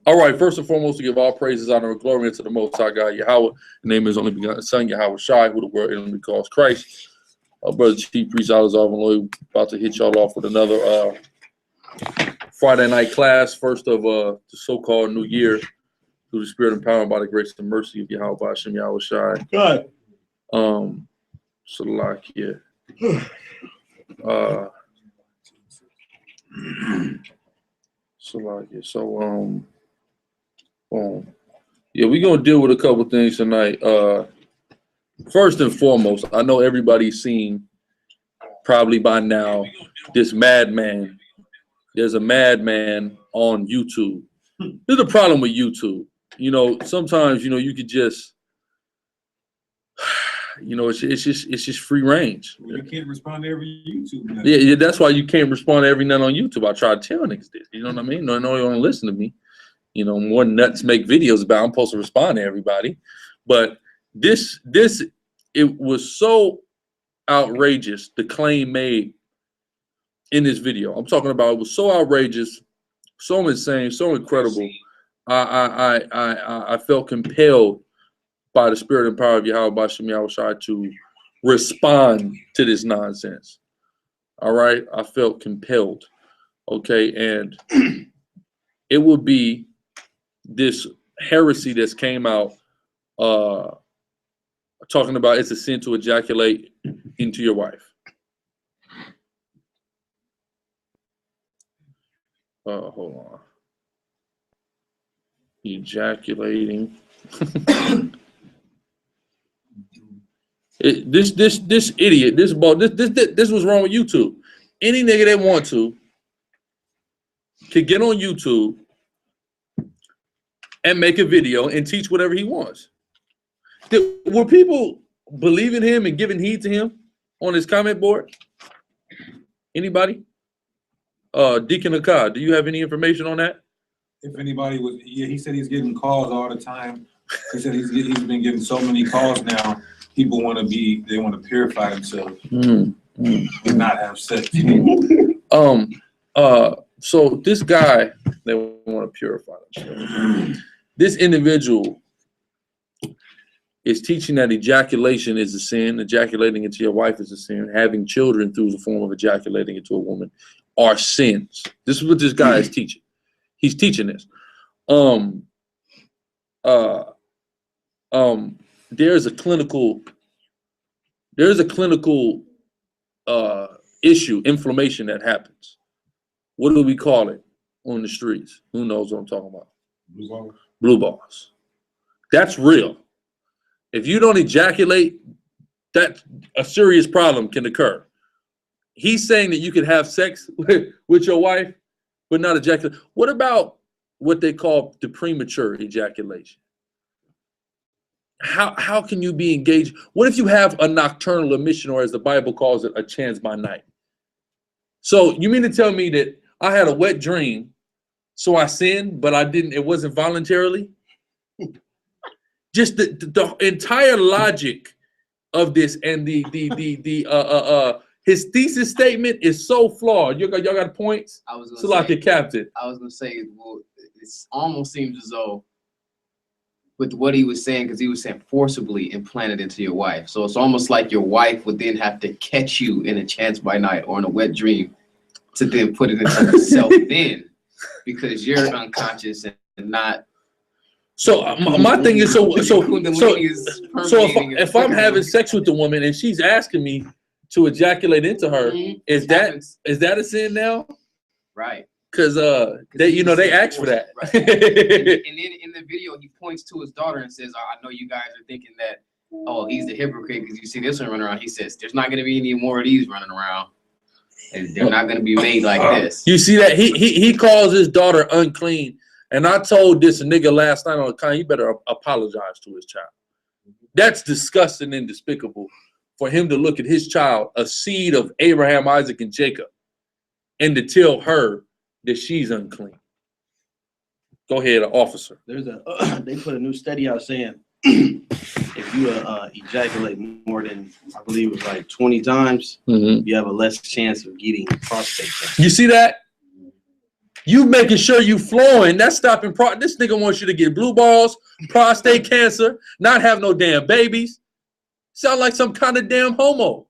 All right, first and foremost, to give all praises, honor, and glory unto the Most High God, Yahweh. The name is only begotten Son, Yahweh Shai, who the world enemy calls Christ. Brother Chief Priest Alizar Lloyd about to hit y'all off with another Friday night class, first of the so-called new year, through the spirit and power and by the grace and mercy of Yahweh Hashem Yahweh Shai. Good. Salakia. Salakia. So yeah, we're gonna deal with a couple things tonight. First and foremost, I know everybody's seen probably by now this madman. There's a madman on YouTube. There's a problem with YouTube. You know, sometimes, you know, you could just, you know, it's just free range. You can't respond to every YouTube. Yeah, that's why you can't respond to every nut on YouTube. I try to tell niggas this. You know what I mean? No, you don't listen to me. You know, more nuts make videos about. I'm supposed to respond to everybody, but it was so outrageous, the claim made in this video. I'm talking about, it was so outrageous, so insane, so incredible. I felt compelled by the spirit and power of Yahweh Bashem Yahweh Shai to respond to this nonsense. All right, I felt compelled. Okay, and it would be this heresy that's came out talking about it's a sin to ejaculate into your wife. Hold on. Ejaculating. This idiot, this was wrong with YouTube. Any nigga that want to can get on YouTube and make a video and teach whatever he wants. Were people believing him and giving heed to him on his comment board? Anybody? Deacon Akkad, do you have any information on that? If anybody was, yeah, he said he's getting calls all the time. He said he's been getting so many calls now. People want to purify themselves and not have sex. So this guy, they want to purify themselves. This individual is teaching that ejaculation is a sin, ejaculating into your wife is a sin, having children through the form of ejaculating into a woman are sins. This is what this guy is teaching. He's teaching this. There's a clinical issue, inflammation that happens. What do we call it on the streets? Who knows what I'm talking about? Blue balls. Blue balls. That's real. If you don't ejaculate, that a serious problem can occur. He's saying that you can have sex with your wife, but not ejaculate. What about what they call the premature ejaculation? How can you be engaged? What if you have a nocturnal emission, or as the Bible calls it, a chance by night? So you mean to tell me that I had a wet dream, so I sinned, but I didn't, it wasn't voluntarily? Just the entire logic of this and his thesis statement is so flawed. Y'all got points? I was gonna so like a captain. I was gonna say, well, it almost seems as though with what he was saying, because he was saying forcibly implanted into your wife. So it's almost like your wife would then have to catch you in a chance by night or in a wet dream to then put it into herself then, because you're unconscious and not. So my thing is, so if I'm having sex with the woman and she's asking me to ejaculate into her, is that a sin now? Right. Because they asked for that. Right. and then in the video, he points to his daughter and says, I know you guys are thinking that, oh, he's the hypocrite because you see this one running around. He says, there's not going to be any more of these running around. And they're not going to be made like this. You see that? He calls his daughter unclean. And I told this nigga last night on the con, you better apologize to his child. That's disgusting and despicable for him to look at his child, a seed of Abraham, Isaac, and Jacob, and to tell her that she's unclean. Go ahead, officer. There's they put a new study out saying if you ejaculate more than, I believe it was like 20 times, you have a less chance of getting prostate cancer. You see that? You making sure you flowing. That's stopping. This nigga wants you to get blue balls, prostate cancer, not have no damn babies. Sound like some kind of damn homo.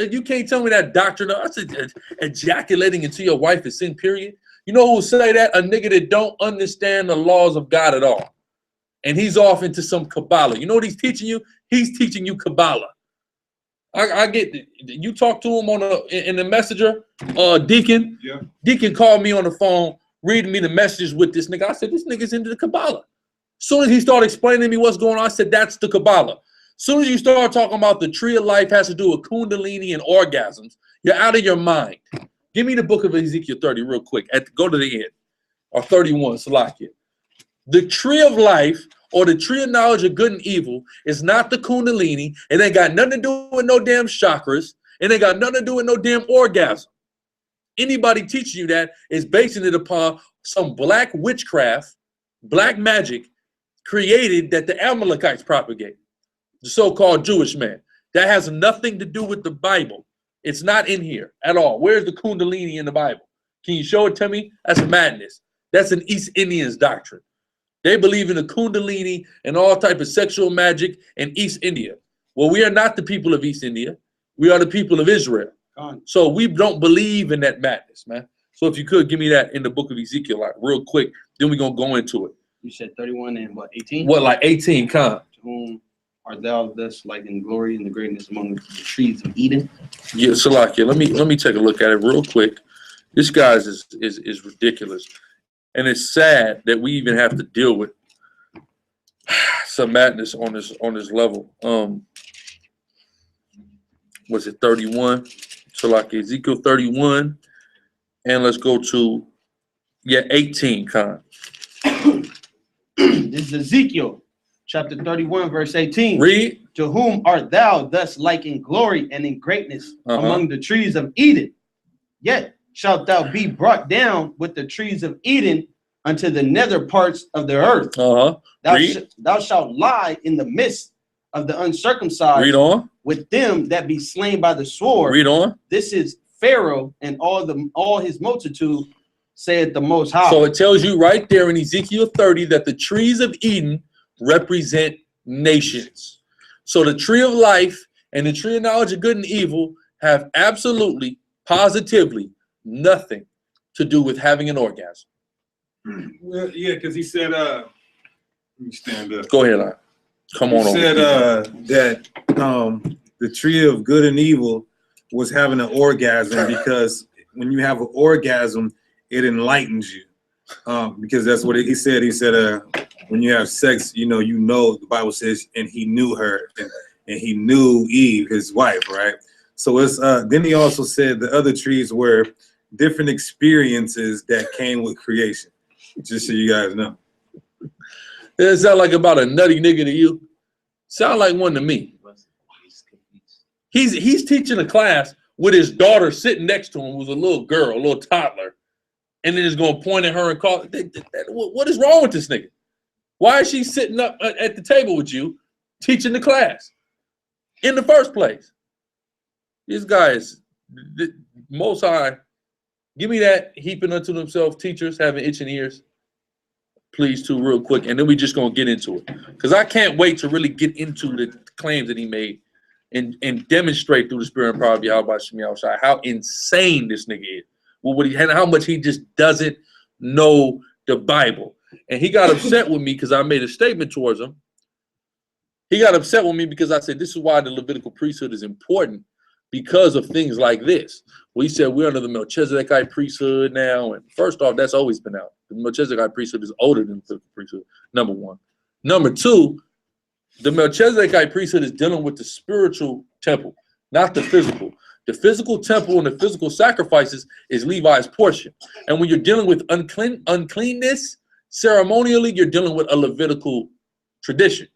You can't tell me that doctrine. I said ejaculating into your wife is sin, period. You know who will say that? A nigga that don't understand the laws of God at all. And he's off into some Kabbalah. You know what he's teaching you? He's teaching you Kabbalah. I get you talk to him on in the messenger, Deacon. Yeah. Deacon called me on the phone, reading me the messages with this nigga. I said, this nigga's into the Kabbalah. Soon as he started explaining to me what's going on, I said, that's the Kabbalah. Soon as you start talking about the tree of life has to do with Kundalini and orgasms, you're out of your mind. Give me the book of Ezekiel 30 real quick. Go to the end. Or 31, Salakia. The tree of life, or the tree of knowledge of good and evil, is not the Kundalini. It ain't got nothing to do with no damn chakras. It ain't got nothing to do with no damn orgasm. Anybody teaching you that is basing it upon some black witchcraft, black magic created that the Amalekites propagate, the so-called Jewish man. That has nothing to do with the Bible. It's not in here at all. Where's the Kundalini in the Bible? Can you show it to me? That's madness. That's an East Indians doctrine. They believe in the Kundalini and all type of sexual magic in East India. Well, we are not the people of East India. We are the people of Israel. So we don't believe in that madness, man. So if you could give me that in the book of Ezekiel, like real quick, then we're going to go into it. You said 31 and what, 18? What, like 18, Con? To whom art thou thus like in glory and the greatness among the trees of Eden? Yeah, Salakia, let me take a look at it real quick. This guy's is ridiculous. And it's sad that we even have to deal with some madness on this level. Was it 31? So like Ezekiel 31, and let's go to 18, Con. This is Ezekiel chapter 31, verse 18. Read. To whom art thou thus like in glory and in greatness among the trees of Eden? Yet shalt thou be brought down with the trees of Eden unto the nether parts of the earth. Thou shalt lie in the midst of the uncircumcised. Read on. With them that be slain by the sword. Read on. This is Pharaoh and all his multitude, saith the Most High. So it tells you right there in Ezekiel 30 that the trees of Eden represent nations. So the tree of life and the tree of knowledge of good and evil have absolutely, positively nothing to do with having an orgasm. Well, yeah, because he said, let me stand up. Go ahead, Lon. Come on. He said that the tree of good and evil was having an orgasm because when you have an orgasm, it enlightens you. Because that's what he said. He said, when you have sex, you know, the Bible says, and he knew her, and he knew Eve, his wife, right? So it's then he also said the other trees were different experiences that came with creation. Just so you guys know. It sound like about a nutty nigga to you. Sound like one to me. He's teaching a class with his daughter sitting next to him, who's a little girl, a little toddler, and then he's going to point at her and call. What is wrong with this nigga? Why is she sitting up at the table with you, teaching the class in the first place? These guys, Most High, give me that heaping unto themselves teachers having itching ears. Please, too, real quick, and then we just gonna get into it, because I can't wait to really get into the claims that he made and demonstrate through the spirit and power of Yahweh Shemi Shai how insane this nigga is. Well, how much he just doesn't know the Bible. And he got upset with me because I made a statement towards him. He got upset with me because I said this is why the Levitical priesthood is important, because of things like this. Well, he said we're under the Melchizedekite priesthood now, and first off, that's always been out. The Melchizedekite priesthood is older than the Levitical priesthood, number one. Number two, the Melchizedekite priesthood is dealing with the spiritual temple, not the physical. The physical temple and the physical sacrifices is Levi's portion. And when you're dealing with uncleanness, ceremonially, you're dealing with a Levitical tradition.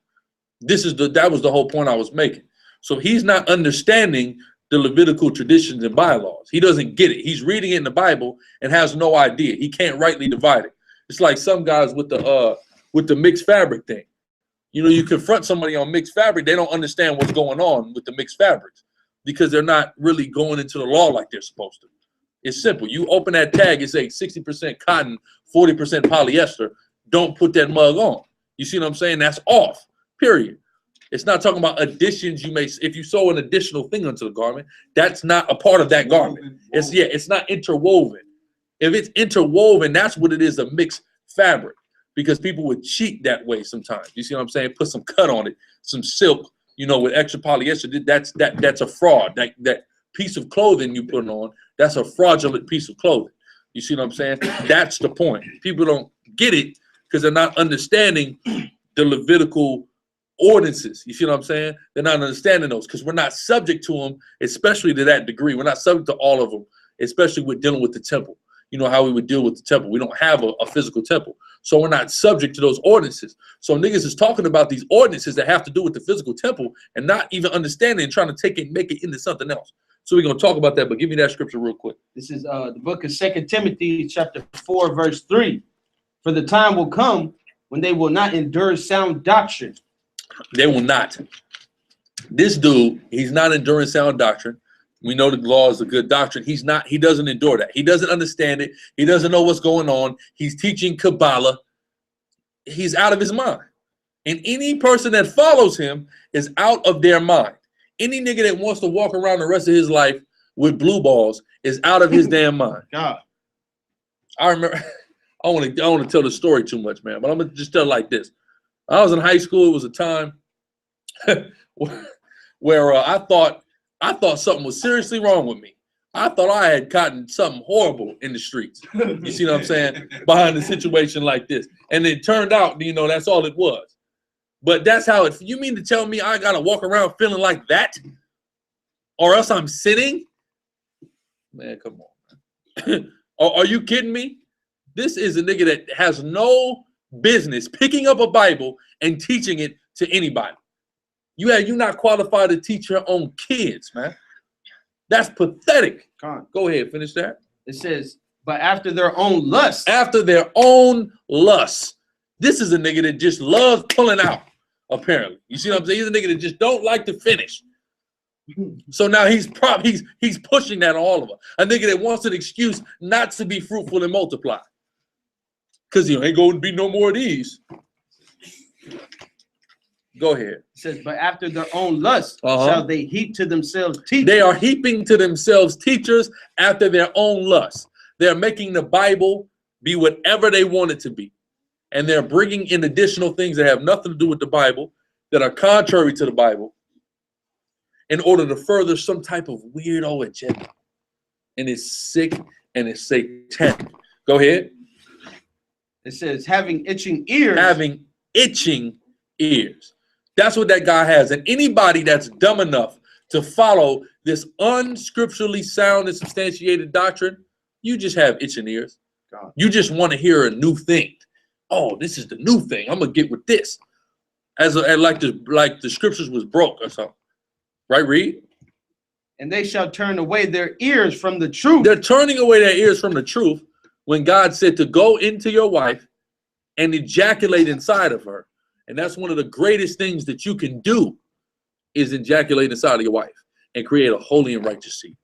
That was the whole point I was making. So he's not understanding the Levitical traditions and bylaws. He doesn't get it. He's reading it in the Bible and has no idea. He can't rightly divide it. It's like some guys with the mixed fabric thing. You know, you confront somebody on mixed fabric, they don't understand what's going on with the mixed fabrics because they're not really going into the law like they're supposed to. It's simple. You open that tag, it say 60% cotton, 40% polyester. Don't put that mug on. You see what I'm saying? That's off, period. It's not talking about additions you may, if you sew an additional thing onto the garment, that's not a part of that garment. It's not interwoven. If it's interwoven, that's what it is, a mixed fabric. Because people would cheat that way sometimes. You see what I'm saying? Put some cut on it, some silk, you know, with extra polyester. That's a fraud. That piece of clothing you put on, that's a fraudulent piece of clothing. You see what I'm saying? That's the point. People don't get it because they're not understanding the Levitical ordinances. You see what I'm saying? They're not understanding those because we're not subject to them, especially to that degree. We're not subject to all of them, especially with dealing with the temple. You know how we would deal with the temple. We don't have a physical temple. So we're not subject to those ordinances. So niggas is talking about these ordinances that have to do with the physical temple and not even understanding and trying to take it and make it into something else. So we're going to talk about that, but give me that scripture real quick. This is the book of 2 Timothy chapter 4, verse 3. For the time will come when they will not endure sound doctrine. They will not. This dude, he's not enduring sound doctrine. We know the law is a good doctrine. He doesn't endure that. He doesn't understand it. He doesn't know what's going on. He's teaching Kabbalah. He's out of his mind. And any person that follows him is out of their mind. Any nigga that wants to walk around the rest of his life with blue balls is out of his damn mind. God. I remember, I don't want to tell the story too much, man, but I'm going to just tell it like this. I was in high school. It was a time where I thought something was seriously wrong with me. I thought I had gotten something horrible in the streets. You see what I'm saying? Behind a situation like this. And it turned out, you know, that's all it was. But that's how it, you mean to tell me I got to walk around feeling like that? Or else I'm sinning? Man, come on, man. Are you kidding me? This is a nigga that has no business picking up a Bible and teaching it to anybody. You're not qualified to teach your own kids, man. That's pathetic. Go ahead, finish that. It says, but after their own lust. After their own lust. This is a nigga that just loves pulling out, apparently. You see what I'm saying? He's a nigga that just don't like to finish. So now he's pushing that on all of us. A nigga that wants an excuse not to be fruitful and multiply. Because you ain't going to be no more of these. Go ahead. It says, but after their own lust shall they heap to themselves teachers. They are heaping to themselves teachers after their own lust. They're making the Bible be whatever they want it to be. And they're bringing in additional things that have nothing to do with the Bible, that are contrary to the Bible, in order to further some type of weirdo agenda. And it's sick and it's satanic. Go ahead. It says, having itching ears. Having itching ears. That's what that guy has. And anybody that's dumb enough to follow this unscripturally sound and substantiated doctrine, you just have itching ears. God. You just want to hear a new thing. Oh, this is the new thing. I'm gonna get with this. Like the scriptures was broke or something. Right, read. And they shall turn away their ears from the truth. They're turning away their ears from the truth when God said to go into your wife and ejaculate inside of her. And that's one of the greatest things that you can do is ejaculate inside of your wife and create a holy and righteous seed.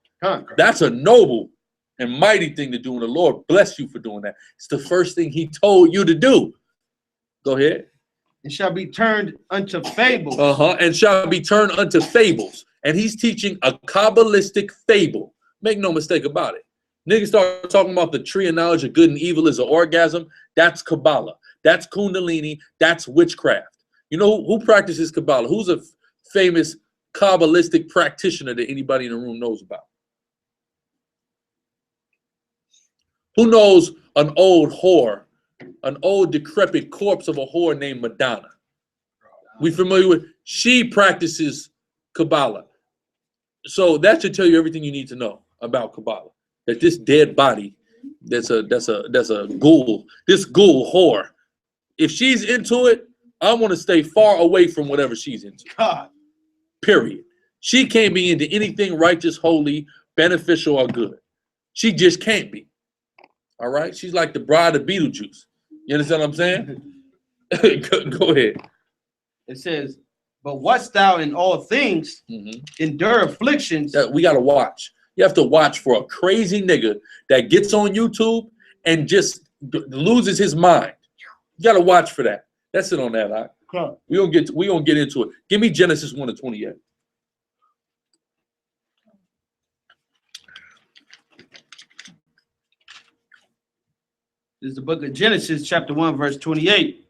That's a noble and mighty thing to do, and the Lord bless you for doing that. It's the first thing he told you to do. Go ahead. It shall be turned unto fables. And shall be turned unto fables. And he's teaching a Kabbalistic fable. Make no mistake about it. Niggas start talking about the tree of knowledge of good and evil is an orgasm. That's Kabbalah. That's Kundalini. That's witchcraft. You know who practices Kabbalah? Who's a famous Kabbalistic practitioner that anybody in the room knows about? Who knows an old whore, an old decrepit corpse of a whore named Madonna? We familiar with? She practices Kabbalah. So that should tell you everything you need to know about Kabbalah. That this dead body, that's a ghoul, this ghoul whore. If she's into it, I want to stay far away from whatever she's into. God. Period. She can't be into anything righteous, holy, beneficial, or good. She just can't be. All right? She's like the bride of Beetlejuice. You understand what I'm saying? Go ahead. It says, but what's thou in all things endure afflictions. We got to watch. You have to watch for a crazy nigga that gets on YouTube and just loses his mind. You got to watch for that. That's it on that. We gonna get into it. Give me Genesis 1:28. This is the book of Genesis, chapter 1, verse 28.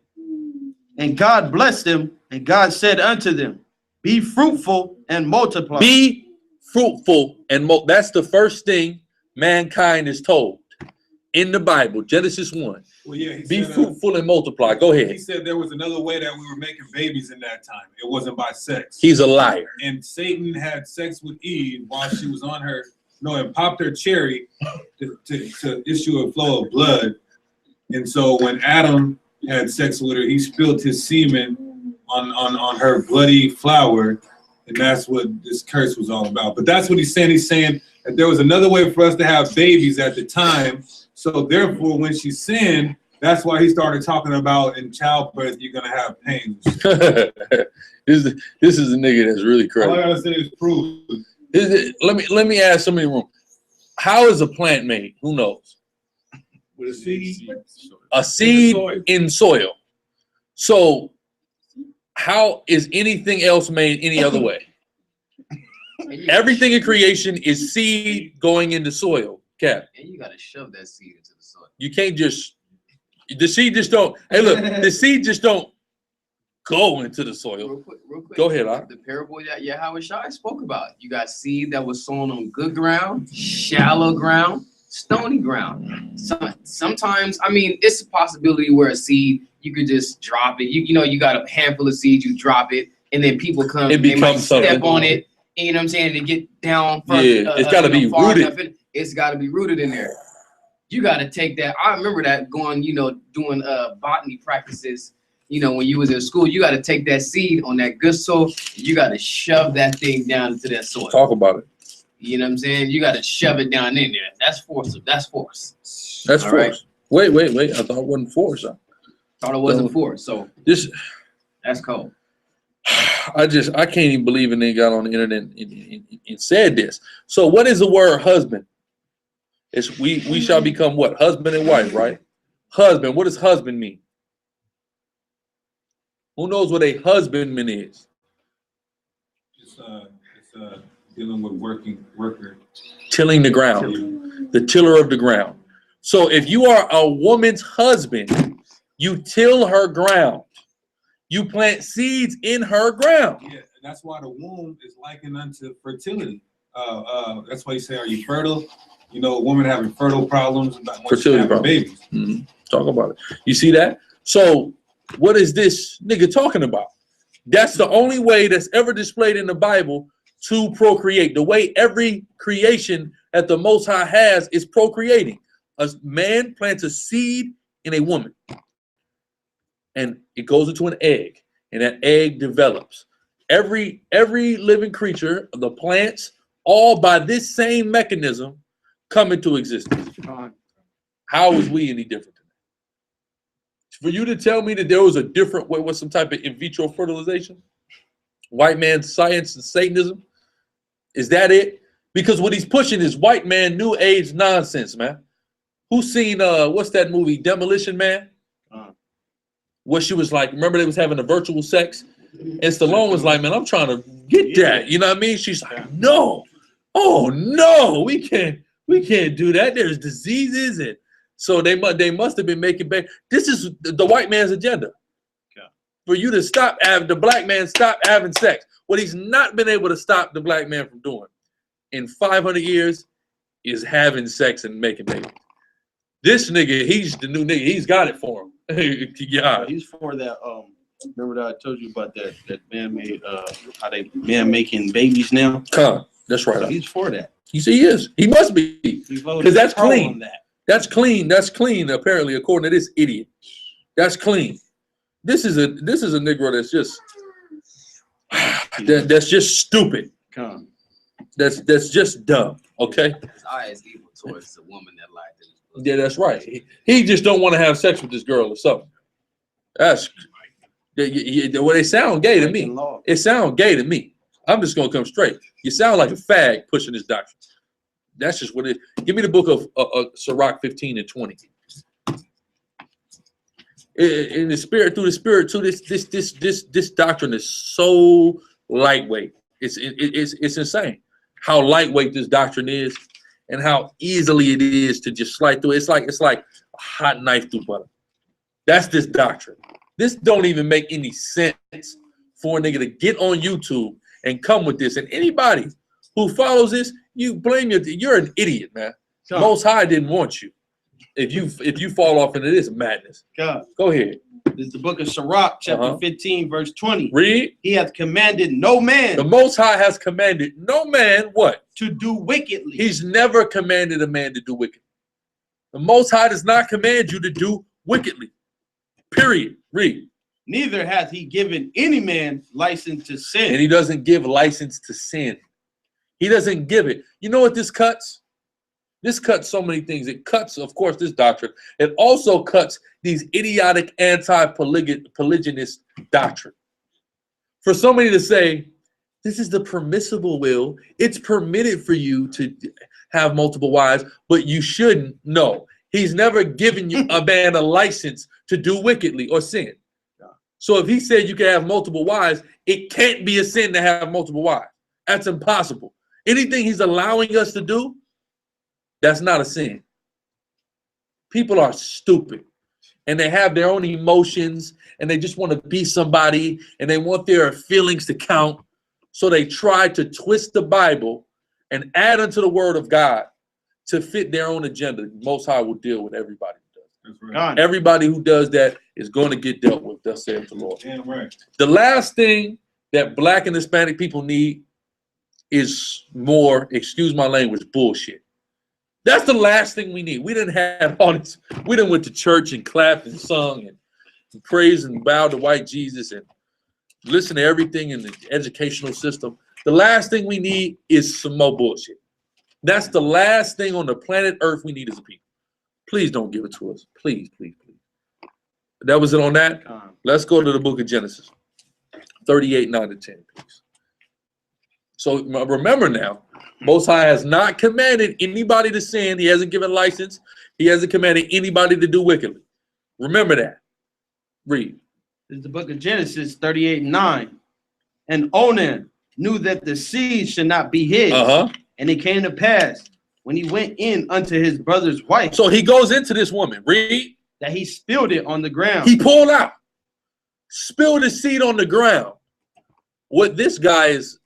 And God blessed them, and God said unto them, be fruitful and multiply. Be fruitful and that's the first thing mankind is told in the Bible, Genesis 1. Well, yeah, be fruitful and multiply. Go ahead. He said there was another way that we were making babies in that time. It wasn't by sex. He's a liar. And Satan had sex with Eve while she was on her, and popped her cherry to issue a flow of blood. And so when Adam had sex with her, he spilled his semen on her bloody flower. And that's what this curse was all about. But that's what he's saying. He's saying that there was another way for us to have babies at the time. So therefore, when she sinned, that's why he started talking about in childbirth, you're going to have pains. This is a nigga that's really crazy. All I got to say is proof. Let me ask somebody in the room. How is a plant made? Who knows? With a seed. A seed in soil. So how is anything else made any other way? Everything in creation is seed going into soil. Cap. And you gotta shove that seed into the soil. You can't just, the seed just don't, hey look, the seed just don't go into the soil. Real quick. Go ahead, the parable that Yahawashi spoke about. You got seed that was sown on good ground, shallow ground, stony ground. Sometimes, I mean, it's a possibility where a seed, you could just drop it. You got a handful of seeds, you drop it, and then people come, they might step on it, and you know what I'm saying, to get down further. Yeah, it's got to be rooted. It's got to be rooted in there. You got to take that. I remember that going, doing botany practices, when you was in school. You got to take that seed on that good soil. You got to shove that thing down into that soil. Talk about it. You know what I'm saying? You got to shove it down in there. That's force. That's force. That's force. Right? Wait. I thought it wasn't force. Thought it wasn't force. So that's cold. I can't even believe they got on the internet and said this. So what is the word husband? It's we shall become what? Husband and wife, right? Husband. What does husband mean? Who knows what a husbandman is? It's dealing with worker. Tilling the ground. The tiller of the ground. So if you are a woman's husband, you till her ground. You plant seeds in her ground. Yeah, and that's why the womb is likened unto fertility. That's why you say, are you fertile? A woman having fertile problems, fertility problems. Babies. Mm-hmm. Talk about it. You see that? So what is this nigga talking about? That's the only way that's ever displayed in the Bible to procreate. The way every creation that the Most High has is procreating. A man plants a seed in a woman, and it goes into an egg, and that egg develops. Every living creature, the plants, all by this same mechanism come into existence. How is we any different than that? For you to tell me that there was a different way, was some type of in vitro fertilization? White man's science and Satanism? Is that it? Because what he's pushing is white man new age nonsense, man. Who's seen what's that movie, Demolition Man? Where she was like, remember they was having a virtual sex? And Stallone was like, man, I'm trying to get that. You know what I mean? She's like, no. Oh no, we can't do that. There's diseases, and so they must have been making baby. This is the white man's agenda. Yeah. For you to stop the black man stop having sex. What he's not been able to stop the black man from doing in 500 years is having sex and making babies. This nigga, he's the new nigga. He's got it for him. Yeah, he's for that. Remember that I told you about that man-made how they making babies now? That's right. So he's for that. He is. He must be, because that's clean. That's clean. That's clean. Apparently, according to this idiot, that's clean. This is a Negro that's just that's just stupid. That's just dumb. Okay. His eye is evil towards the woman that lied to him. Yeah, that's right. He just don't want to have sex with this girl or something. Well, they sound gay to me. It sounds gay to me. I'm just gonna come straight. You sound like a fag pushing this doctrine. That's just what it is. Give me the book of Sirach 15 and 20. In the spirit, through the spirit, too, this doctrine is so lightweight. It's insane how lightweight this doctrine is, and how easily it is to just slide through. It's like a hot knife through butter. That's this doctrine. This don't even make any sense for a nigga to get on YouTube and come with this. And anybody who follows this, you blame you're an idiot, man. God. Most High didn't want you. If you fall off into this madness. God. Go ahead. This is the book of Sirach, chapter 15, verse 20. Read. He hath commanded no man. The Most High has commanded no man what? To do wickedly. He's never commanded a man to do wickedly. The Most High does not command you to do wickedly. Period. Read. Neither hath he given any man license to sin. And he doesn't give license to sin. He doesn't give it. You know what this cuts? This cuts so many things. It cuts, of course, this doctrine. It also cuts these idiotic anti-polygynist doctrine. For somebody to say, this is the permissible will, it's permitted for you to have multiple wives, but you shouldn't. No, he's never given you a man a license to do wickedly or sin. So if he said you can have multiple wives, it can't be a sin to have multiple wives. That's impossible. Anything he's allowing us to do, that's not a sin. People are stupid, and they have their own emotions, and they just want to be somebody, and they want their feelings to count. So they try to twist the Bible and add unto the word of God to fit their own agenda. Most High will deal with everybody who does. That's right. Everybody who does that is going to get dealt with, thus saith the Lord. Yeah, right. The last thing that Black and Hispanic people need is more, excuse my language, bullshit. That's the last thing we need. We didn't have all this. We didn't went to church and clapped and sung and praised and bowed to white Jesus and listened to everything in the educational system. The last thing we need is some more bullshit. That's the last thing on the planet Earth we need as a people. Please don't give it to us. Please, please, please. That was it on that. Let's go to the book of Genesis 38, 9 to 10, please. So remember now, Most High has not commanded anybody to sin. He hasn't given license. He hasn't commanded anybody to do wickedly. Remember that. Read. This is the book of Genesis 38, 9. And Onan knew that the seed should not be his. And it came to pass when he went in unto his brother's wife. So he goes into this woman. Read. That he spilled it on the ground. He pulled out. Spilled his seed on the ground. What this guy is,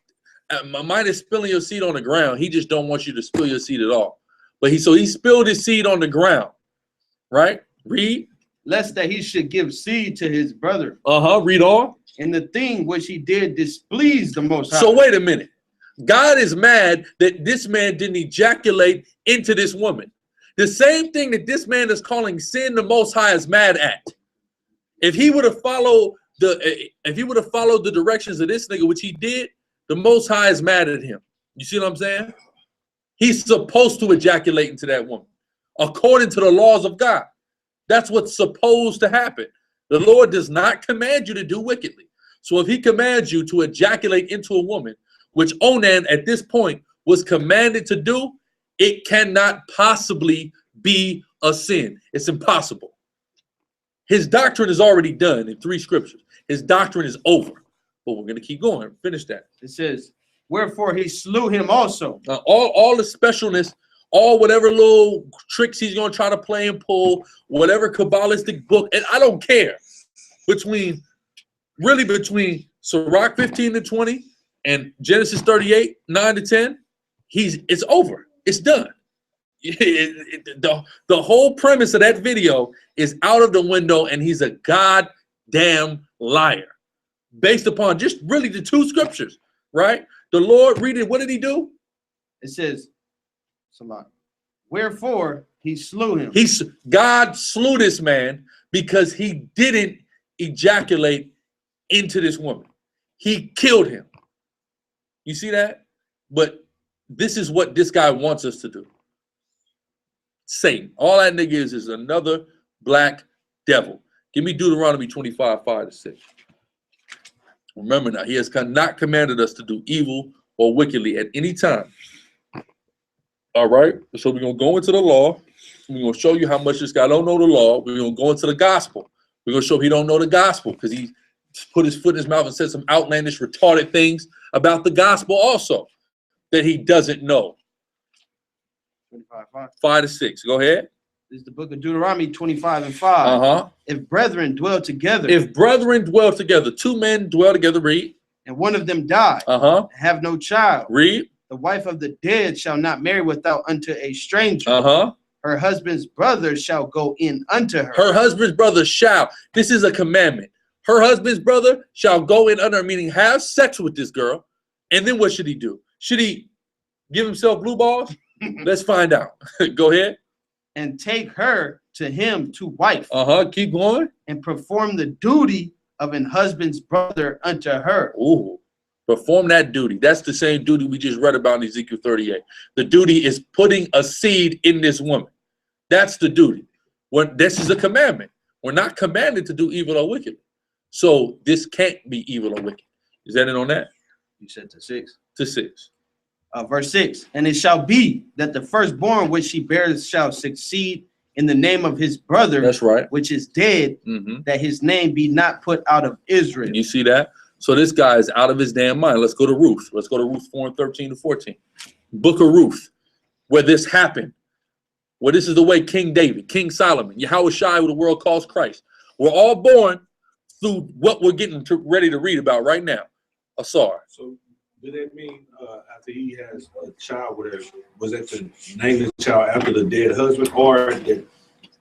minus spilling your seed on the ground, he just don't want you to spill your seed at all. But he spilled his seed on the ground. Right? Read. Lest that he should give seed to his brother. Read on. And the thing which he did displeased the Most High. So wait a minute. God is mad that this man didn't ejaculate into this woman. The same thing that this man is calling sin, the Most High is mad at. If he would have followed the directions of this nigga, which he did, the Most High is mad at him. You see what I'm saying? He's supposed to ejaculate into that woman according to the laws of God. That's what's supposed to happen. The Lord does not command you to do wickedly. So if he commands you to ejaculate into a woman, which Onan at this point was commanded to do, it cannot possibly be a sin. It's impossible. His doctrine is already done in 3 scriptures. His doctrine is over. But we're going to keep going. Finish that. It says, wherefore he slew him also. All the specialness, all whatever little tricks he's going to try to play and pull, whatever Kabbalistic book, and I don't care. Between Sirach 15 to 20 and Genesis 38, 9 to 10, it's over. It's done. The whole premise of that video is out of the window, and he's a goddamn liar. Based upon just really the 2 scriptures, right? The Lord, read it. What did he do? It says, wherefore he slew him. God slew this man because he didn't ejaculate into this woman. He killed him. You see that? But this is what this guy wants us to do. Satan. All that nigga is another black devil. Give me Deuteronomy 25, 5 to 6. Remember now, he has not commanded us to do evil or wickedly at any time. All right. So we're going to go into the law. We're going to show you how much this guy don't know the law. We're going to go into the gospel. We're going to show he don't know the gospel because he put his foot in his mouth and said some outlandish, retarded things about the gospel also that he doesn't know. 25:5. 5 to 6. Go ahead. This is the book of Deuteronomy 25:5. Uh-huh. If brethren dwell together, If brethren dwell together, 2 men dwell together, read. and one of them die, Uh-huh. have no child, Read. the wife of the dead shall not marry without unto a stranger. Uh-huh. Her husband's brother shall go in unto her. Her husband's brother shall. This is a commandment. Her husband's brother shall go in under her, meaning have sex with this girl. And then what should he do? Should he give himself blue balls? Let's find out. Go ahead. And take her to him to wife, Uh-huh. Keep going. and perform the duty of an husband's brother unto her. Ooh. Perform that duty. That's the same duty we just read about in Ezekiel 38. The duty is putting a seed in this woman. That's the duty. When this is a commandment. We're not commanded to do evil or wicked. So this can't be evil or wicked. Is that it on that? You said to 6. To 6. Verse 6. And it shall be that the firstborn which she bears shall succeed in the name of his brother, That's right. which is dead, Mm-hmm. that his name be not put out of Israel. You see that? So this guy is out of his damn mind. Let's go to Ruth. Let's go to Ruth 4 and 13 to 14. Book of Ruth, where this happened. Where this is the way King David, King Solomon, Yahweh Shai, who the world calls Christ. We're all born through what we're getting ready to read about right now. Asar. So, does that mean after he has a child with her, was that to name the child after the dead husband, or that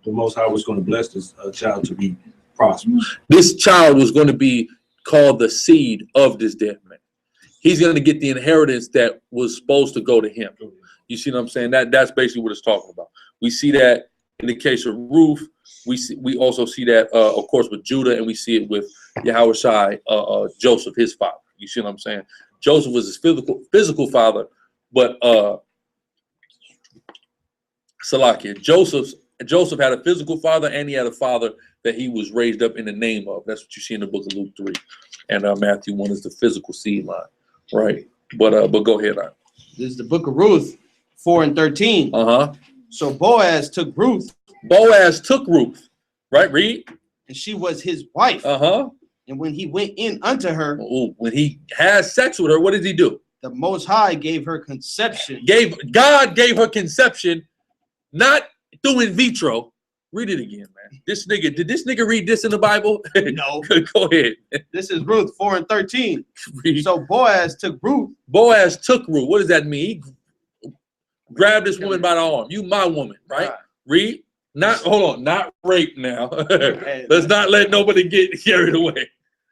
the Most High was going to bless this child to be prosperous? This child was going to be called the seed of this dead man. He's going to get the inheritance that was supposed to go to him. You see what I'm saying? That's basically what it's talking about. We see that in the case of Ruth. We also see that, of course, with Judah, and we see it with Yahweh Shai, Joseph, his father. You see what I'm saying? Joseph was his physical father, but Salakia, Joseph had a physical father, and he had a father that he was raised up in the name of. That's what you see in the book of Luke 3, and Matthew 1 is the physical seed line, right? But go ahead. This is the book of Ruth 4 and 13. Uh-huh. So Boaz took Ruth, Boaz took Ruth, right? Read. and she was his wife. Uh-huh. And when he went in unto her, When he had sex with her, what did he do? the Most High gave her conception. God gave her conception, not through in vitro. Read it again, man. Did this nigga read this in the Bible? No. Go ahead. This is Ruth 4 and 13. Read. So Boaz took Ruth. Boaz took Ruth. What does that mean? He grabbed this woman by the arm. You my woman, right? Read. Hold on, not rape now. Let's not let nobody get carried away.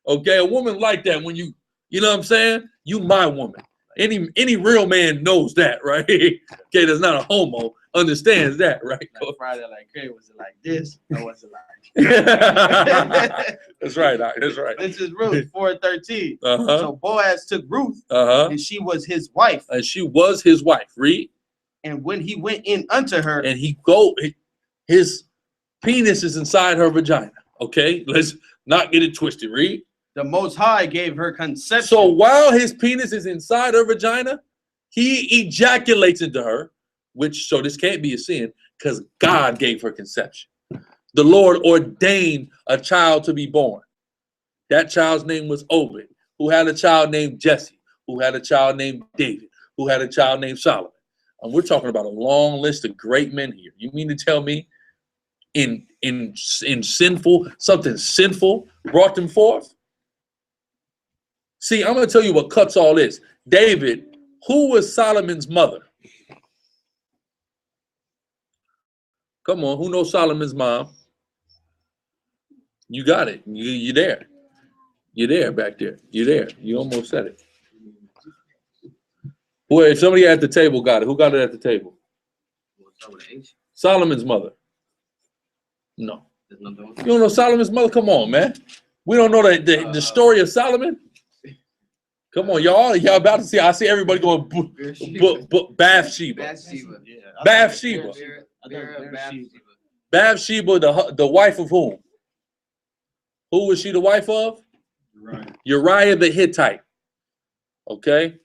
Okay, a woman like that, when you know what I'm saying? You my woman. Any real man knows that, right? Okay, that's not a homo, understands that, right? Like Friday, like, hey, was it like this? Or was it like That's right, that's right. This is Ruth 4 and 13. Uh-huh. So Boaz took Ruth, Uh-huh. and she was his wife. And she was his wife. Read. And when he went in unto her, And his penis is inside her vagina. Okay, let's not get it twisted. Read. the Most High gave her conception. So while his penis is inside her vagina, he ejaculates into her, so this can't be a sin because God gave her conception. The Lord ordained a child to be born. That child's name was Obed, who had a child named Jesse, who had a child named David, who had a child named Solomon. And we're talking about a long list of great men here. You mean to tell me in something sinful brought them forth? See, I'm going to tell you what cuts all this. David, who was Solomon's mother? Come on, who knows Solomon's mom? You got it. You're there. You're there back there. You're there. You almost said it. Boy, if somebody at the table got it. Who got it at the table? Solomon's mother. No. You don't know Solomon's mother? Come on, man. We don't know the story of Solomon? Come on, y'all about to see. I see everybody going Bathsheba. Bathsheba. Bathsheba, the wife of whom? Who was she the wife of? Uriah the Hittite. Okay.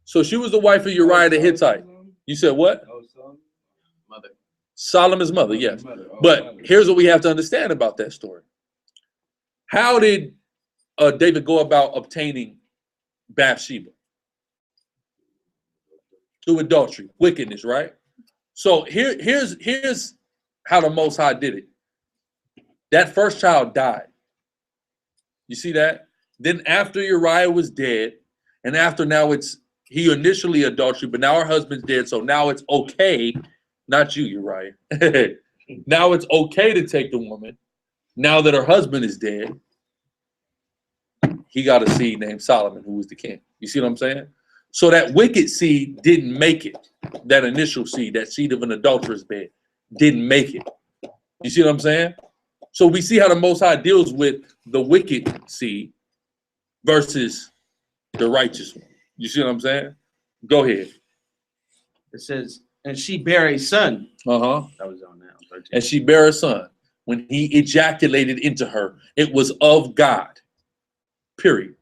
So she was the wife of Uriah the Hittite. You said what? Solomon's mother, yes. But here's what we have to understand about that story. How did David go about obtaining Bathsheba? Through adultery, wickedness, right? So here's how the Most High did it. That first child died. You see that? Then after Uriah was dead, and after now he initially adultery, but now her husband's dead, so now it's okay. Not you, Uriah. Now it's okay to take the woman. Now that her husband is dead, he got a seed named Solomon, who was the king. You see what I'm saying? So that wicked seed didn't make it. That initial seed, that seed of an adulterous bed, didn't make it. You see what I'm saying? So we see how the Most High deals with the wicked seed versus the righteous one. You see what I'm saying? Go ahead. It says, and she bare a son. Uh-huh. That was on that. 13. And she bare a son. When he ejaculated into her, it was of God. Period.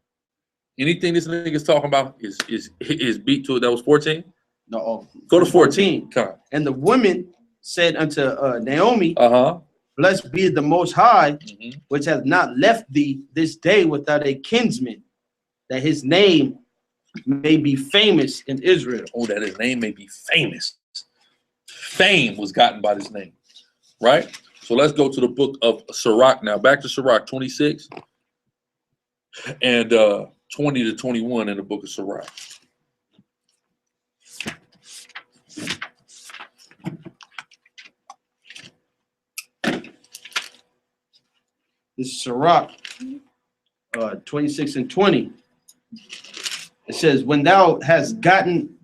Anything this nigga's talking about is beat to it. That was 14? No. Go to 14. Come on. And the woman said unto Naomi, Uh-huh. Blessed be the Most High, which hath not left thee this day without a kinsman, that his name may be famous in Israel. Oh, that his name may be famous. Fame was gotten by this name, right? So let's go to the book of Sirach now. Back to Sirach 26 and 20 to 21 in the book of Sirach. This is Sirach 26 and 20. It says, when thou hast gotten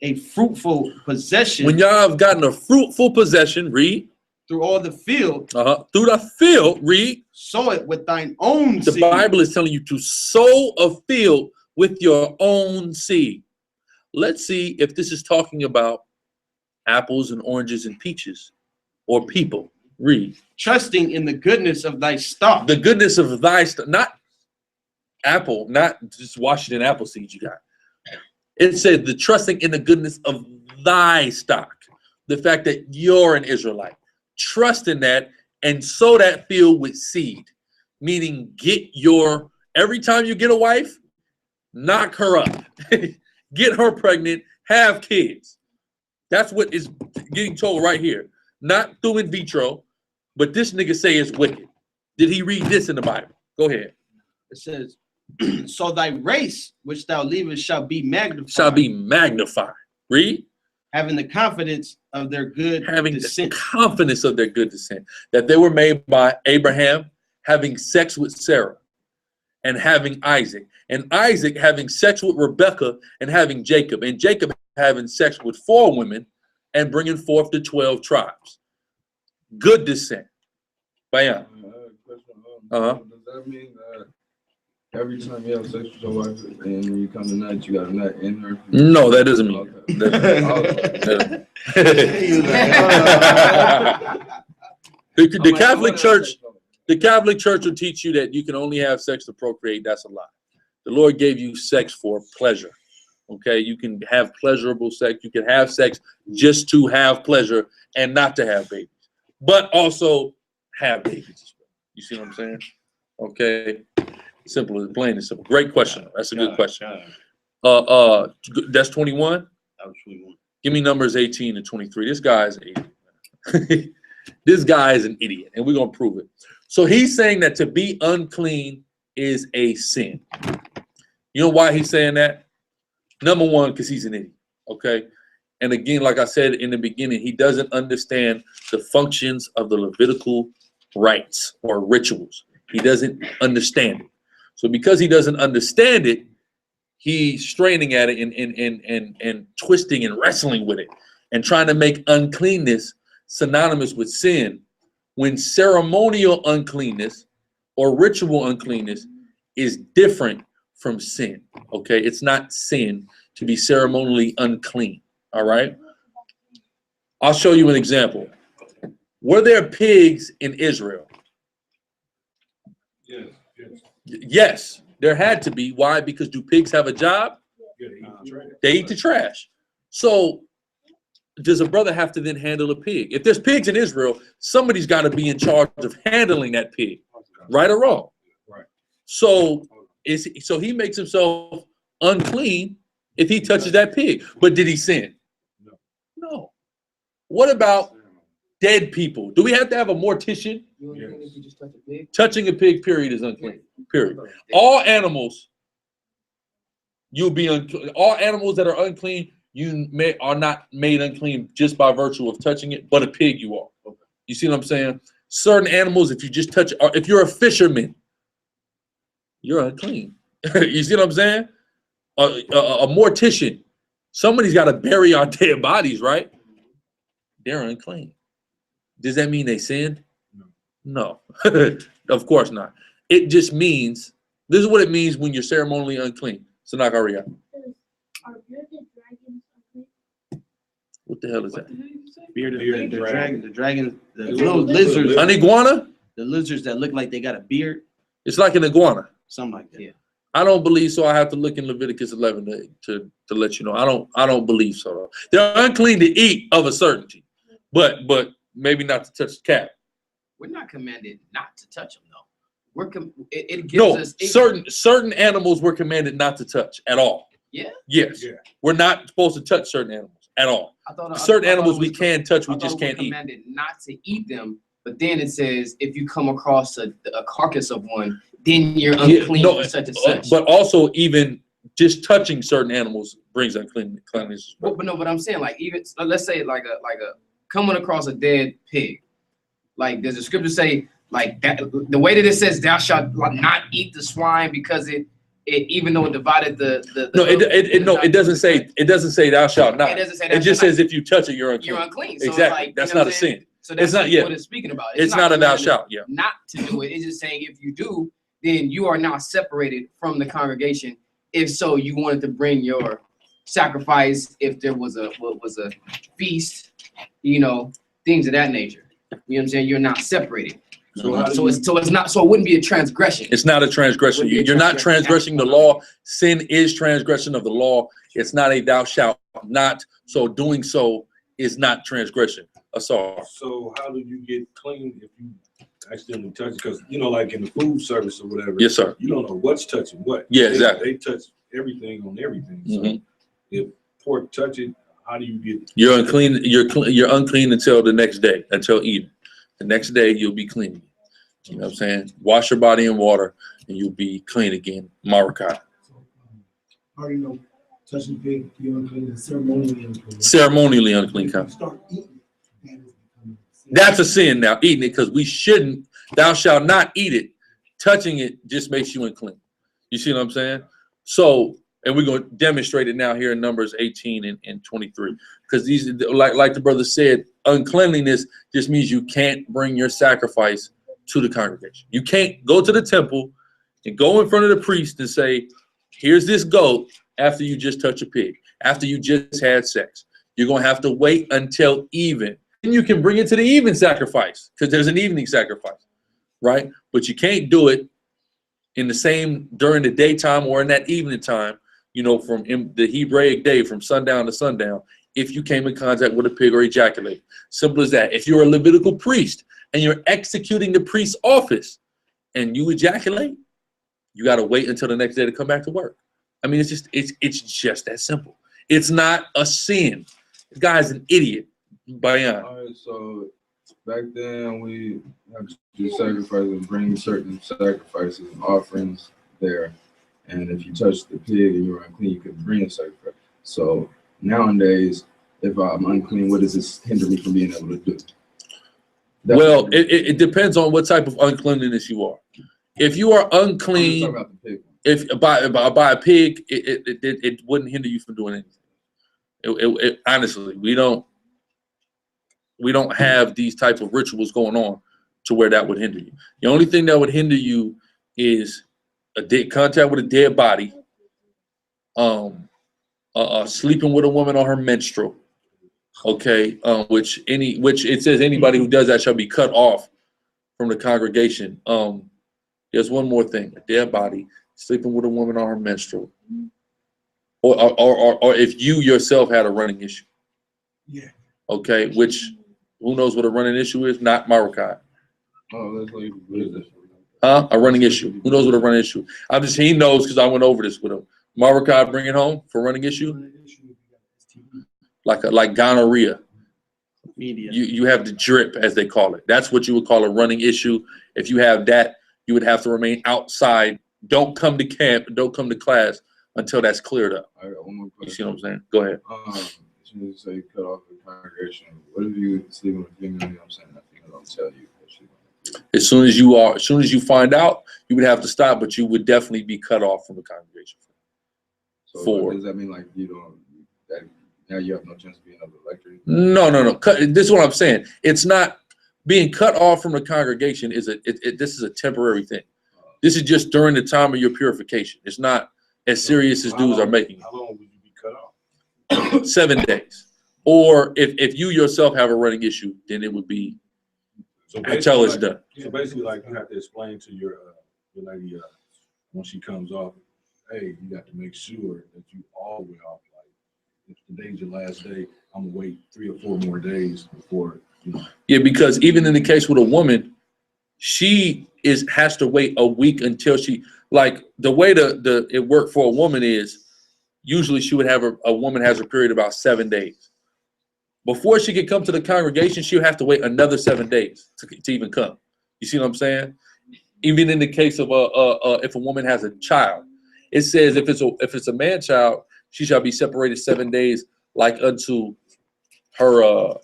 a fruitful possession. When y'all have gotten a fruitful possession, read. Through all the field. Through the field, read. Sow it with thine own seed. The Bible is telling you to sow a field with your own seed. Let's see if this is talking about apples and oranges and peaches or people. Read. Trusting in the goodness of thy stock. The goodness of thy stock, not apple, not just Washington apple seeds you got. It said the trusting in the goodness of thy stock. The fact that you're an Israelite. Trust in that and sow that field with seed. Meaning every time you get a wife, knock her up. Get her pregnant, have kids. That's what is getting told right here. Not through in vitro, but this nigga say it's wicked. Did he read this in the Bible? Go ahead. It says, so thy race which thou leavest shall be magnified. Shall be magnified. Read. Having the confidence of their good descent. The confidence of their good descent. That they were made by Abraham having sex with Sarah and having Isaac. And Isaac having sex with Rebekah and having Jacob. And Jacob having sex with 4 women and bringing forth the 12 tribes. Good descent. Bayan. Does that mean that every time you have sex with your wife and when you come to nut, you got a nut in her? No, that doesn't mean. Okay. The Catholic Church will teach you that you can only have sex to procreate. That's a lie. The Lord gave you sex for pleasure. Okay, you can have pleasurable sex. You can have sex just to have pleasure and not to have babies, but also have babies. You see what I'm saying? Okay, simple, plain and simple. Great question. That's a good question. That's 21. That was 21. Give me numbers 18 and 23. This guy is an idiot. This guy is an idiot, and we're gonna prove it. So he's saying that to be unclean is a sin. You know why he's saying that? Number one, because he's an idiot. Okay. And again, like I said in the beginning, he doesn't understand the functions of the Levitical rites or rituals. He doesn't understand it. So because he doesn't understand it, he's straining at it and twisting and wrestling with it and trying to make uncleanness synonymous with sin, when ceremonial uncleanness or ritual uncleanness is different from sin. Okay, it's not sin to be ceremonially unclean. All right, I'll show you an example. Were there pigs in Israel? Yes. Yes, there had to be. Why? Because do pigs have a job? Yeah, they eat the trash. They eat the trash. So does a brother have to then handle a pig? If there's pigs in Israel, somebody's got to be in charge of handling that pig, right or wrong. Right. So he makes himself unclean if he touches that pig. But did he sin? No. What about dead people? Do we have to have a mortician? If you just touch a pig? Touching a pig, period, is unclean. Period. All animals, you'll be unclean. All animals that are unclean, are not made unclean just by virtue of touching it, but a pig you are. You see what I'm saying? Certain animals, if you just touch it, or if you're a fisherman, you're unclean. You see what I'm saying? A mortician, somebody's got to bury our dead bodies, right? They're unclean. Does that mean they sinned? No, of course not. It just means, this is what it means when you're ceremonially unclean. SICARRI. What the hell is that? Bearded dragon, the little lizards. An iguana? The lizards that look like they got a beard. It's like an iguana. Something like that. Yeah. I don't believe so. I have to look in Leviticus 11 to let you know. I don't believe so. They're unclean to eat of a certainty, but maybe not to touch the cat. We're not commanded not to touch them, though. It gives us certain animals we're commanded not to touch at all. Yeah. Yes. Yeah. We're not supposed to touch certain animals at all. Certain animals we can touch, we just can't eat. Commanded not to eat them, but then it says if you come across a carcass of one, then you're unclean for such and such. But also, even just touching certain animals brings uncleanness. But I'm saying, like, even let's say like a coming across a dead pig. Like, does the scripture say like that? The way that it says, "Thou shalt not eat the swine," because it even though it divided it doesn't say thou shalt not. It doesn't say it just says if you touch it, you're unclean. You're unclean. So exactly. Like, that's not a sin. So that's what it's speaking about. It's not a thou shalt. Yeah. Not to do it. It's just saying if you do, then you are now separated from the congregation. If so, you wanted to bring your sacrifice. If there was a feast, things of that nature. You know what I'm saying? You're not separated. So it wouldn't be a transgression. It's not a transgression. You're not transgressing the law. Sin is transgression of the law. It's not a thou shalt not. So doing so is not transgression. So how do you get clean if you accidentally touch it? Because like in the food service or whatever. Yes, sir. You don't know what's touching what. Yeah, exactly. They touch everything on everything. So if pork touch it, how do you get? You're unclean. You're unclean until the next day, until evening. The next day you'll be clean. You know what I'm saying? Wash your body in water and you'll be clean again. Maracai. How do you know touching pig, you're unclean, and ceremonially unclean? Ceremonially unclean. Start eating. That's a sin now, eating it, because we shouldn't. Thou shalt not eat it. Touching it just makes you unclean. You see what I'm saying? So, and we're going to demonstrate it now here in Numbers 18 and 23. Because these, like the brother said, uncleanliness just means you can't bring your sacrifice to the congregation. You can't go to the temple and go in front of the priest and say, here's this goat, after you just touch a pig, after you just had sex. You're going to have to wait until even. And you can bring it to the even sacrifice, because there's an evening sacrifice, right? But you can't do it during the daytime or in that evening time, from the Hebraic day, from sundown to sundown, if you came in contact with a pig or ejaculate. Simple as that. If you're a Levitical priest and you're executing the priest's office and you ejaculate, you got to wait until the next day to come back to work. I mean, it's just that simple. It's not a sin. The guy's an idiot. Bayan. All right, so back then we had to do sacrifices and bring certain sacrifices and offerings there. And if you touched the pig and you were unclean, you couldn't bring a sacrifice. So nowadays, if I'm unclean, what does this hinder me from being able to do? Well, it depends on what type of uncleanliness you are. If you are unclean, if by a pig, it wouldn't hinder you from doing anything. Honestly, we don't have these type of rituals going on to where that would hinder you. The only thing that would hinder you is contact with a dead body, sleeping with a woman on her menstrual, okay, which it says anybody who does that shall be cut off from the congregation. There's one more thing: a dead body, sleeping with a woman on her menstrual, or if you yourself had a running issue. Yeah. Okay, which who knows what a running issue is? Not Maracai. Oh, that's like, what is this? Huh? A running issue. Who knows what a running issue? He knows because I went over this with him. Maracai bring it home for running issue? Like gonorrhea. Media. You have the drip, as they call it. That's what you would call a running issue. If you have that, you would have to remain outside. Don't come to camp. Don't come to class until that's cleared up. I got one more You question. see what I'm saying? Go ahead. You say cut off the congregation. What if you sleep with a female? You know what I'm saying? That female don't tell you that she. As soon as you find out, you would have to stop, but you would definitely be cut off from the congregation. So Four. does that mean like you don't? That now you have no chance of being able to lecture? No. This is what I'm saying. It's not being cut off from the congregation. This is a temporary thing. This is just during the time of your purification. It's not as serious as dudes are making it. How long would you be cut off? 7 days. Or if you yourself have a running issue, then it would be So until it's basically, done. So basically, like you have to explain to your lady when she comes off, hey, you got to make sure that you all the way off. Like if today's your last day, I'm gonna wait 3 or 4 more days before you know. Yeah, because even in the case with a woman, she has to wait a week until she, like the way it worked for a woman is usually she would have a woman has a period about 7 days. Before she could come to the congregation, she would have to wait another 7 days to even come. You see what I'm saying? Even in the case of if a woman has a child, it says if it's a man child, she shall be separated 7 days, like unto her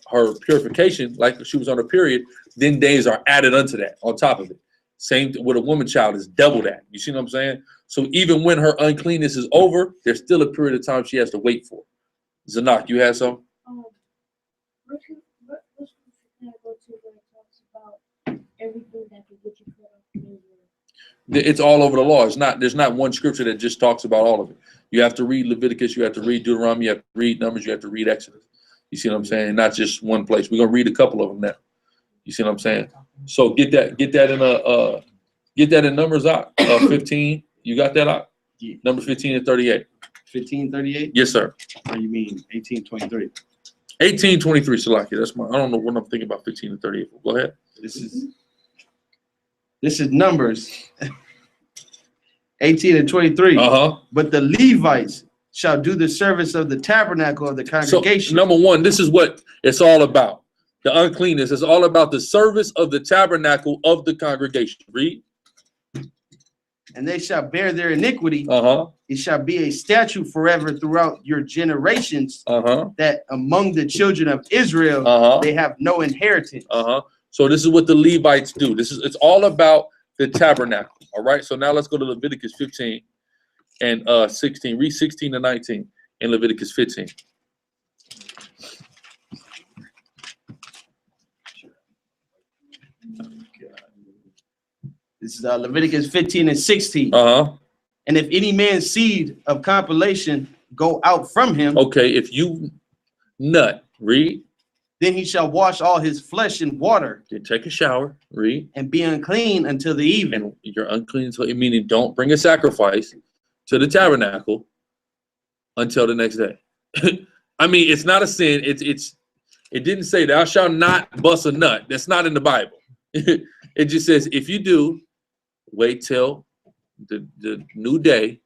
purification, like she was on a period. Then days are added unto that on top of it. Same with a woman child is double that. You see what I'm saying? So even when her uncleanness is over, there's still a period of time she has to wait for. Zanak, you had some? What scripture can I go to where it talks about everything that could get you cut off from Israel? It's all over the law. There's not one scripture that just talks about all of it. You have to read Leviticus, you have to read Deuteronomy, you have to read Numbers, you have to read Exodus. You see what I'm saying? Not just one place. We're gonna read a couple of them now. You see what I'm saying? So get that in Numbers 15. You got that out? Yeah. Numbers 15 and 38. 1538? Yes, sir. Or you mean 1823? 1823, Salaki. That's I don't know what I'm thinking about 15 and 38. Go ahead. This is Numbers 18 and 23. But the Levites shall do the service of the tabernacle of the congregation. So, number one, this is what it's all about. The uncleanness is all about the service of the tabernacle of the congregation. Read. And they shall bear their iniquity. It shall be a statute forever throughout your generations, that among the children of Israel they have no inheritance. So this is what the Levites do. It's all about the tabernacle. All right. So now let's go to Leviticus 15 and 16. Read 16 to 19 in Leviticus 15. This is Leviticus 15 and 16. And if any man's seed of compilation go out from him. Okay, if you nut, read. Then he shall wash all his flesh in water. Then take a shower, read. And be unclean until the evening. And you're unclean until, meaning don't bring a sacrifice to the tabernacle until the next day. I mean, it's not a sin. It didn't say thou shalt not bust a nut. That's not in the Bible. It just says if you do, wait till the new day,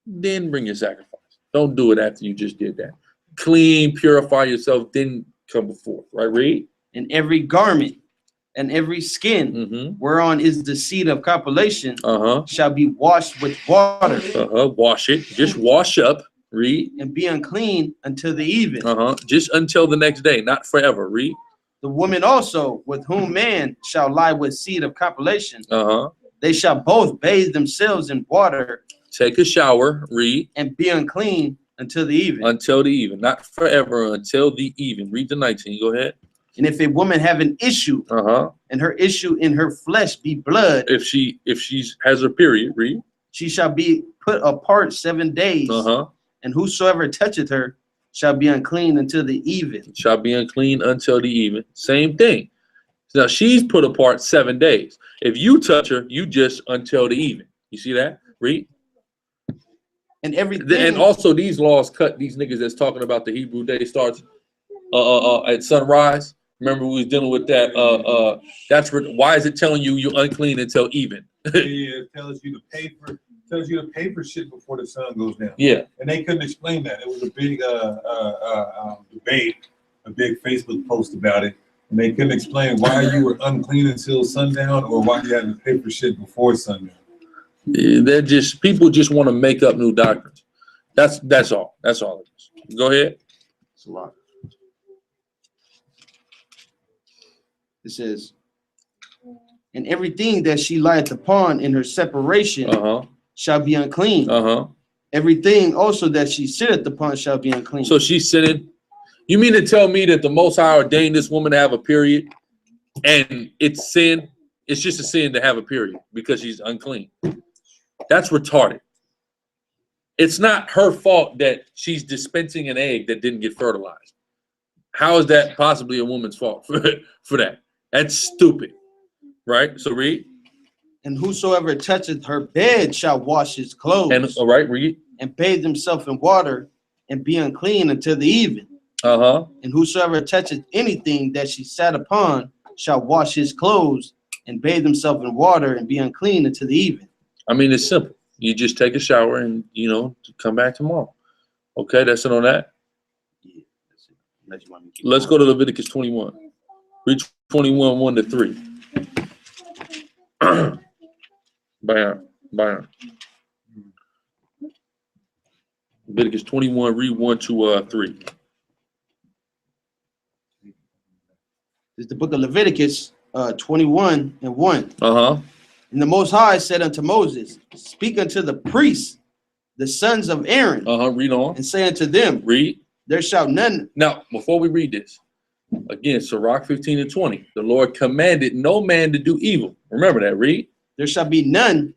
then bring your sacrifice. Don't do it after you just did that. Clean, purify yourself, then come before. Right, read. And every garment and every skin whereon is the seed of compilation shall be washed with water. Wash it. Just wash up. Read. And be unclean until the even. Just until the next day, not forever. Read. The woman also with whom man shall lie with seed of compilation, they shall both bathe themselves in water. Take a shower, read. And be unclean until the even. Until the even, not forever, until the even. Read the 19, go ahead. And if a woman have an issue, and her issue in her flesh be blood. If she has her period, read. She shall be put apart 7 days. And whosoever toucheth her shall be unclean until the even. Shall be unclean until the even. Same thing. Now she's put apart 7 days. If you touch her, you just until the even. You see that? Read. And everything. And also these laws cut these niggas that's talking about the Hebrew day starts at sunrise. Remember we was dealing with that. Why is it telling you you're unclean until even? Yeah, it tells you to pay for shit before the sun goes down. Yeah. And they couldn't explain that. It was a big debate, a big Facebook post about it. And they couldn't explain why you were unclean until sundown or why you had to pay for shit before sundown. They're just people just want to make up new doctrines. That's all. That's all it is. Go ahead. It's a lot. It says, and everything that she lieth upon in her separation shall be unclean. Everything also that she sitteth upon shall be unclean. So she's sitting. You mean to tell me that the Most High ordained this woman to have a period, and it's sin? It's just a sin to have a period because she's unclean. That's retarded. It's not her fault that she's dispensing an egg that didn't get fertilized. How is that possibly a woman's fault for that? That's stupid, right? So read. And whosoever toucheth her bed shall wash his clothes. And all right, read. And bathe himself in water and be unclean until the even. And whosoever toucheth anything that she sat upon shall wash his clothes and bathe himself in water and be unclean until the even. I mean, it's simple. You just take a shower and, come back tomorrow. Okay, that's it on that. Yeah, that's it. Let's go to Leviticus 21. Read 21, 1 to 3. Byron. Leviticus 21, read 1 to 3. It's the book of Leviticus 21 and 1. And the Most High said unto Moses, speak unto the priests, the sons of Aaron. Read on. And say unto them, read. There shall none. Now, before we read this, again, Sirach 15 and 20. The Lord commanded no man to do evil. Remember that. Read. There shall be none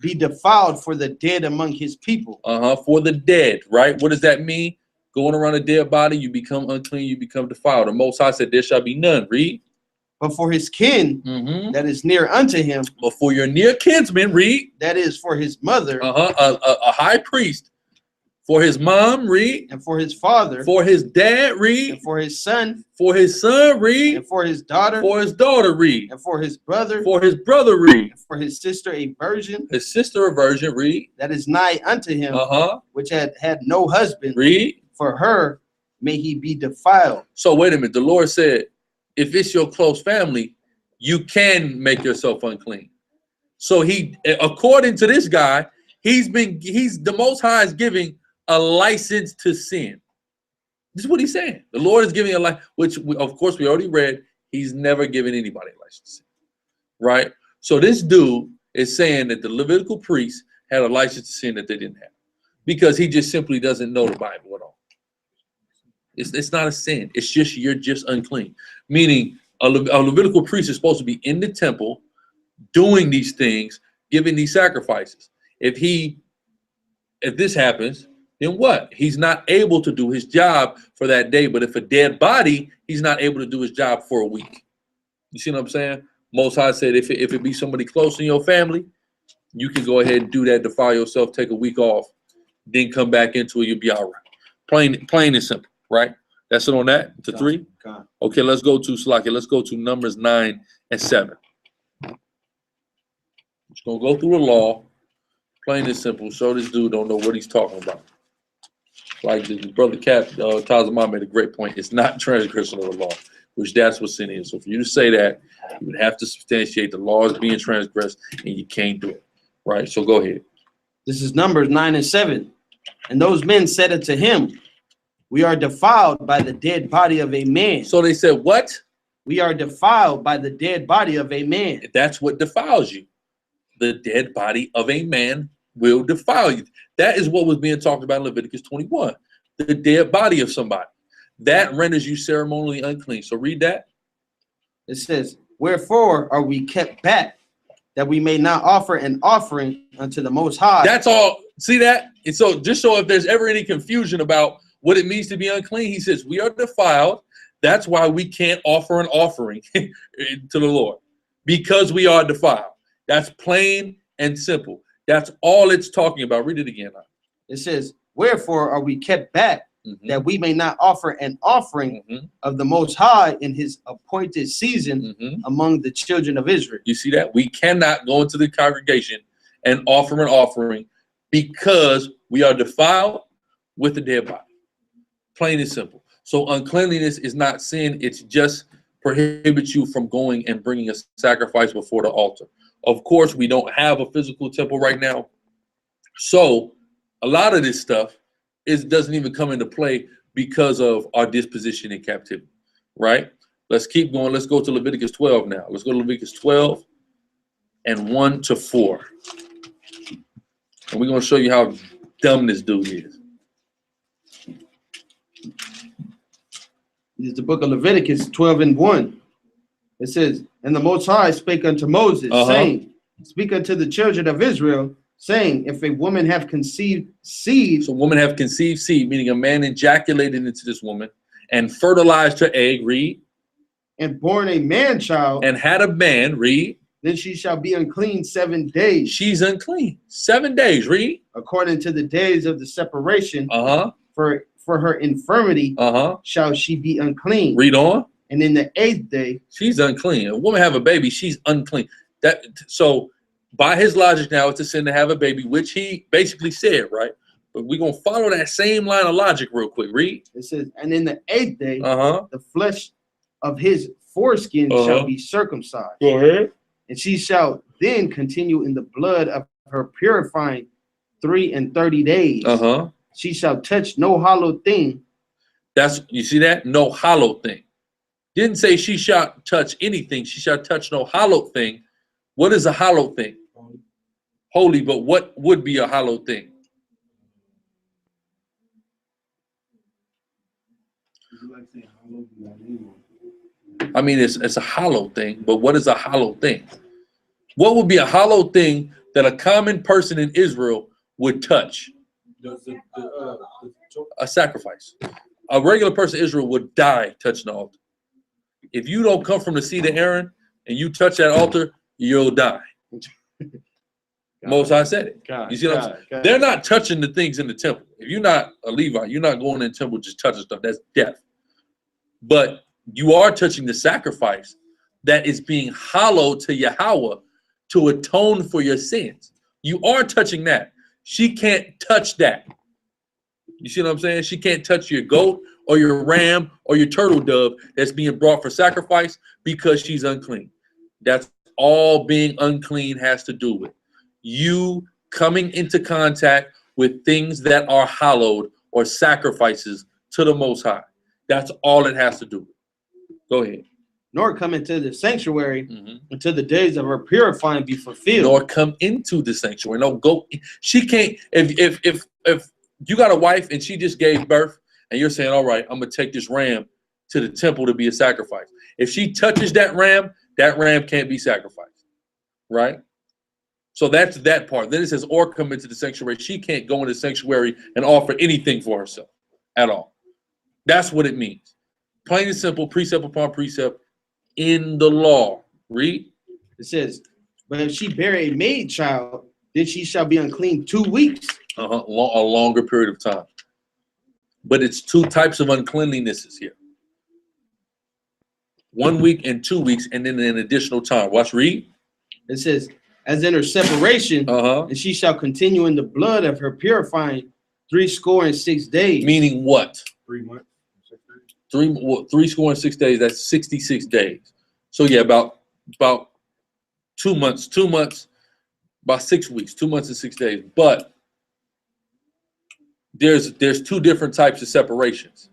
be defiled for the dead among his people. For the dead, right? What does that mean? Going around a dead body, you become unclean, you become defiled. The Most High said, there shall be none. Read. But for his kin that is near unto him. But for your near kinsman, read. That is for his mother. A high priest. For his mom, read. And for his father. For his dad, read. And for his son. For his son, read. And for his daughter. For his daughter, read. And for his brother. For his brother, read. And for his sister, a virgin. His sister, a virgin, read. That is nigh unto him. Which had no husband. Read. For her may he be defiled. So wait a minute. The Lord said, if it's your close family, you can make yourself unclean. So he, according to this guy, he's the Most High is giving a license to sin. This is what he's saying. The Lord is giving a license, which of course we already read. He's never given anybody a license to sin, right? So this dude is saying that the Levitical priest had a license to sin that they didn't have because he just simply doesn't know the Bible at all. It's not a sin. It's just you're just unclean. Meaning a Levitical priest is supposed to be in the temple doing these things, giving these sacrifices. If this happens, then what? He's not able to do his job for that day. But if a dead body, he's not able to do his job for a week. You see what I'm saying? Most High said if it be somebody close in your family, you can go ahead and do that, defile yourself, take a week off, then come back into it, you'll be all right. Plain and simple, right? That's it on that, to 3? Okay, let's go to Slaki. Let's go to Numbers 9 and 7. Just gonna go through the law, plain and simple. Show this dude don't know what he's talking about. Like the brother Tazamah made a great point. It's not transgression of the law, which that's what sin is. So for you to say that, you would have to substantiate the law is being transgressed, and you can't do it, right? So go ahead. This is Numbers 9 and 7. And those men said unto him, we are defiled by the dead body of a man. So they said, what? We are defiled by the dead body of a man. That's what defiles you. The dead body of a man will defile you. That is what was being talked about in Leviticus 21. The dead body of somebody. That renders you ceremonially unclean. So read that. It says, wherefore are we kept back, that we may not offer an offering unto the Most High. That's all. See that? And so just so if there's ever any confusion about what it means to be unclean, he says, we are defiled. That's why we can't offer an offering to the Lord, because we are defiled. That's plain and simple. That's all it's talking about. Read it again. It says, wherefore are we kept back, that we may not offer an offering of the Most High in his appointed season among the children of Israel. You see that? We cannot go into the congregation and offer an offering because we are defiled with the dead body. Plain and simple. So uncleanliness is not sin. It's just prohibits you from going and bringing a sacrifice before the altar. Of course, we don't have a physical temple right now. So a lot of this stuff doesn't even come into play because of our disposition in captivity, right? Let's keep going. Let's go to Leviticus 12 now. Let's go to Leviticus 12 and 1 to 4. And we're going to show you how dumb this dude is. It's the book of Leviticus 12 and 1. It says, and the Most High spake unto Moses, saying, speak unto the children of Israel, saying, if a woman have conceived seed. So woman have conceived seed, meaning a man ejaculated into this woman and fertilized her egg, read. And born a man child. And had a man, read. Then she shall be unclean 7 days. She's unclean. 7 days, read. According to the days of the separation. For her infirmity shall she be unclean. Read on. And in the 8th day. She's unclean. A woman have a baby, she's unclean. So by his logic now, it's a sin to have a baby, which he basically said, right? But we're going to follow that same line of logic real quick. Read. It says, and in the 8th day, the flesh of his foreskin shall be circumcised. Go ahead. And she shall then continue in the blood of her purifying 3 and 30 days. She shall touch no hollow thing. You see that? No hollow thing. Didn't say she shall touch anything. She shall touch no hollow thing. What is a hollow thing? Holy, but what would be a hollow thing? I mean, it's a hollow thing, but what is a hollow thing? What would be a hollow thing that a common person in Israel would touch? A sacrifice. A regular person in Israel would die touching the altar. If you don't come from the seed of Aaron and you touch that altar, you'll die. Most High said it. You see what I'm saying? They're not touching the things in the temple. If you're not a Levite, you're not going in the temple just touching stuff. That's death. But you are touching the sacrifice that is being hallowed to Yahweh to atone for your sins. You are touching that. She can't touch that. You see what I'm saying? She can't touch your goat or your ram or your turtle dove that's being brought for sacrifice because she's unclean. That's all being unclean has to do with. You coming into contact with things that are hallowed or sacrifices to the Most High. That's all it has to do with. Go ahead. Nor come into the sanctuary until the days of her purifying be fulfilled. Nor come into the sanctuary. No, go. She can't. If you got a wife and she just gave birth and you're saying, all right, I'm going to take this ram to the temple to be a sacrifice. If she touches that ram can't be sacrificed, right? So that's that part. Then it says, or come into the sanctuary. She can't go in the sanctuary and offer anything for herself at all. That's what it means. Plain and simple, precept upon precept in the law. Read. It says, but if she bear a maid child, then she shall be unclean 2 weeks. A longer period of time. But it's 2 types of uncleanlinesses here. 1 week and 2 weeks, and then an additional time. Watch, read. It says, as in her separation, and she shall continue in the blood of her purifying 66 days. Meaning what? 3 months. 66 days. That's 66 days. So yeah, about 2 months. 2 months, about 6 weeks. 2 months and 6 days. But there's 2 different types of separations.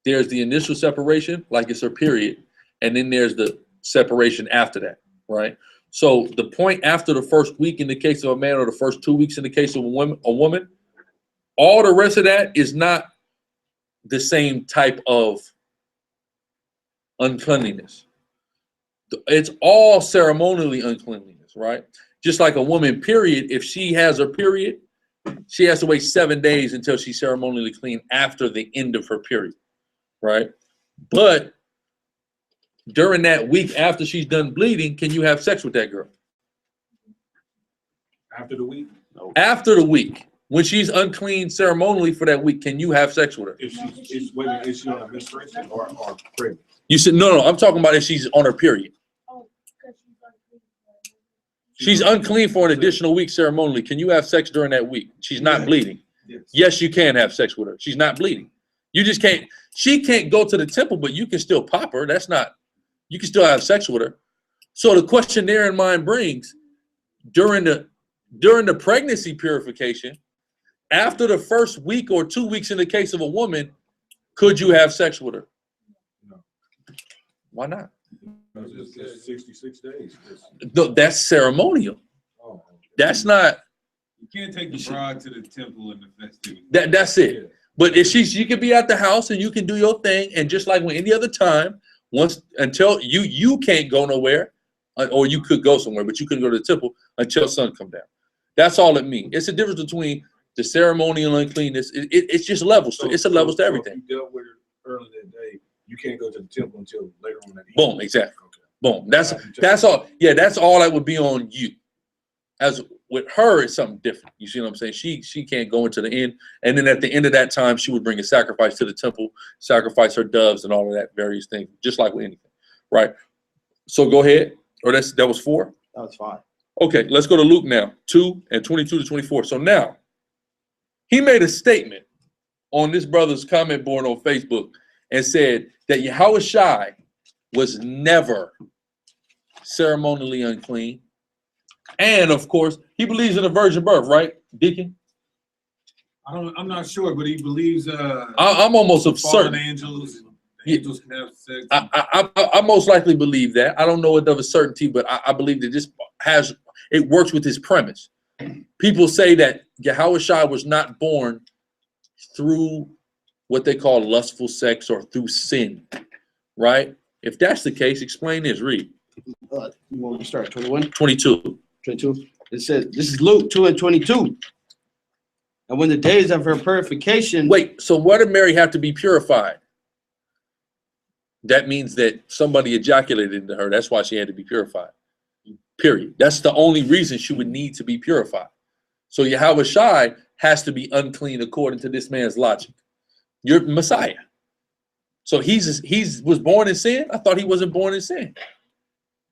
There's the initial separation, like it's her period, and then there's the separation after that, right? So the point after the first week in the case of a man, or the first 2 weeks in the case of a woman, all the rest of that is not the same type of uncleanliness. It's all ceremonially uncleanliness, right? Just like a woman, period, if she has her period, she has to wait 7 days until she's ceremonially clean after the end of her period, right? But during that week after she's done bleeding, can you have sex with that girl? After the week? No. After the week. when she's unclean ceremonially for that week, can you have sex with her? If is she on a menstruation or pregnant? You said no. I'm talking about if she's on her period. Oh, because she's unclean. She's unclean for an additional week ceremonially. Can you have sex during that week? She's not bleeding. Yes, you can have sex with her. She's not bleeding. You just can't. She can't go to the temple, but you can still pop her. That's not. You can still have sex with her. So the question there in mind brings, during the pregnancy purification, after the first week or 2 weeks in the case of a woman, could you have sex with her? No. Why not? It's just 66 days. No, that's ceremonial. Oh, That's not. You can't take the bride to the temple in the festivity. That's it. But if she could be at the house and you can do your thing, and just like when any other time, until you can't go nowhere, or you could go somewhere, but you couldn't go to the temple until sun come down. That's all it means. It's a difference between the ceremonial uncleanness. It's just levels. It's a levels to everything. If you dealt with her early that day, you can't go to the temple until later on that evening. Boom, exactly. Okay. Boom. That's all. Yeah, that's all that would be on you. As with her, it's something different. You see what I'm saying? She can't go into the end, and then at the end of that time, she would bring a sacrifice to the temple, sacrifice her doves and all of that various things, just like with anything, right? So go ahead. Or that was 4. That was 5. Okay, let's go to Luke now, 2:22-24. So now, he made a statement on this brother's comment board on Facebook and said that Yahushua was never ceremonially unclean. And of course, he believes in a virgin birth, right, Deacon? I'm not sure, but he believes I'm almost certain. Angels can have sex. I most likely believe that. I don't know it of a certainty, but I believe that this it works with his premise. People say that Yahushua was not born through what they call lustful sex or through sin, right? If that's the case, explain this. Read. You want to start 21? 22. 22. It says, this is Luke 2:22. And when the days of her purification. Wait, so why did Mary have to be purified? That means that somebody ejaculated into her. That's why she had to be purified. Period. That's the only reason she would need to be purified. So Yahushua has to be unclean according to this man's logic. You're Messiah. So he was born in sin? I thought he wasn't born in sin.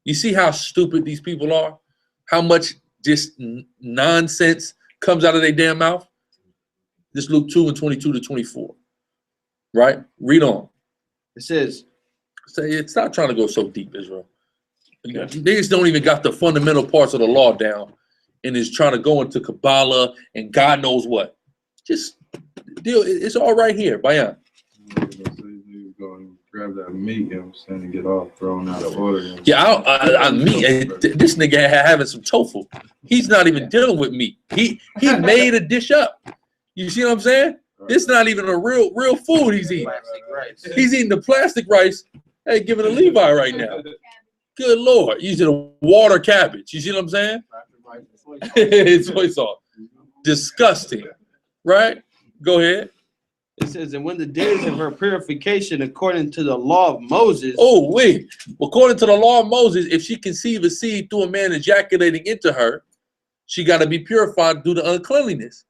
You see how stupid these people are? How much just nonsense comes out of their damn mouth? This Luke 2:22-24. Right? Read on. It says, stop trying to go so deep, Israel. Niggas don't even got the fundamental parts of the law down and is trying to go into Kabbalah and God knows what. Just deal. It's all right here. Bayan. Go and grab that meat, you know what I'm saying, and get all thrown out of order. Yeah, this nigga having some tofu. He's not even dealing with meat. He made a dish up. You see what I'm saying? It's not even a real food he's eating. He's eating the plastic rice. Hey, give it a Levi right now. Good Lord. He's eating water cabbage. You see what I'm saying? It's soy sauce. Disgusting. Right? Go ahead. It says, and when the days of her purification according to the law of Moses. Oh, wait. According to the law of Moses, if she conceive a seed through a man ejaculating into her, she got to be purified due to uncleanliness.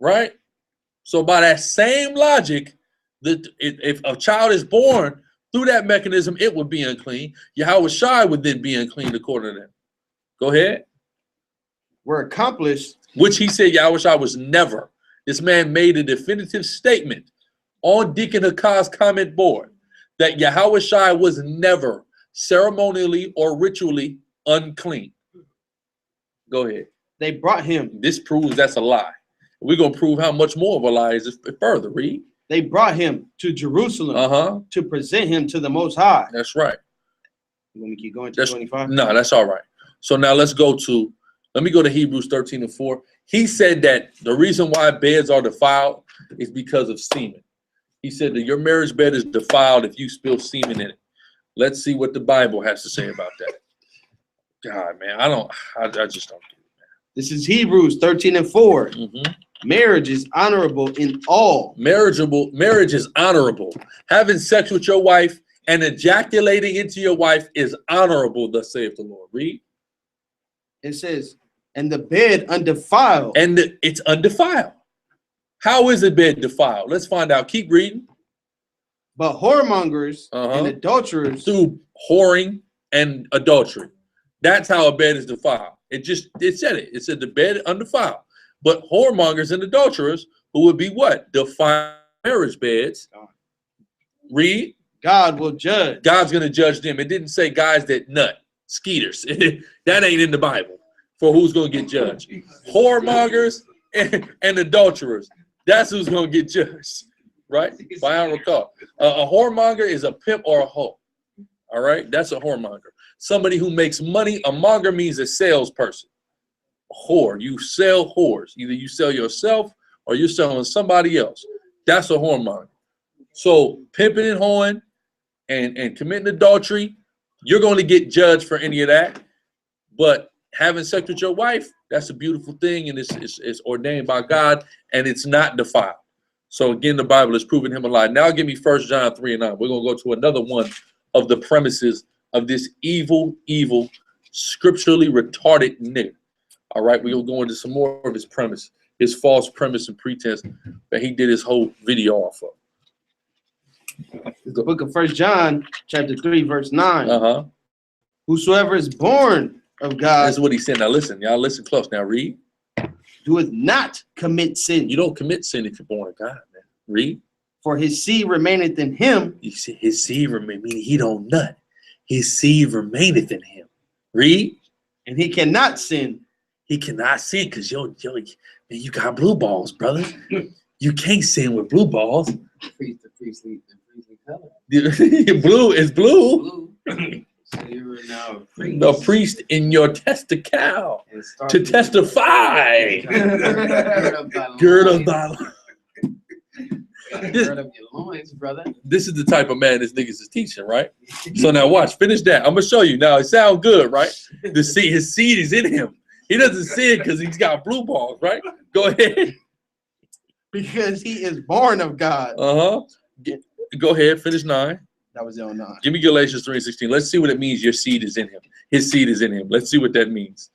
Right? So by that same logic, if a child is born through that mechanism, it would be unclean. Yahushua would then be unclean according to them. Go ahead. Were accomplished. Which he said Yahushua was never. This man made a definitive statement on Deacon Hakaz's comment board that Yahushua was never ceremonially or ritually unclean. Go ahead. They brought him. This proves that's a lie. We're going to prove how much more of a lie is further. Read. They brought him to Jerusalem to present him to the Most High. That's right. You want me to keep going to 25? No, that's all right. So now let me go to Hebrews 13:4. He said that the reason why beds are defiled is because of semen. He said that your marriage bed is defiled if you spill semen in it. Let's see what the Bible has to say about that. God, man, I just don't get it, man. This is Hebrews 13:4. Marriage is honorable in all. Marriage is honorable. Having sex with your wife and ejaculating into your wife is honorable, thus saith the Lord. Read. It says, and the bed undefiled. And it's undefiled. How is a bed defiled? Let's find out. Keep reading. But whoremongers and adulterers through whoring and adultery. That's how a bed is defiled. It said it. It said the bed undefiled. But whoremongers and adulterers who would be what? Defiled marriage beds. Read. God will judge. God's going to judge them. It didn't say guys that nut. Skeeters. That ain't in the Bible for who's going to get judged. Whoremongers and adulterers. That's who's going to get judged. Right? If I don't recall. A whoremonger is a pimp or a hoe. All right? That's a whoremonger. Somebody who makes money. A monger means a salesperson. A whore. You sell whores. Either you sell yourself or you're selling somebody else. That's a whoremonger. So pimping and hoeing and committing adultery, you're going to get judged for any of that. But having sex with your wife, that's a beautiful thing, and it's ordained by God, and it's not defiled. So again, the Bible is proving him a lie. Now give me 1 John 3:9. We're going to go to another one of the premises of this evil, scripturally retarded nigga. All right, we're going to go into some more of his premise, his false premise and pretense that he did his whole video off of. The book of 1 John, chapter 3, verse 9. Whosoever is born of God. That's what he said. Now listen, y'all listen close. Now read. Doeth not commit sin. You don't commit sin if you're born of God, man. Read. For his seed remaineth in him. You see, his seed remaineth, meaning he don't nut. His seed remaineth in him. Read. And he cannot sin. He cannot sin because man, you got blue balls, brother. You can't sin with blue balls. The priestly color. Blue is blue. So you're now a priest. The priest in your testicle to testify. Gird up thy loins. Gird up your loins, brother. This is the type of man this niggas is teaching, right? So now watch, finish that. I'm gonna show you. Now it sounds good, right? His seed is in him. He doesn't sin because he's got blue balls, right? Go ahead. Because he is born of God. Go ahead, finish 9. That was on 9. Give me Galatians 3:16. Let's see what it means your seed is in him. His seed is in him. Let's see what that means.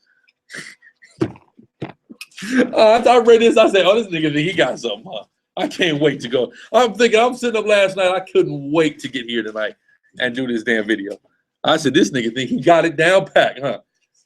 I read this, I said, oh, this nigga, he got something, huh? I can't wait to go. I'm sitting up last night, I couldn't wait to get here tonight and do this damn video. I said, this nigga think he got it down packed, huh?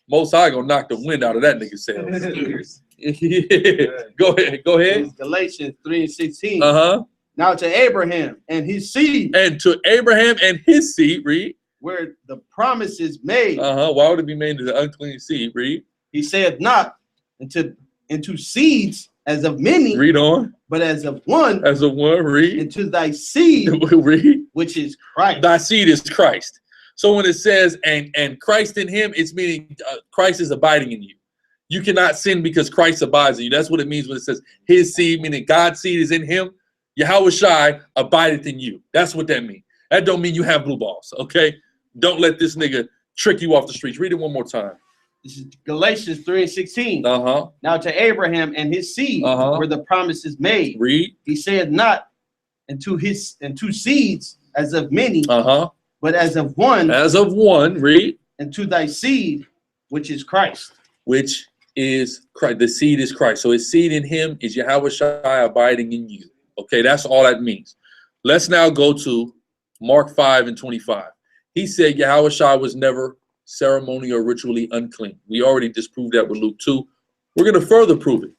Most High gonna knock the wind out of that nigga's sails. Yeah. Go ahead. Galatians 3:16. Now to Abraham and his seed. And to Abraham and his seed, read. Where the promise is made. Why would it be made to the unclean seed? Read. He said not into seeds as of many. Read on. But as of one. As of one, read. Into thy seed. Read. Which is Christ. Thy seed is Christ. So when it says and Christ in him, it's meaning Christ is abiding in you. You cannot sin because Christ abides in you. That's what it means when it says his seed, meaning God's seed is in him. Yahweh Shai abideth in you. That's what that means. That don't mean you have blue balls, okay? Don't let this nigga trick you off the streets. Read it one more time. This is Galatians 3:16. Now to Abraham and his seed where the promise is made. Read. He said not into seeds as of many, but as of one. As of one, read. And to thy seed, which is Christ. Which is Christ. The seed is Christ. So his seed in him is Yahweh Shai abiding in you. Okay, that's all that means. Let's now go to Mark 5:25. He said Yahweh Shai was never ceremonial or ritually unclean. We already disproved that with Luke 2. We're going to further prove it.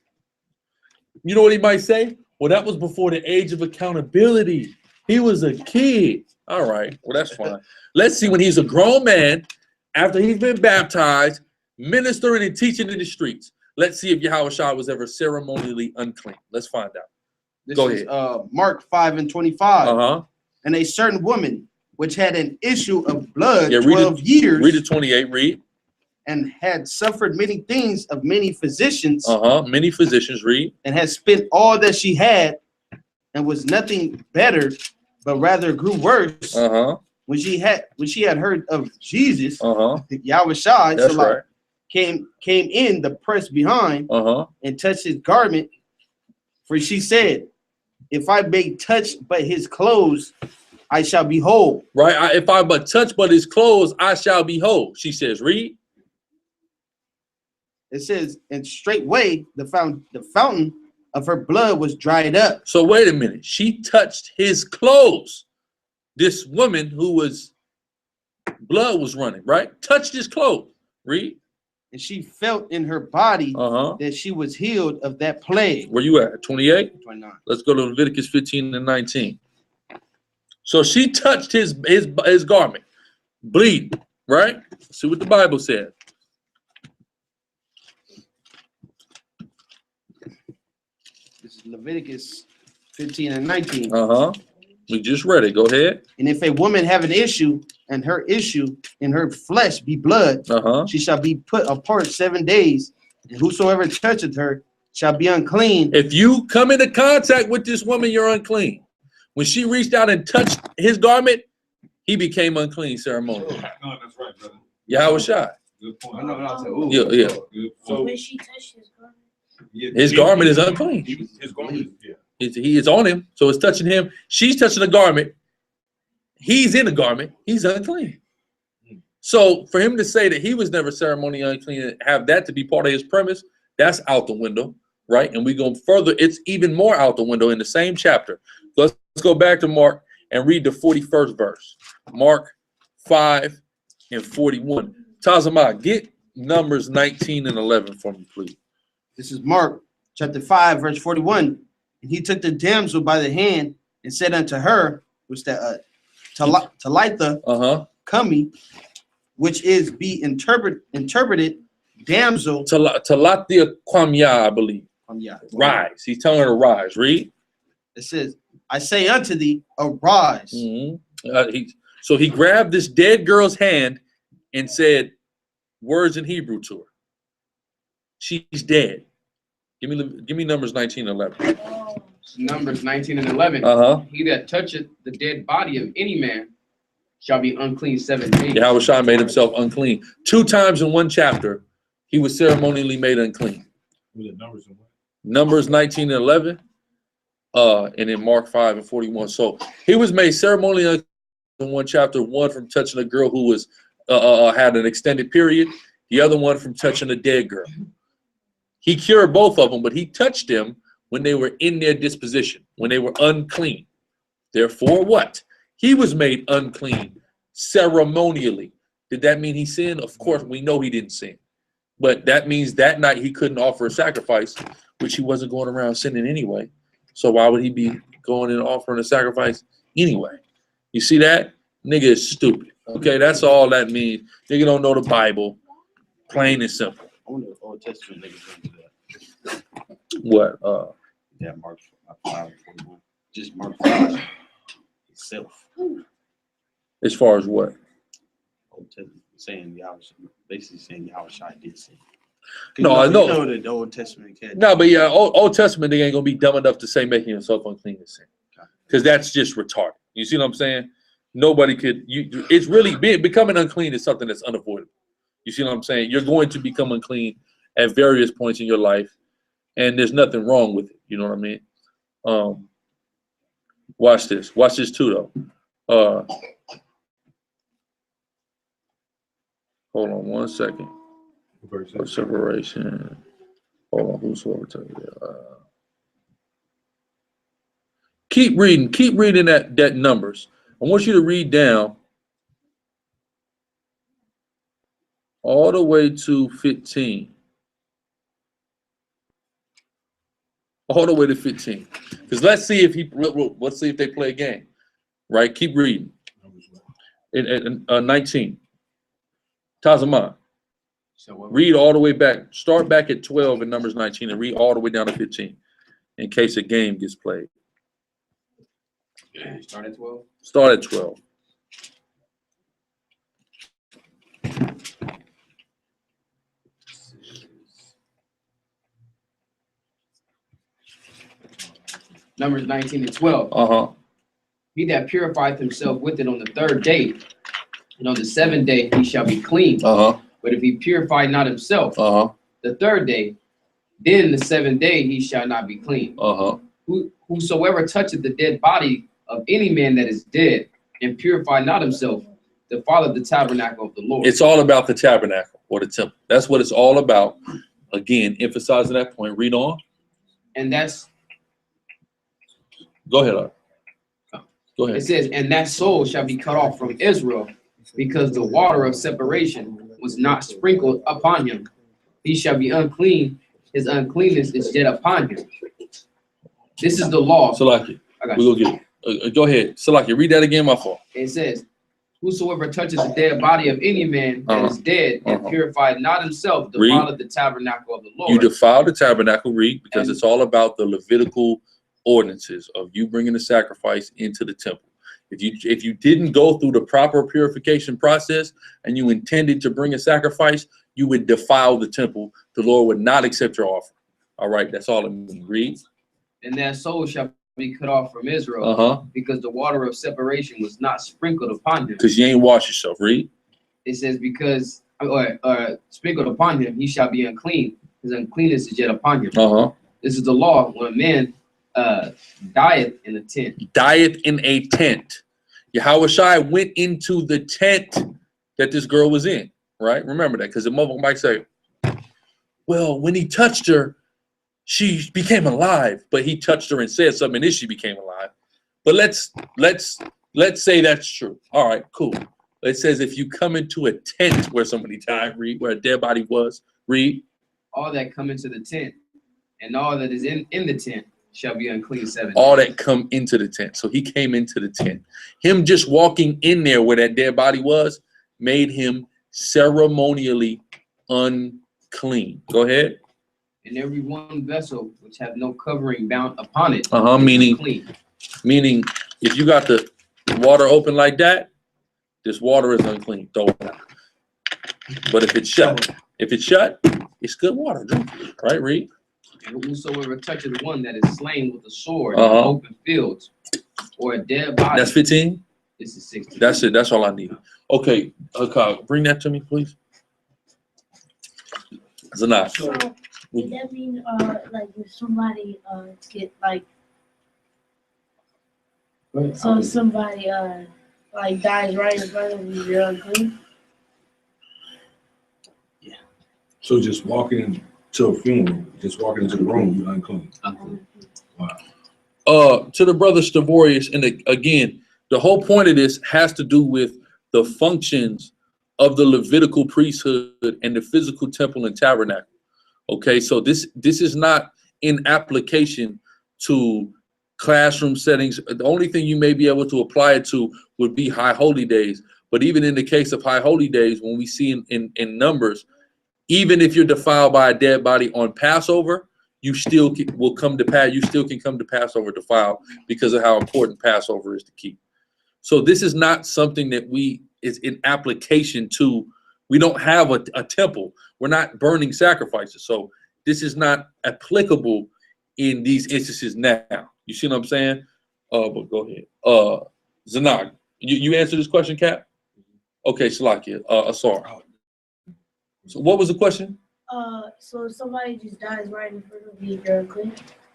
You know what he might say? Well, that was before the age of accountability. He was a kid. All right, well, that's fine. Let's see when he's a grown man, after he's been baptized, ministering and teaching in the streets. Let's see if Yahweh Shai was ever ceremonially unclean. Let's find out. This Go is ahead. Mark 5:25. And a certain woman which had an issue of blood 12 years. Read it 28, read. And had suffered many things of many physicians. Many physicians, read. And had spent all that she had and was nothing better, but rather grew worse. When she had heard of Jesus, Yahweh Shai came in the press behind and touched his garment. For she said, if I may touch but his clothes, I shall be whole. Right. If I but touch but his clothes, I shall be whole. She says, read. It says, and straightway the fountain of her blood was dried up. So wait a minute. She touched his clothes. This woman who was blood was running, right? Touched his clothes. Read. And she felt in her body that she was healed of that plague. Where you at? 28? 29. Let's go to Leviticus 15 and 19. So she touched his garment, bleeding, right? See what the Bible said. This is Leviticus 15 and 19. We just read it. Go ahead. And if a woman have an issue, and her issue in her flesh be blood, she shall be put apart 7 days, and whosoever toucheth her shall be unclean. If you come into contact with this woman, you're unclean. When she reached out and touched his garment, he became unclean ceremonially. No, that's right, brother. Yahushua. Good point. Yeah. So When she touched his garment. His garment is unclean. His garment, yeah. He is on him, so it's touching him. She's touching the garment. He's in the garment. He's unclean. So for him to say that he was never ceremonially unclean and have that to be part of his premise, that's out the window, right? And we go further. It's even more out the window in the same chapter. Let's go back to Mark and read the 41st verse. Mark 5 and 41. Tazama, get Numbers 19 and 11 for me, please. This is Mark chapter 5, verse 41. And he took the damsel by the hand and said unto her, which that Talitha cumi, which is be interpreted damsel. Talatia kwamya, I believe. Rise. He's telling her to rise. Read. It says, I say unto thee, arise. So he grabbed this dead girl's hand and said words in Hebrew to her. She's dead. Give me Numbers 19 and 11. Numbers 19 and 11. He that toucheth the dead body of any man shall be unclean 7 days. Yahushua made himself unclean. 2 times in one chapter, he was ceremonially made unclean. Was it Numbers and what? Numbers 19 and 11, and in Mark 5 and 41. So he was made ceremonially unclean in one chapter, one from touching a girl who was had an extended period, the other one from touching a dead girl. He cured both of them, but he touched them when they were in their disposition, when they were unclean. Therefore, what? He was made unclean ceremonially. Did that mean he sinned? Of course, we know he didn't sin. But that means that night he couldn't offer a sacrifice, which he wasn't going around sinning anyway. So why would he be going and offering a sacrifice anyway? You see that? Nigga is stupid. Okay, that's all that means. Nigga don't know the Bible. Plain and simple. I wonder if Old Testament niggas do that. What? Yeah, Mark 5, 41. Just Mark 5 itself. As far as what? Old Testament saying Yahushua, basically saying Yahushua did sin. No, I know. You know that the Old Testament can't. No, but yeah, Old Testament, they ain't gonna be dumb enough to say making himself unclean is sin, because that's just retarded. You see what I'm saying? Nobody could. It's really becoming unclean is something that's unavoidable. You see what I'm saying? You're going to become unclean at various points in your life, and there's nothing wrong with it. You know what I mean? Watch this. Watch this too, though. Hold on 1 second. For separation. Hold on. Whosoever tell you. Keep reading. Keep reading that Numbers. I want you to read down all the way to 15. All the way to 15. Because let's see if they play a game. Right? Keep reading. In 19. Tazama. Read all the way back. Start back at 12 in Numbers 19 and read all the way down to 15 in case a game gets played. Start at 12. Start at 12. Numbers 19 and 12. He that purifieth himself with it on the 3rd day, and on the 7th day he shall be clean. But if he purify not himself, the 3rd day, then the 7th day he shall not be clean. Whosoever toucheth the dead body of any man that is dead, and purify not himself, defileth the tabernacle of the Lord. It's all about the tabernacle or the temple. That's what it's all about. Again, emphasizing that point. Read on. And that's, Go ahead, Art. Go ahead. it says, and that soul shall be cut off from Israel, because the water of separation was not sprinkled upon him. He shall be unclean, his uncleanness is yet upon him. This is the law. Salaki, I got we'll you. go get it. Go ahead. Salaki, read that again, my fault. It says, whosoever touches the dead body of any man that is dead and purified not himself, defileth the tabernacle of the Lord. You defile the tabernacle, read, because And- it's all about the Levitical ordinances of you bringing the sacrifice into the temple. If you didn't go through the proper purification process and you intended to bring a sacrifice, you would defile the temple. The Lord would not accept your offering. All right, that's all it means. Read. And that soul shall be cut off from Israel, because the water of separation was not sprinkled upon him. Because you ain't washed yourself. Read. It says, because, or sprinkled upon him, he shall be unclean. His uncleanness is yet upon him. This is the law when a man dieth in a tent. Dieth in a tent. Yahweh Shai went into the tent that this girl was in, right? Remember that, because the mother might say, well, when he touched her, she became alive, but he touched her and said something, and then she became alive. But let's say that's true. All right, cool. It says if you come into a tent where somebody died, read, where a dead body was, read. All that come into the tent, and all that is in the tent shall be unclean 7 days. All that come into the tent. So he came into the tent. Him just walking in there where that dead body was made him ceremonially unclean. Go ahead. And every one vessel which have no covering bound upon it, Meaning clean. Meaning, if you got the water open like that, this water is unclean. Throw it out. But if it's shut, it's good water. Drink it, right? Read. And whosoever toucheth one that is slain with a sword in open fields, or a dead body. That's 15? This is 16. That's it. That's all I need. Okay, bring that to me, please. Zanat. So, does that mean, like, if somebody, get, like, so if somebody, like, dies right in front of you, you're unclean? Yeah. So just walking into a funeral, just walking into the room, you're unclean. Wow. To the brother Stavorius, and again, the whole point of this has to do with the functions of the Levitical priesthood and the physical temple and tabernacle. Okay, so this is not in application to classroom settings. The only thing you may be able to apply it to would be high holy days. But even in the case of high holy days, when we see in numbers, even if you're defiled by a dead body on Passover, you still will come to pass. You still can come to Passover defiled because of how important Passover is to keep. So this is not something that is in application to. We don't have a temple. We're not burning sacrifices. So this is not applicable in these instances now. You see what I'm saying? But go ahead. Zanag, you answer this question, Cap? Okay, Salakia. Asar. So what was the question? So if somebody just dies right in front of you, you're unclean?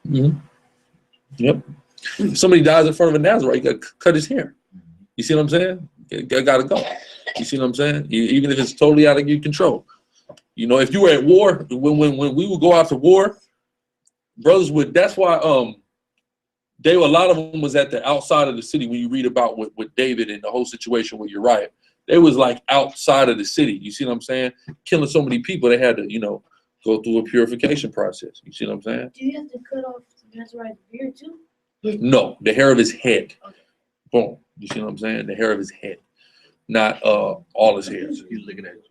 Mm-hmm. Yep. If somebody dies in front of a Nazarite, you got to cut his hair. You see what I'm saying? Got to go. You see what I'm saying? Even if it's totally out of your control. You know, if you were at war, when we would go out to war, brothers would. That's why a lot of them was at the outside of the city. When you read about with David and the whole situation with Uriah, they was like outside of the city. You see what I'm saying? Killing so many people, they had to, go through a purification process. You see what I'm saying? Do you have to cut off the Nazarite's beard too? No, the hair of his head. Okay. Boom. You see what I'm saying? The hair of his head, not all his hair. He's looking at you.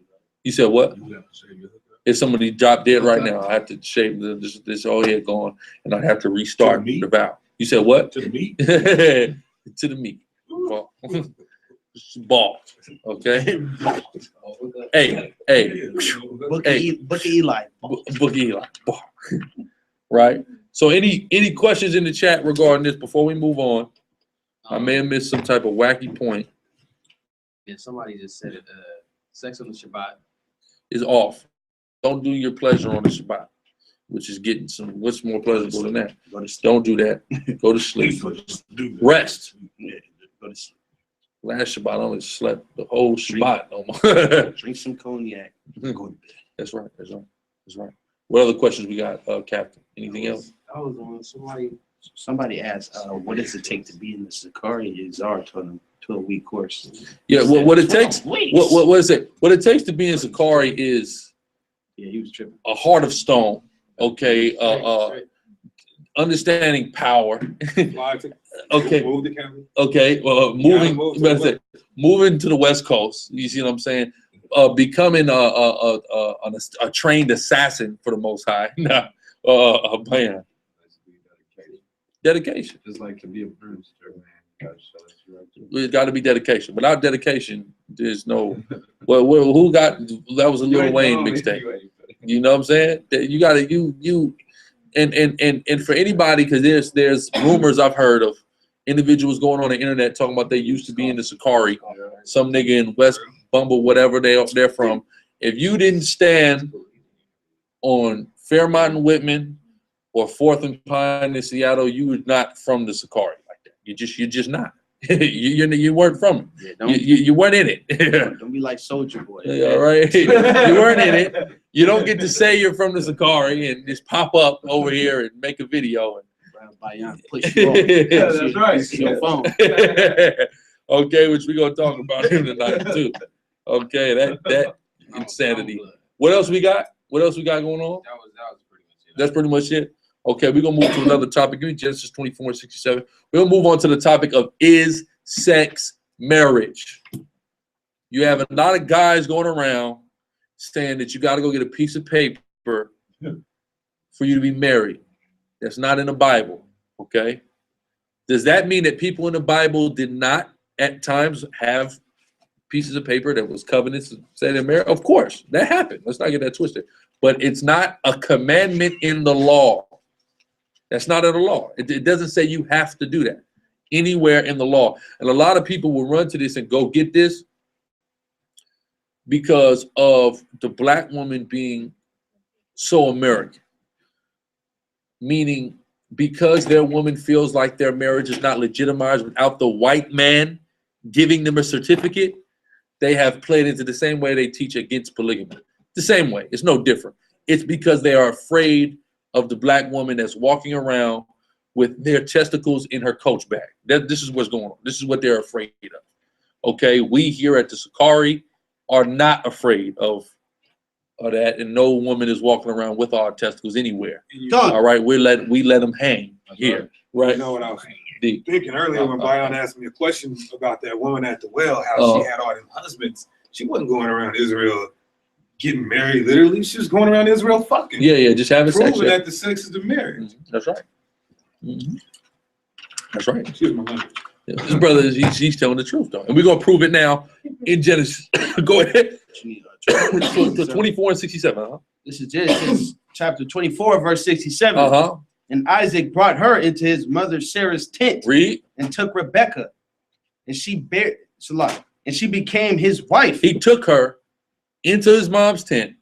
You said what? You have to shave your head. If somebody dropped dead right now, I have to shave this whole head gone, and I'd have to restart the vow. You said what? To the meat? To the meat. Ball. Okay. Hey. Book of Eli. Book of Eli. Right. So any questions in the chat regarding this before we move on? I may have missed some type of wacky point. Yeah, somebody just said it. Sex on the Shabbat Is off. Don't do your pleasure on the Shabbat, which is getting what's more pleasurable than that? Don't do that. Go to sleep. Rest. Go to sleep. Last Shabbat, I only slept the whole Shabbat no more. Drink some cognac. Go to bed. That's right. What other questions we got, Captain? Anything else? I was on somebody asked, what does it take to be in the SICARRI? Czar told him 12-week course. Yeah, what it takes, 12 weeks? what is it? What it takes to be in SICARRI is Yeah, he was tripping. a heart of stone. Okay, understanding power. Okay. Move the camera. Okay, moving to the West Coast. You see what I'm saying? Becoming a trained assassin for the Most High. Man. Dedication. Just like to be a minister, man. It's got to be dedication. Without dedication, there's no. Well, who got that? Was a Lil Wayne mixtape. You know what I'm saying? You got to and for anybody, because there's rumors I've heard of individuals going on the internet talking about they used to be in the SICARRI, some nigga in West Bumble, whatever they're from. If you didn't stand on Fairmont and Whitman or 4th and Pine in Seattle, you were not from the SICARRI like that. You're just not. you weren't from it. Yeah, you weren't in it. Don't be like Soldier Boy. Yeah, all right. You weren't in it. You don't get to say you're from the SICARRI and just pop up over here and make a video and push you off. Yeah, that's right. It's your phone. Okay, which we're gonna talk about him tonight too. Okay, that insanity. What else we got? What else we got going on? That was pretty much it. That's pretty much it. Okay, we're gonna move to another topic. Give me Genesis 24:67. We're gonna move on to the topic of is sex marriage. You have a lot of guys going around saying that you got to go get a piece of paper for you to be married. That's not in the Bible. Okay. Does that mean that people in the Bible did not at times have pieces of paper that was covenants and say they're married? Of course, that happened. Let's not get that twisted. But it's not a commandment in the law. That's not in the law. It doesn't say you have to do that anywhere in the law. And a lot of people will run to this and go get this because of the black woman being so American. Meaning because their woman feels like their marriage is not legitimized without the white man giving them a certificate, they have played into the same way they teach against polygamy. The same way. It's no different. It's because they are afraid of the black woman that's walking around with their testicles in her coach bag. This is what's going on. This is what they're afraid of. Okay, we here at the SICARRI are not afraid of that, and no woman is walking around with our testicles anywhere. All right, we let them hang here. Right. You know what I was thinking earlier when Bayan asked me a question about that woman at the well, how she had all them husbands. She wasn't going around Israel getting married literally. She was going around Israel fucking. Yeah, just having sex. Proving that the sex is the marriage. That's right. That's right. Excuse my language. Yeah, this brother, he's telling the truth, though. And we're going to prove it now in Genesis. Go ahead. 24:67. This is Genesis chapter 24, verse 67. And Isaac brought her into his mother Sarah's tent. Read. And took Rebekah. And she bare Salah. And she became his wife. He took her into his mom's tent,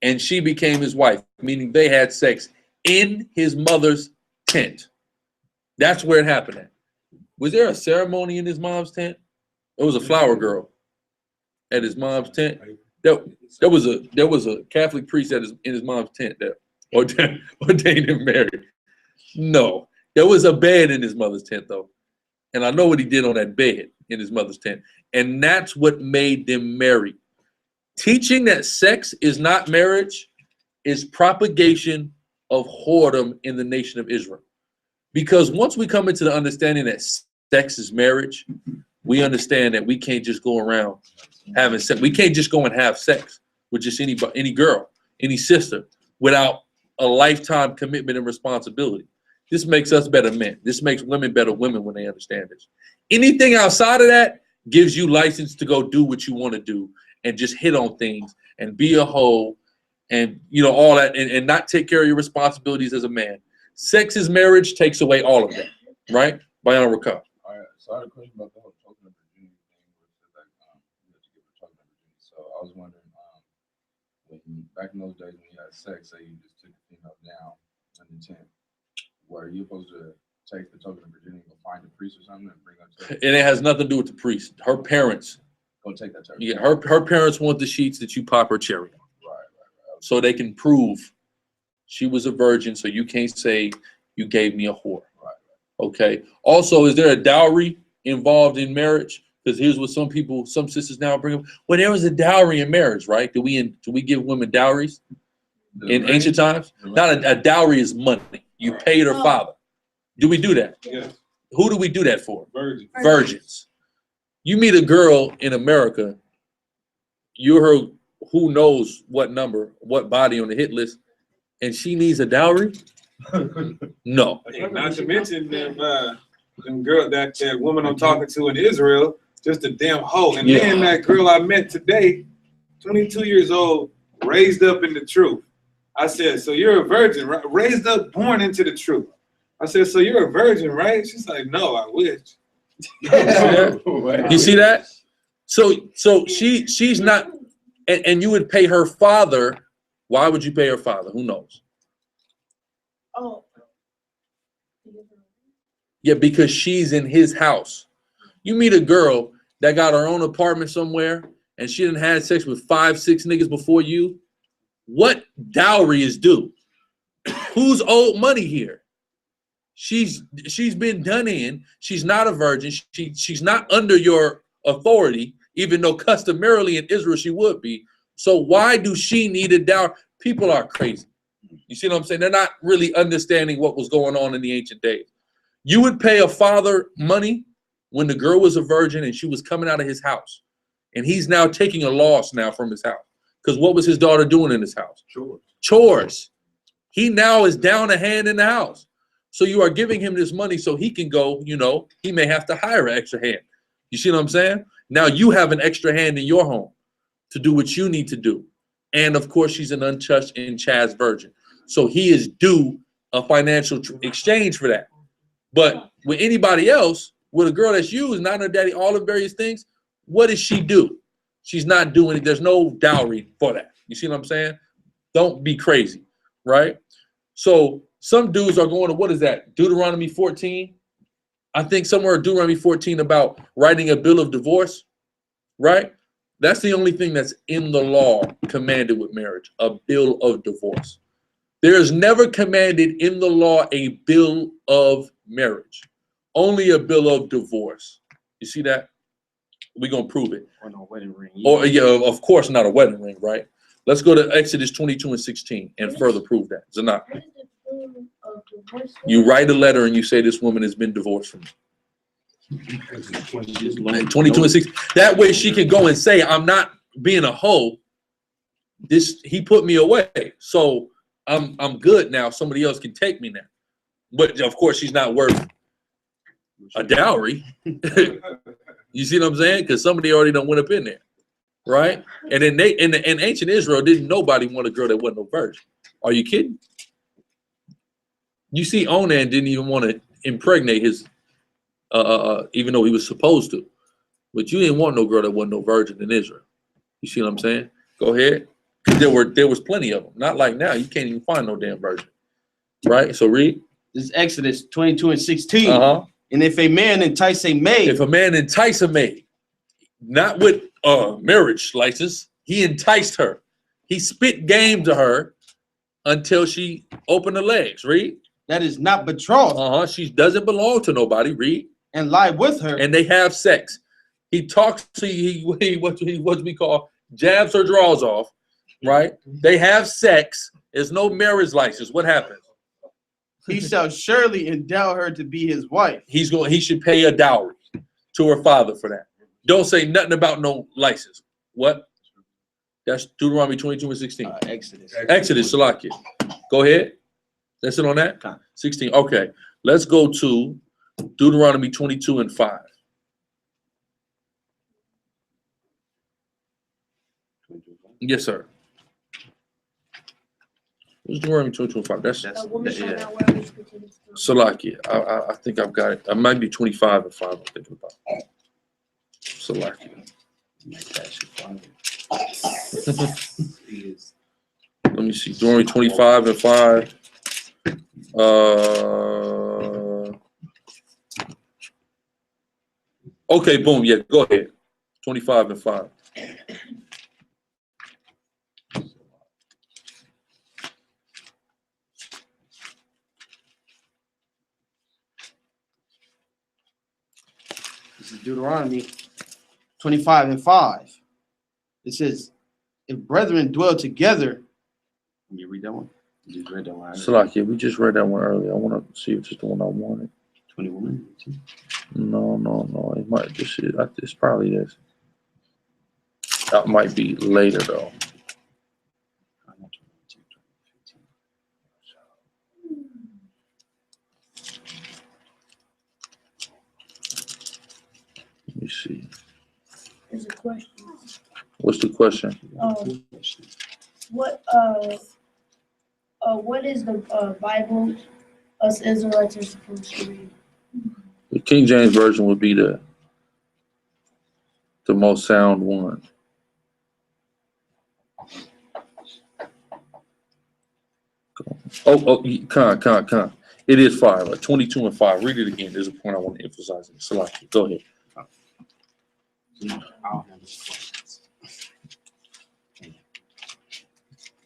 and she became his wife, meaning they had sex in his mother's tent. That's where it happened at. Was there a ceremony in his mom's tent? There was a flower girl at his mom's tent. There was a Catholic priest in his mom's tent that ordained him married. No, there was a bed in his mother's tent though, and I know what he did on that bed in his mother's tent, and that's what made them married. Teaching that sex is not marriage is propagation of whoredom in the nation of Israel. Because once we come into the understanding that sex is marriage, we understand that we can't just go around having sex. We can't just go and have sex with just any girl, any sister, without a lifetime commitment and responsibility. This makes us better men. This makes women better women when they understand this. Anything outside of that gives you license to go do what you want to do and just hit on things and be a hoe and all that and not take care of your responsibilities as a man. Sex is marriage takes away all of that, right? Bayan Rakah. All right, so I had a question about the whole token of virginity thing, where it said you have to give a token of virginity. So I was wondering, back in those days when you had sex, say you just took the female down in the tent, were you supposed to take the token of virginity and go find a priest or something and bring up to her? And it has nothing to do with the priest. Her parents. Go take that token. Yeah, her parents want the sheets that you pop her cherry on. Right. So they can prove She was a virgin, so you can't say you gave me a whore. Okay. Also, is there a dowry involved in marriage? Because here's what some sisters now bring up. Well, there was a dowry in marriage, right? Do we give women dowries in ancient times? Not a dowry is money. You paid her father. Do we do that? Yes. Who do we do that for? Virgin. Virgins. You meet a girl in America, you're her who knows what number, what body on the hit list, and she needs a dowry? No. Hey, not to mention them girl, that woman I'm talking to in Israel, just a damn hoe. And then that girl I met today, 22 years old, raised up in the truth. I said, so you're a virgin, right? Raised up, born into the truth. I said, so you're a virgin, right? She's like, no, I wish. You see that? So she's not, and you would pay her father. Why would you pay her father? Who knows? Oh. Yeah, because she's in his house. You meet a girl that got her own apartment somewhere and she done had sex with 5, 6 niggas before you. What dowry is due? Who's owed money here? She's been done in. She's not a virgin. She's not under your authority, even though customarily in Israel she would be. So why do she need a dowry? People are crazy. You see what I'm saying? They're not really understanding what was going on in the ancient days. You would pay a father money when the girl was a virgin and she was coming out of his house. And he's now taking a loss now from his house. Because what was his daughter doing in his house? Chores. He now is down a hand in the house. So you are giving him this money so he can go, you know, he may have to hire an extra hand. You see what I'm saying? Now you have an extra hand in your home to do what you need to do. And of course, she's an untouched and chaste virgin. So he is due a financial exchange for that. But with anybody else, with a girl that's used, not her daddy, all the various things, what does she do? She's not doing it. There's no dowry for that. You see what I'm saying? Don't be crazy, right? So some dudes are going to, what is that? Deuteronomy 14? I think somewhere in Deuteronomy 14 about writing a bill of divorce, right? That's the only thing that's in the law commanded with marriage, a bill of divorce. There is never commanded in the law a bill of marriage, only a bill of divorce. You see that? We're going to prove it. Or no wedding ring. Or, yeah, of course, not a wedding ring, right? Let's go to Exodus 22:16 and further prove that. Zanat. You write a letter and you say this woman has been divorced from you. 22:6. That way she can go and say, I'm not being a hoe. He put me away. So I'm good now. Somebody else can take me now. But of course she's not worth a dowry. You see what I'm saying? Because somebody already done went up in there. Right? And then in ancient Israel, didn't nobody want a girl that wasn't no virgin. Are you kidding? You see, Onan didn't even want to impregnate his, even though he was supposed to. But you didn't want no girl that wasn't no virgin in Israel. You see what I'm saying? Go ahead. Because there was plenty of them. Not like now. You can't even find no damn virgin. Right? So read. This is Exodus 22:16. And if a man entice a maid. If a man entice a maid, not with marriage license, he enticed her. He spit game to her until she opened her legs. Read. That is not betrothed. She doesn't belong to nobody. Read. And lie with her. And they have sex. He talks to you. What we call jabs her draws off. Right. They have sex. There's no marriage license. What happens? He shall surely endow her to be his wife. He should pay a dowry to her father for that. Don't say nothing about no license. What? That's Deuteronomy 22:16. Exodus, Salakia. Go ahead. That's it on that? 16. Okay. Let's go to Deuteronomy 22:5. Yes, sir. What's Deuteronomy 22:5? That's Salakia. I think I've got it. I might be 25:5. I'm thinking about. Salakia. Let me see. Deuteronomy 25:5. Okay, boom. Yeah, go ahead. 25:5. This is Deuteronomy 25:5. It says, if brethren dwell together, let me read that one. You just read that one. Salakia, we just read that one earlier. I want to see if it's the one I wanted. 21. No. It might just it's probably this. That might be later though. Let me see. There's a question. What's the question? What is the Bible us Israelites are supposed to read? The King James Version would be the most sound one. Con. It is 5, 22 and 5. Read it again. There's a point I want to emphasize. Salaki, go ahead.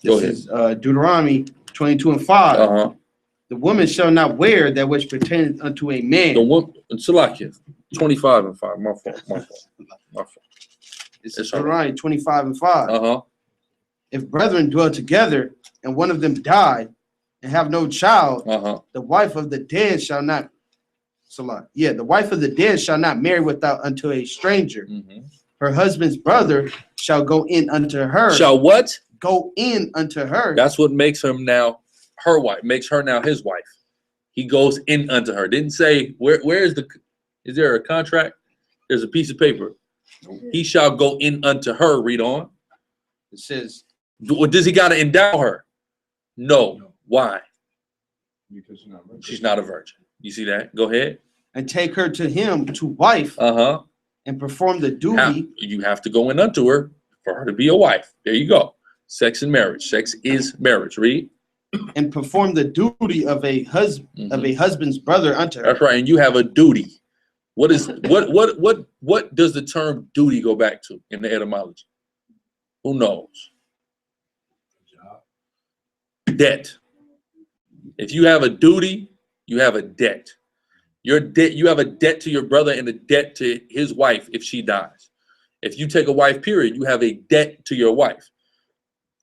Go This is Deuteronomy 22:5. Uh-huh. The woman shall not wear that which pertains unto a man. The one, Salakia, 25 and 5. My fault. This is Deuteronomy 25:5. Uh-huh. If brethren dwell together and one of them die and have no child, Uh-huh. the wife of the dead shall not. The wife of the dead shall not marry without unto a stranger. Mm-hmm. Her husband's brother shall go in unto her. Shall what? Go in unto her. That's what makes him now her wife, makes her now his wife. He goes in unto her. Didn't say, is there a contract? There's a piece of paper. He shall go in unto her. Read on. It says, Does he got to endow her? No. Why? Because she's not a virgin. She's not a virgin. You see that? Go ahead. and take her to him to wife. Uh-huh. And perform the duty. You have to go in unto her for her to be a wife. There you go. Sex and marriage. Sex is marriage. Read. And perform the duty of a husband's brother unto her. That's right. And you have a duty. What does the term duty go back to in the etymology? Who knows? Debt. If you have a duty, you have a debt. Your debt, you have a debt to your brother and a debt to his wife if she dies. If you take a wife, period, you have a debt to your wife.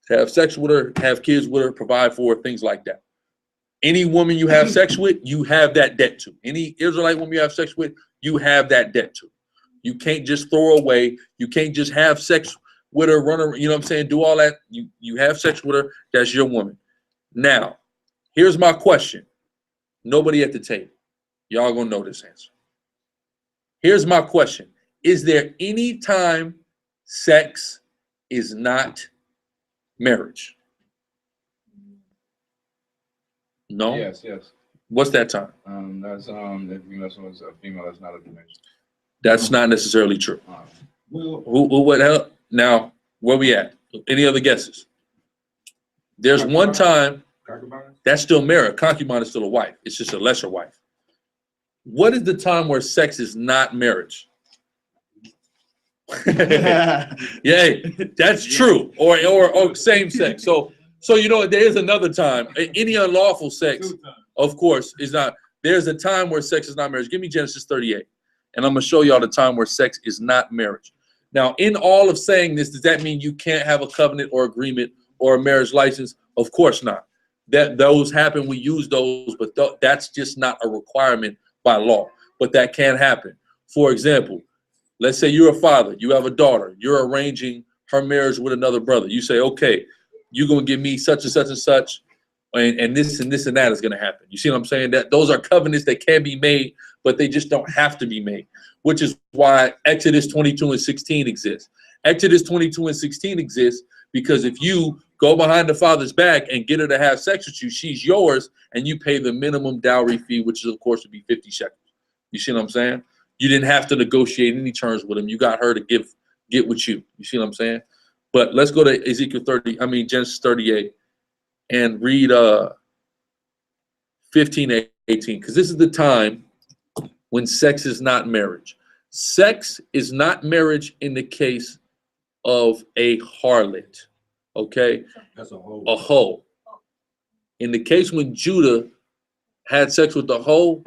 To have sex with her, have kids with her, provide for her, things like that. Any woman you have sex with, you have that debt to. Any Israelite woman you have sex with, you have that debt to. You can't just throw away. You can't just have sex with her, run her, you know what I'm saying, do all that. You have sex with her, that's your woman. Now, here's my question. Nobody at the table. Y'all gonna know this answer. Here's my question. Is there any time sex is not marriage? No? Yes. What's that time? That's if you mess with a female that's not a dimension. That's not necessarily true. Well, Who what hell? Now, where we at? Any other guesses? There's one time that's still marriage. Concubine is still a wife. It's just a lesser wife. What is the time where sex is not marriage? Yeah, that's true. Or same sex. So you know there is another time. Any unlawful sex, of course, is not. There's a time where sex is not marriage. Give me Genesis 38, and I'm gonna show y'all the time where sex is not marriage. Now, in all of saying this, does that mean you can't have a covenant or agreement or a marriage license? Of course not. That those happen, we use those, but that's just not a requirement by law. But that can happen. For example, let's say you're a father, you have a daughter, you're arranging her marriage with another brother. You say, okay, you're gonna give me such and such and such, and this and this and that is gonna happen. You see what I'm saying? That those are covenants that can be made, but they just don't have to be made, which is why Exodus 22 and 16 exists. Exodus 22 and 16 exists because if you go behind the father's back and get her to have sex with you, she's yours, and you pay the minimum dowry fee, which is, of course, would be 50 shekels. You see what I'm saying? You didn't have to negotiate any terms with him. You got her to get with you. You see what I'm saying? But let's go to Genesis 38 and read 15 and 18, because this is the time when sex is not marriage. Sex is not marriage in the case of a harlot. Okay, that's a hoe. A hoe. In the case when Judah had sex with the hoe,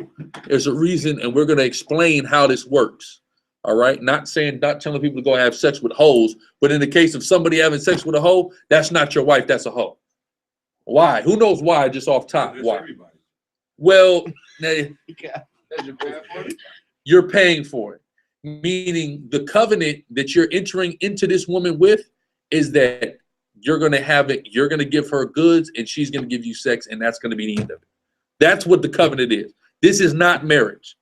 there's a reason, and we're going to explain how this works. All right, not telling people to go have sex with hoes, but in the case of somebody having sex with a hoe, that's not your wife, that's a hoe. Why? Who knows why? Just off top, why? Everybody. Well, you're paying for it. Meaning the covenant that you're entering into this woman with is that you're going to have it, you're going to give her goods and she's going to give you sex, and that's going to be the end of it. That's what the covenant is. This is not marriage.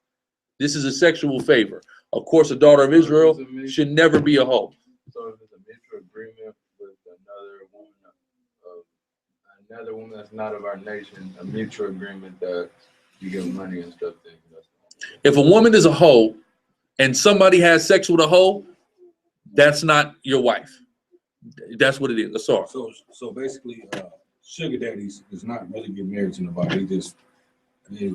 This is a sexual favor. Of course, a daughter of Israel should never be a hoe. So if it's a mutual agreement with another woman that's not of our nation, a mutual agreement that you give money and stuff. If a woman is a hoe and somebody has sex with a hoe, that's not your wife. That's what it is. Sorry. So basically, sugar daddies does not really get married to nobody. They just he's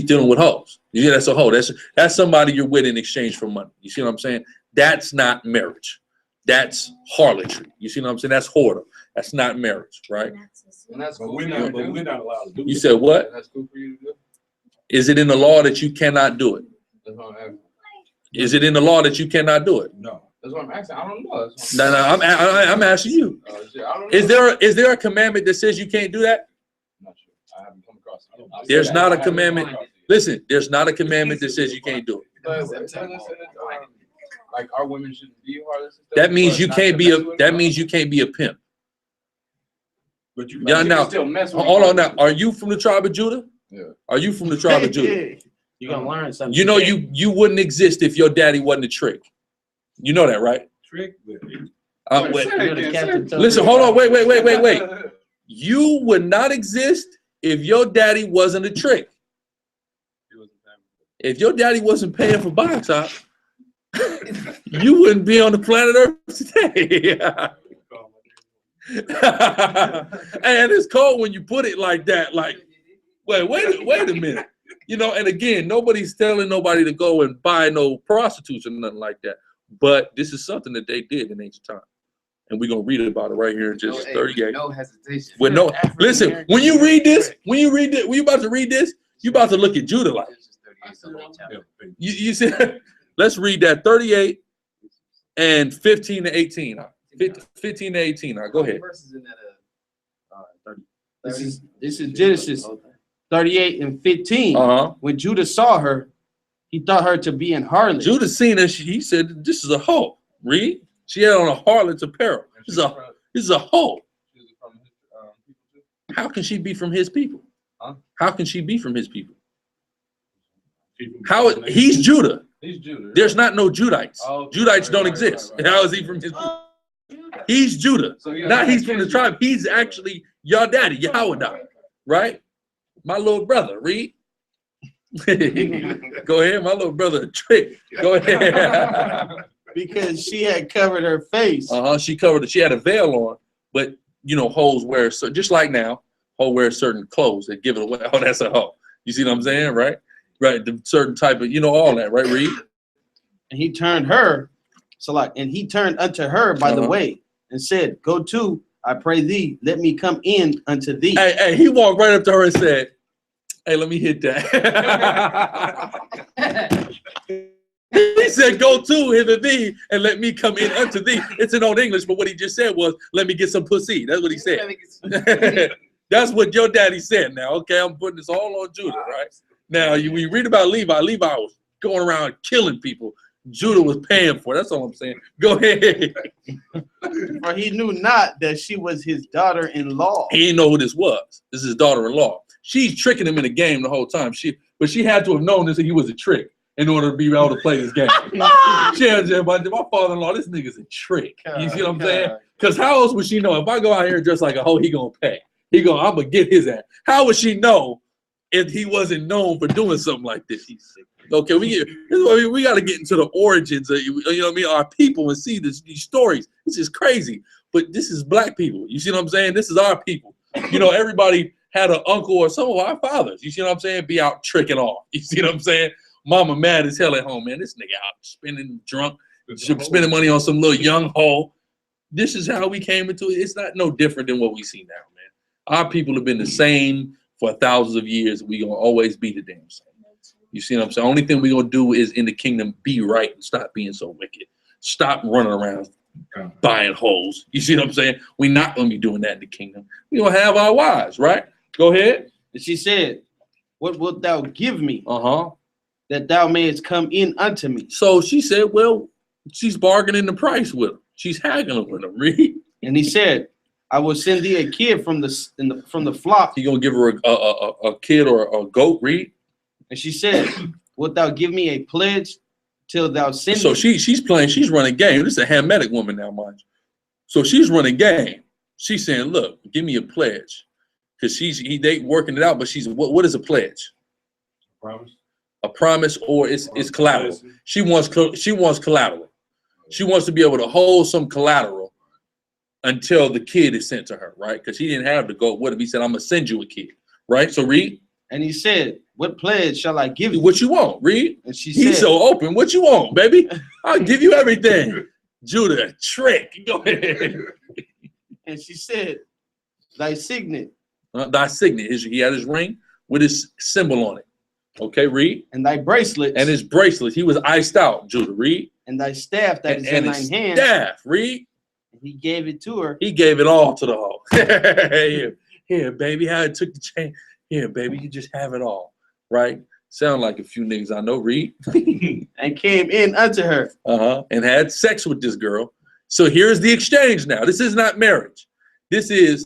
dealing with hoes. Yeah, that's a hoe. That's somebody you're with in exchange for money. You see what I'm saying? That's not marriage. That's harlotry. You see what I'm saying? That's whoredom. That's not marriage, right? And that's cool. We're not allowed to do You that. said what? That's cool for you to do. Is it in the law that you cannot do it? That's what I'm asking. Is it in the law that you cannot do it? No. That's what I'm asking. I don't know. No, I'm asking you. Shit, I don't know. Is there a commandment that says you can't do that? I'm not sure. I haven't come across it. There's not a commandment. Listen, there's not a commandment that says you can't do it. But like our women shouldn't be harlots. That means you can't be a. That means you can't be a pimp. But you Yeah, now still mess with hold on. Now, are you from the tribe of Judah? Yeah. Are you from the tribe of Judah? You're gonna learn something. You know you wouldn't exist if your daddy wasn't a trick. You know that, right? trick. Listen, hold on, wait. You would not exist if your daddy wasn't a trick. If your daddy wasn't paying for box op, you wouldn't be on the planet Earth today. And it's cold when you put it like that. Like, wait a minute. You know, and again, nobody's telling nobody to go and buy no prostitutes or nothing like that. But this is something that they did in ancient time. And we're gonna read about it right here in just 38. No hesitation. With no, listen, when you read this, when you about to read this, you about to look at Judah like. You said, let's read that 38 and 15 to 18. 15 to 18. Go ahead. This is Genesis 38 and 15. When Judah saw her, he thought her to be an harlot. Judah seen her. He said, "This is a hoe." Read. She had on a harlot's apparel. This is a hoe. How can she be from his people? How can she be from his people? He's Judah. He's Judah. There's not no Judites. Judites don't exist. How is he from his people? He's Judah. So he's from the tribe. He's actually your daddy, Yahweh, right? My little brother, read. Go ahead, my little brother, trick. Go ahead. Because she had covered her face. She covered it. She had a veil on, but you know, hoes wear so just like now, hoe wear certain clothes that give it away. Oh, that's a hoe. You see what I'm saying, right? Right, the certain type of, you know, all that, right? Read. And he turned her, and he turned unto her by the way, and said, "Go to, I pray thee, let me come in unto thee." Hey, he walked right up to her and said, "Hey, let me hit that." He said, "Go to hither thee, and let me come in unto thee." It's in Old English, but what he just said was, "Let me get some pussy." That's what he said. That's what your daddy said. Now, okay, I'm putting this all on Judah, right? Now, we read about Levi. Levi was going around killing people. Judah was paying for it. That's all I'm saying. Go ahead. For he knew not that she was his daughter-in-law. He didn't know who this was. This is his daughter-in-law. She's tricking him in the game the whole time. But she had to have known this that he was a trick in order to be able to play this game. She had to say, my father-in-law, this nigga's a trick. You see what I'm saying? Because how else would she know? If I go out here dressed like a hoe, he gonna pay. I'm gonna get his ass. How would she know if he wasn't known for doing something like this? Okay, we got to get into the origins of, you know what I mean, our people and see these stories. This is crazy, but this is black people. You see what I'm saying? This is our people. You know, everybody had an uncle or some of our fathers. You see what I'm saying? Be out tricking off. You see what I'm saying? Mama mad as hell at home, man. This nigga out spending drunk, spending money on some little young hoe. This is how we came into it. It's not no different than what we see now, man. Our people have been the same for thousands of years. We gonna always be the damn same. You see what I'm saying? Only thing we're gonna do is in the kingdom be right and stop being so wicked. Stop running around buying hoes. You see what I'm saying? We're not gonna be doing that in the kingdom. We're gonna have our wives, right? Go ahead. And she said, what wilt thou give me? Uh-huh. That thou mayest come in unto me. So she said, well, she's bargaining the price with him. She's haggling with him. Read. And he said, I will send thee a kid from the flock. He gonna give her a kid or a goat. Read. And she said, wilt thou give me a pledge till thou send So me? she's running game. This is a Hamitic woman now, mind you. So she's running game. She's saying, look, give me a pledge. Because they working it out, but she's what is a pledge? Promise. A promise, or it's collateral. She wants collateral. She wants to be able to hold some collateral until the kid is sent to her, right? Because he didn't have to go with him. He said, I'm gonna send you a kid, right? So read. And he said, what pledge shall I give you? What you want? Read. And she He's said, so open. What you want, baby? I'll give you everything. Judah, trick. Go ahead. And she said, thy signet. Thy signet. He had his ring with his symbol on it. Okay, read. And thy bracelets. And his bracelets. He was iced out, Judah. Read. And thy staff that is in thine hand. Staff. Read. And he gave it to her. He gave it all to the hoe. Here, baby. How it took the chain. Here, baby. You just have it all. Right? Sound like a few niggas I know. Read. And came in unto her. And had sex with this girl. So here's the exchange now. This is not marriage. This is,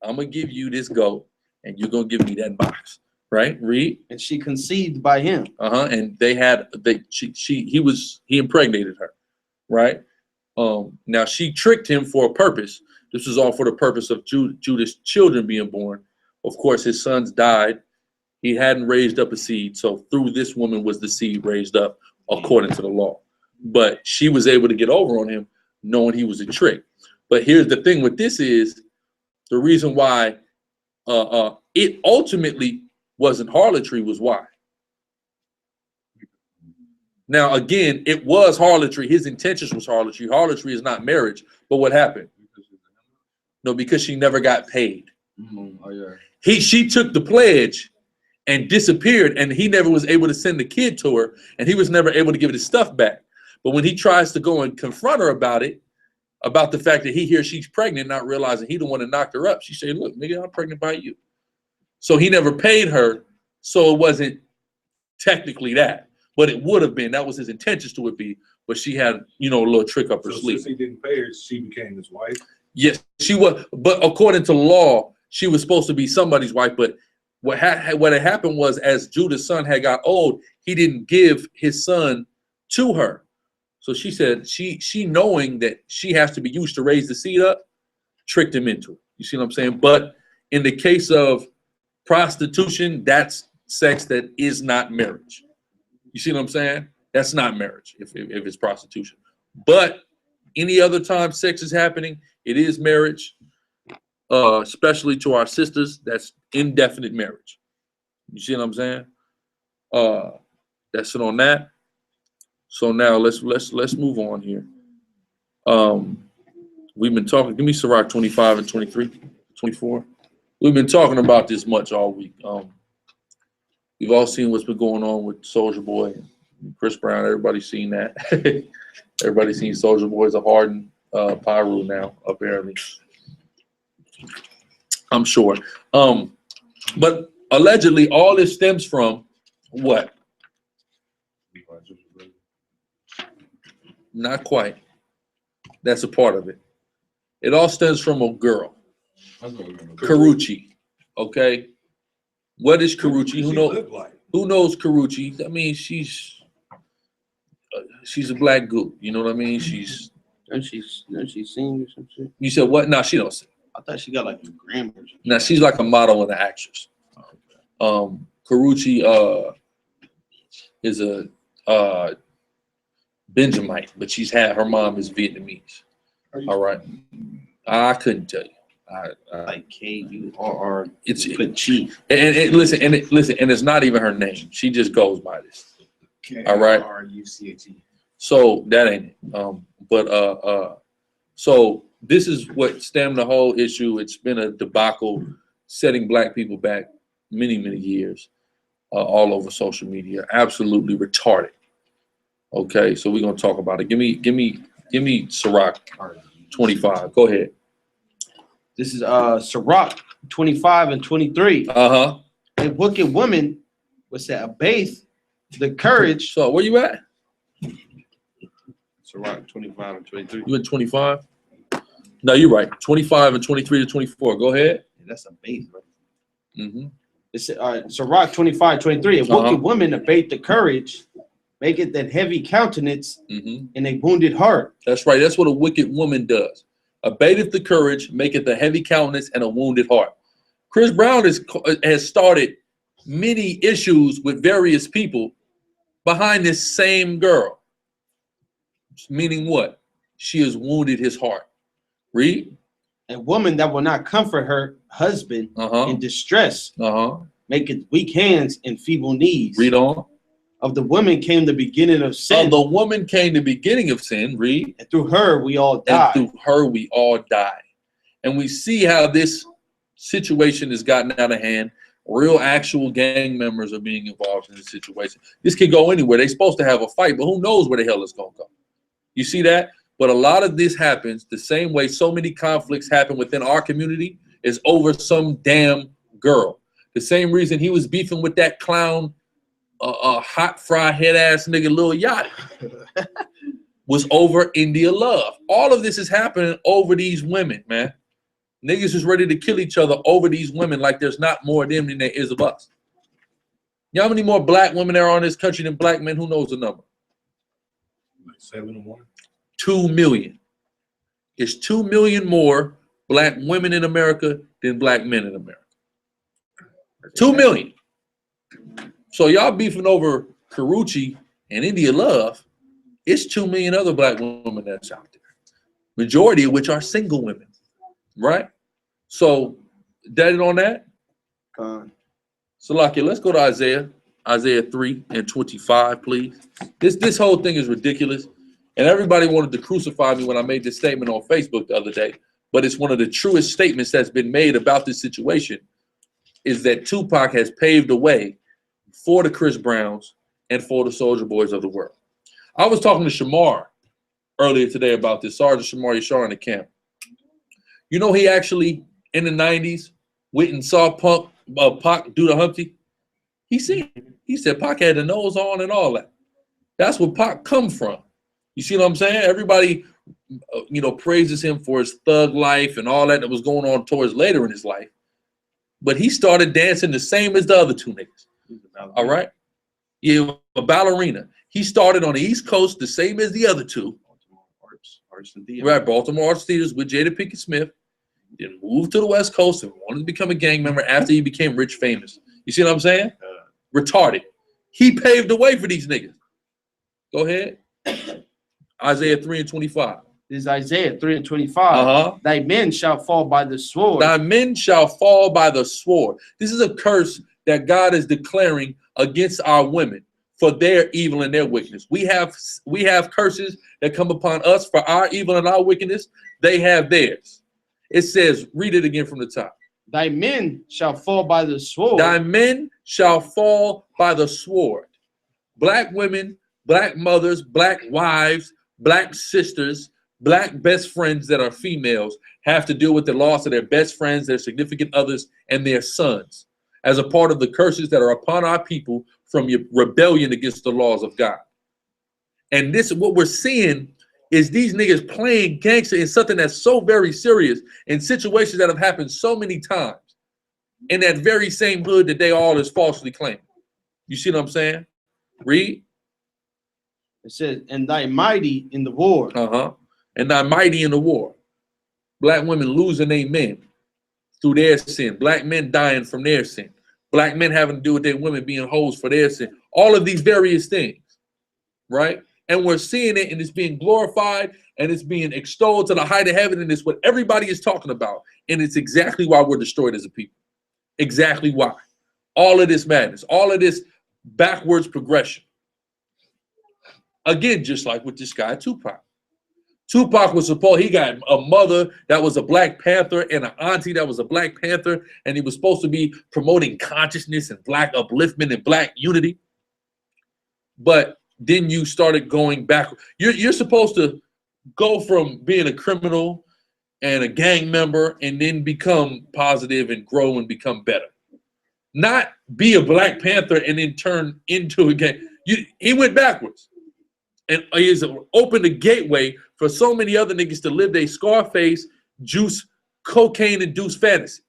I'm going to give you this goat, and you're going to give me that box. Right? Read. And she conceived by him. And he impregnated her. Right? Now she tricked him for a purpose. This was all for the purpose of Judah's children being born. Of course, his sons died. He hadn't raised up a seed. So through this woman was the seed raised up according to the law. But she was able to get over on him knowing he was a trick. But here's the thing with this is the reason why it ultimately wasn't harlotry was why. Now, again, it was harlotry. His intentions was harlotry. Harlotry is not marriage. But what happened? No, because she never got paid. Oh, yeah. She took the pledge and disappeared, and he never was able to send the kid to her, and he was never able to give his stuff back. But when he tries to go and confront her about it, about the fact that he hears she's pregnant, not realizing he the one that knocked her up, she said, look, nigga, I'm pregnant by you. So he never paid her, so it wasn't technically that. But it would have been. That was his intentions to it be. But she had, a little trick up her sleeve. Since he didn't pay her, she became his wife? Yes, she was. But according to law, she was supposed to be somebody's wife. But what had happened was, as Judah's son had got old, he didn't give his son to her. So she said, she knowing that she has to be used to raise the seed up, tricked him into it. You see what I'm saying? But in the case of prostitution, that's sex that is not marriage. You see what I'm saying? That's not marriage if it's prostitution. But any other time sex is happening, it is marriage, especially to our sisters. That's indefinite marriage. You see what I'm saying? That's it on that. So now let's move on here. We've been talking. Give me Sirach 25 and 23, 24. We've been talking about this much all week. We've all seen what's been going on with Soulja Boy and Chris Brown. Everybody's seen that. Everybody's seen Soulja Boy's a hardened Pyru now, apparently. I'm sure. But allegedly, all this stems from what? Not quite. That's a part of it. It all stems from a girl, Karuchi. Okay. What is Karuchi? Who knows Karuchi? I mean, she's a black goop. You know what I mean? She's. Doesn't she sing or some shit? You said what? No, she don't sing. I thought she got like a Grammy. No, she's like a model and an actress. Karuchi is a Benjamite, but her mom is Vietnamese. All right. I couldn't tell you. Like K-U-R-R. It's Chi. And listen, and it's not even her name. She just goes by this. All right. K-R-U-C-H-E. So that ain't it. So this is what stemmed the whole issue. It's been a debacle setting black people back many, many years. all over social media. Absolutely retarded. Okay, so we're gonna talk about it. Give me Sirach 25. Go ahead. This is Sirach 25 and 23. Uh-huh. A wicked woman was that abase the courage. So where you at? Sirach 25 and 23. You in 25? No, you're right. 25 and 23 to 24. Go ahead. That's a base, bro. Mm-hmm. It's Sirach 25, 23. A wicked woman abate the courage, make it that heavy countenance and a wounded heart. That's right. That's what a wicked woman does. Abateth the courage, maketh a heavy countenance and a wounded heart. Chris Brown has started many issues with various people behind this same girl. Meaning what? She has wounded his heart. Read. A woman that will not comfort her husband in distress, maketh weak hands and feeble knees. Read on. Of the woman came the beginning of sin. Of the woman came the beginning of sin. Read. And through her we all die. And through her we all die. And we see how this situation has gotten out of hand. Real actual gang members are being involved in this situation. This can go anywhere. They're supposed to have a fight, but who knows where the hell it's going to go. You see that? But a lot of this happens the same way so many conflicts happen within our community is over some damn girl. The same reason he was beefing with that clown, hot fry head ass nigga Lil Yachty was over India Love. All of this is happening over these women, man. Niggas is ready to kill each other over these women like there's not more of them than there is of us. You know how many more black women there are in this country than black men? Who knows the number? Like 7 or 1. 2 million. It's 2 million more black women in America than black men in America. 2 million. So y'all beefing over Karuchi and India Love, it's 2 million other black women that's out there. Majority of which are single women, right? So, that on that? Salakia, let's go to Isaiah 3 and 25, please. This whole thing is ridiculous. And everybody wanted to crucify me when I made this statement on Facebook the other day. But it's one of the truest statements that's been made about this situation is that Tupac has paved the way for the Chris Browns and for the Soulja Boys of the world. I was talking to Shamar earlier today about this, Sergeant Shamar Yashar in the camp. You know he actually, in the 90s, went and saw Pac do the Humpty? He said Pac had the nose on and all that. That's where Pac come from. You see what I'm saying? Everybody, praises him for his thug life and all that was going on towards later in his life. But he started dancing the same as the other two niggas. All right? Yeah, a ballerina. He started on the East Coast the same as the other two. Right, Baltimore Arts Theaters with Jada Pinkett Smith. Then moved to the West Coast and wanted to become a gang member after he became rich famous. You see what I'm saying? Retarded. He paved the way for these niggas. Go ahead. Isaiah 3 and 25. This is Isaiah 3 and 25. Thy men shall fall by the sword. Thy men shall fall by the sword. This is a curse that God is declaring against our women for their evil and their wickedness. We have curses that come upon us for our evil and our wickedness. They have theirs. It says, read it again from the top. Thy men shall fall by the sword. Thy men shall fall by the sword. Black women, black mothers, black wives, black sisters, black best friends that are females have to deal with the loss of their best friends, their significant others, and their sons as a part of the curses that are upon our people from your rebellion against the laws of God. And this, what we're seeing is these niggas playing gangster in something that's so very serious in situations that have happened so many times in that very same hood that they all is falsely claiming. You see what I'm saying? Read. It says, and thy mighty in the war. And thy mighty in the war. Black women losing their men through their sin. Black men dying from their sin. Black men having to do with their women being hoes for their sin. All of these various things, right? And we're seeing it and it's being glorified and it's being extolled to the height of heaven and it's what everybody is talking about. And it's exactly why we're destroyed as a people. Exactly why. All of this madness, all of this backwards progression. Again, just like with this guy Tupac. Tupac was supposed, he got a mother that was a Black Panther and an auntie that was a Black Panther, and he was supposed to be promoting consciousness and Black upliftment and Black unity. But then you started going back. You're supposed to go from being a criminal and a gang member and then become positive and grow and become better. Not be a Black Panther and then turn into a gang. He went backwards. And he's opened the gateway for so many other niggas to live their Scarface, juice, cocaine-induced fantasy.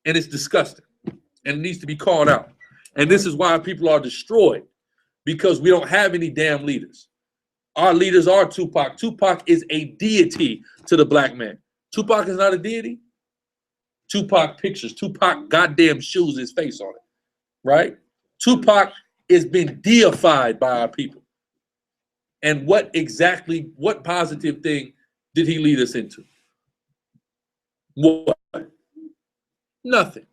And it's disgusting. And it needs to be called out. And this is why people are destroyed. Because we don't have any damn leaders. Our leaders are Tupac. Tupac is a deity to the Black man. Tupac is not a deity. Tupac pictures, Tupac goddamn shoes, his face on it. Right? Tupac is been deified by our people. And what positive thing did he lead us into? What? Nothing.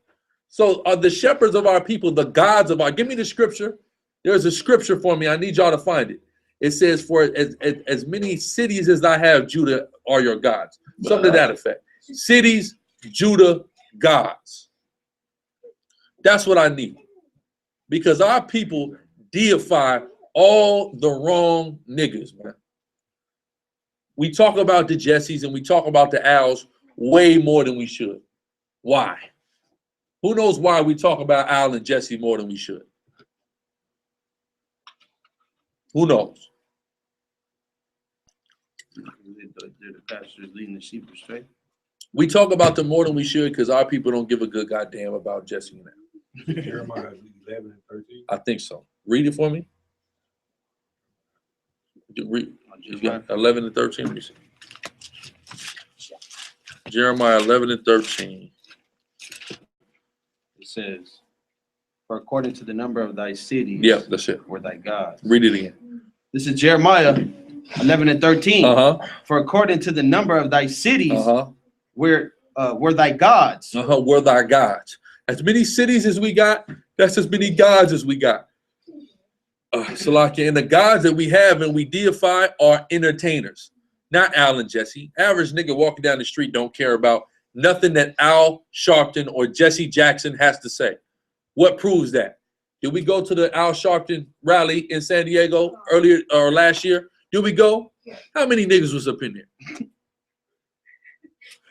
So are the shepherds of our people the gods of our, give me the scripture. There's a scripture for me. I need y'all to find it. It says, for as many cities as I have, Judah are your gods. Something to that effect. Cities, Judah, gods. That's what I need. Because our people deify all the wrong niggas, man. We talk about the Jessies and we talk about the Als way more than we should. Why? Who knows why we talk about Al and Jesse more than we should? Who knows? They're the pastors leading the sheep astray. We talk about them more than we should because our people don't give a good goddamn about Jesse now. Jeremiah 11 and 13. I think so. Read it for me. Read. You got 11 and 13. Let me see. Jeremiah 11 and 13. It says, for according to the number of thy cities, Yeah, that's it. were thy gods. Read it again. This is Jeremiah 11 and 13. For according to the number of thy cities, were thy gods. Were thy gods. As many cities as we got, that's as many gods as we got. Salakia, and the gods that we have and we deify are entertainers, not Al and Jesse. Average nigga walking down the street don't care about nothing that Al Sharpton or Jesse Jackson has to say. What proves that? Did we go to the Al Sharpton rally in San Diego earlier or last year? Did we go? How many niggas was up in there?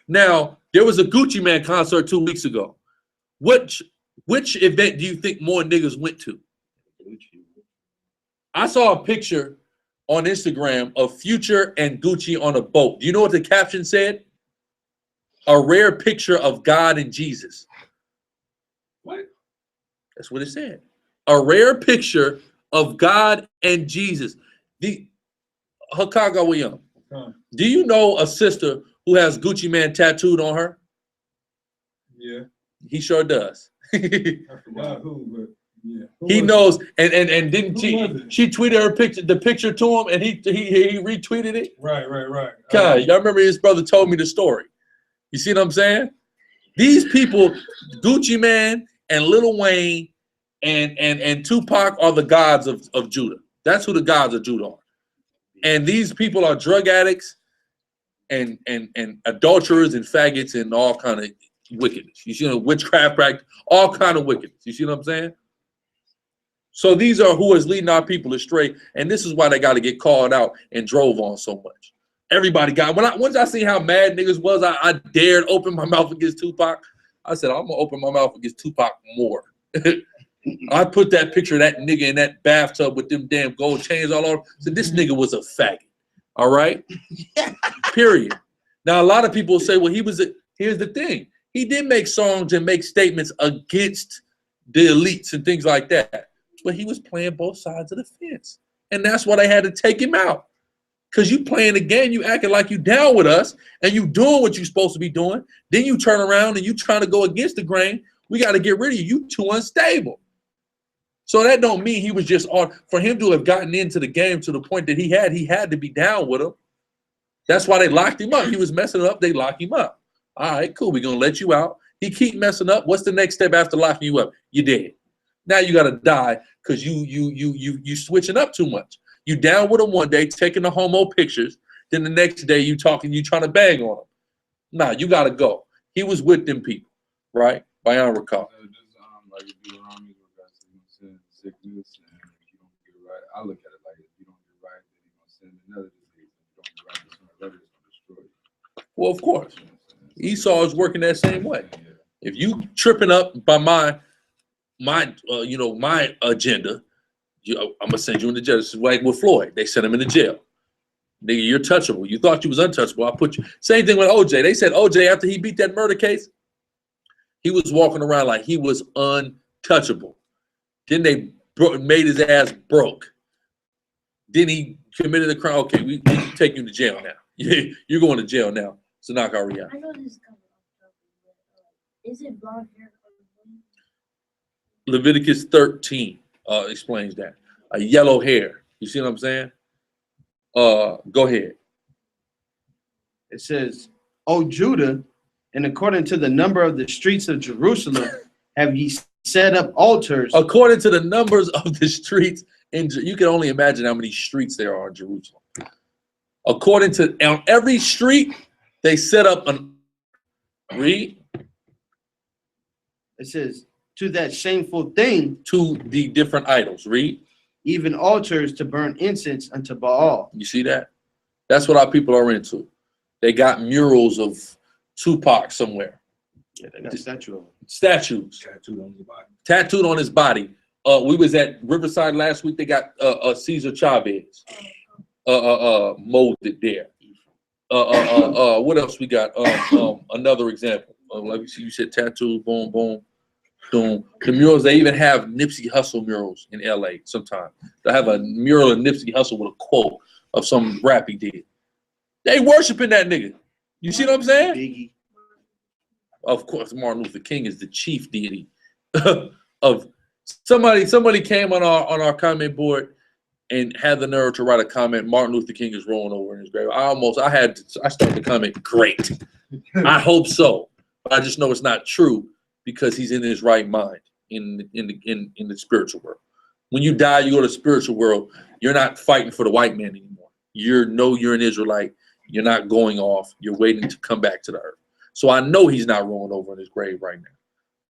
Now, there was a Gucci Man concert 2 weeks ago. Which event do you think more niggas went to? I saw a picture on Instagram of Future and Gucci on a boat. Do you know what the caption said? A rare picture of God and Jesus. What? That's what it said. A rare picture of God and Jesus. Hakaga William. Do you know a sister who has Gucci Man tattooed on her? Yeah. He sure does. I forgot who, but yeah. He knows, and didn't she tweeted her picture, the picture to him, and he retweeted it. Right. God, y'all remember his brother told me the story. You see what I'm saying? These people, Gucci Man and Lil Wayne and Tupac are the gods of Judah. That's who the gods of Judah are. And these people are drug addicts and adulterers and faggots and all kind of wickedness. You see, witchcraft practice, all kind of wickedness. You see what I'm saying? So these are who is leading our people astray, and this is why they got to get called out and drove on so much. Everybody got, once I see how mad niggas was, I dared open my mouth against Tupac. I said, I'm gonna open my mouth against Tupac more. I put that picture of that nigga in that bathtub with them damn gold chains all over. So this nigga was a faggot. All right? Period. Now, a lot of people say, well, here's the thing. He did make songs and make statements against the elites and things like that. But he was playing both sides of the fence. And that's why they had to take him out. Because you playing the game, you acting like you down with us, and you doing what you're supposed to be doing. Then you turn around and you trying to go against the grain. We got to get rid of you. You too unstable. So that don't mean he was just on. For him to have gotten into the game to the point that he had to be down with him. That's why they locked him up. He was messing up. They locked him up. All right, cool. We're going to let you out. He keep messing up. What's the next step after locking you up? You're dead. Now you got to die because you switching up too much. You down with him one day, taking the homo pictures. Then the next day you talking, you trying to bang on him. Nah, you gotta go. He was with them people, right? Bayan recall. Like if you around me, send sickness, and if you don't get it right, I look at it like if you don't get it right, then you're gonna send another disease. If you don't get it right, then it's gonna destroy you. Well, of course. Esau is working that same way. If you tripping up by my agenda, I'm gonna send you into jail. This is like with Floyd. They sent him into jail. Nigga, you're touchable. You thought you was untouchable. I put you. Same thing with OJ. They said OJ after he beat that murder case, he was walking around like he was untouchable. Then they made his ass broke. Then he committed a crime. Okay, we can take you to jail now. You're going to jail now. So knock our reality. I know this is coming off topic, but is it blonde hair? Leviticus 13 explains that. A yellow hair. You see what I'm saying? Go ahead. It says, O Judah, and according to the number of the streets of Jerusalem, have ye set up altars. According to the numbers of the streets, you can only imagine how many streets there are in Jerusalem. According to, on every street, they set up an, read. It says, to that shameful thing. To the different idols, read. Even altars to burn incense unto Baal. You see that? That's what our people are into. They got murals of Tupac somewhere. Yeah, they got a statue of him. Statues. Tattooed on his body. Tattooed on his body. We was at Riverside last week. They got Cesar Chavez molded there. What else we got? Another example. Like you see, you said tattoo, boom, boom, boom. The murals, they even have Nipsey Hussle murals in LA sometimes. They have a mural of Nipsey Hussle with a quote of some rap he did. They worshiping that nigga. You see what I'm saying? Biggie. Of course, Martin Luther King is the chief deity of somebody came on our comment board and had the nerve to write a comment. Martin Luther King is rolling over in his grave. I started the comment, great. I hope so. But I just know it's not true because he's in his right mind in the spiritual world. When you die, you go to the spiritual world. You're not fighting for the white man anymore. You're an Israelite. You're not going off. You're waiting to come back to the earth. So I know he's not rolling over in his grave right now.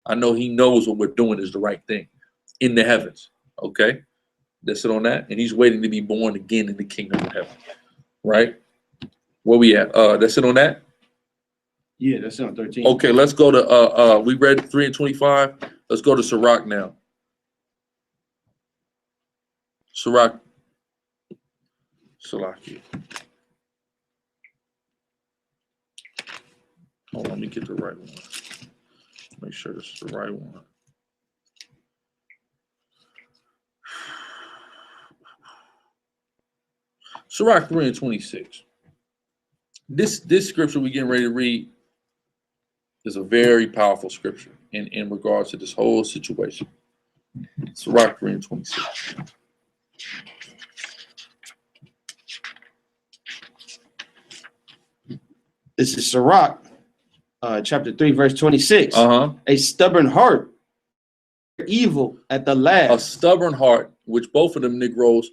I know he knows what we're doing is the right thing in the heavens. Okay? That's it on that. And he's waiting to be born again in the kingdom of heaven. Right? Where we at? That's it on that? Yeah, that's on 13. Okay, let's go to we read 3 and 25. Let's go to Sirach now. Sirach. Salakia. Hold on, let me get the right one. Make sure this is the right one. Sirach 3 and 26. This scripture we're getting ready to read is a very powerful scripture in regards to this whole situation. Sirach 3 and 26. This is Sirach, chapter 3, verse 26. A stubborn heart, evil at the last. A stubborn heart, which both of them Negroes,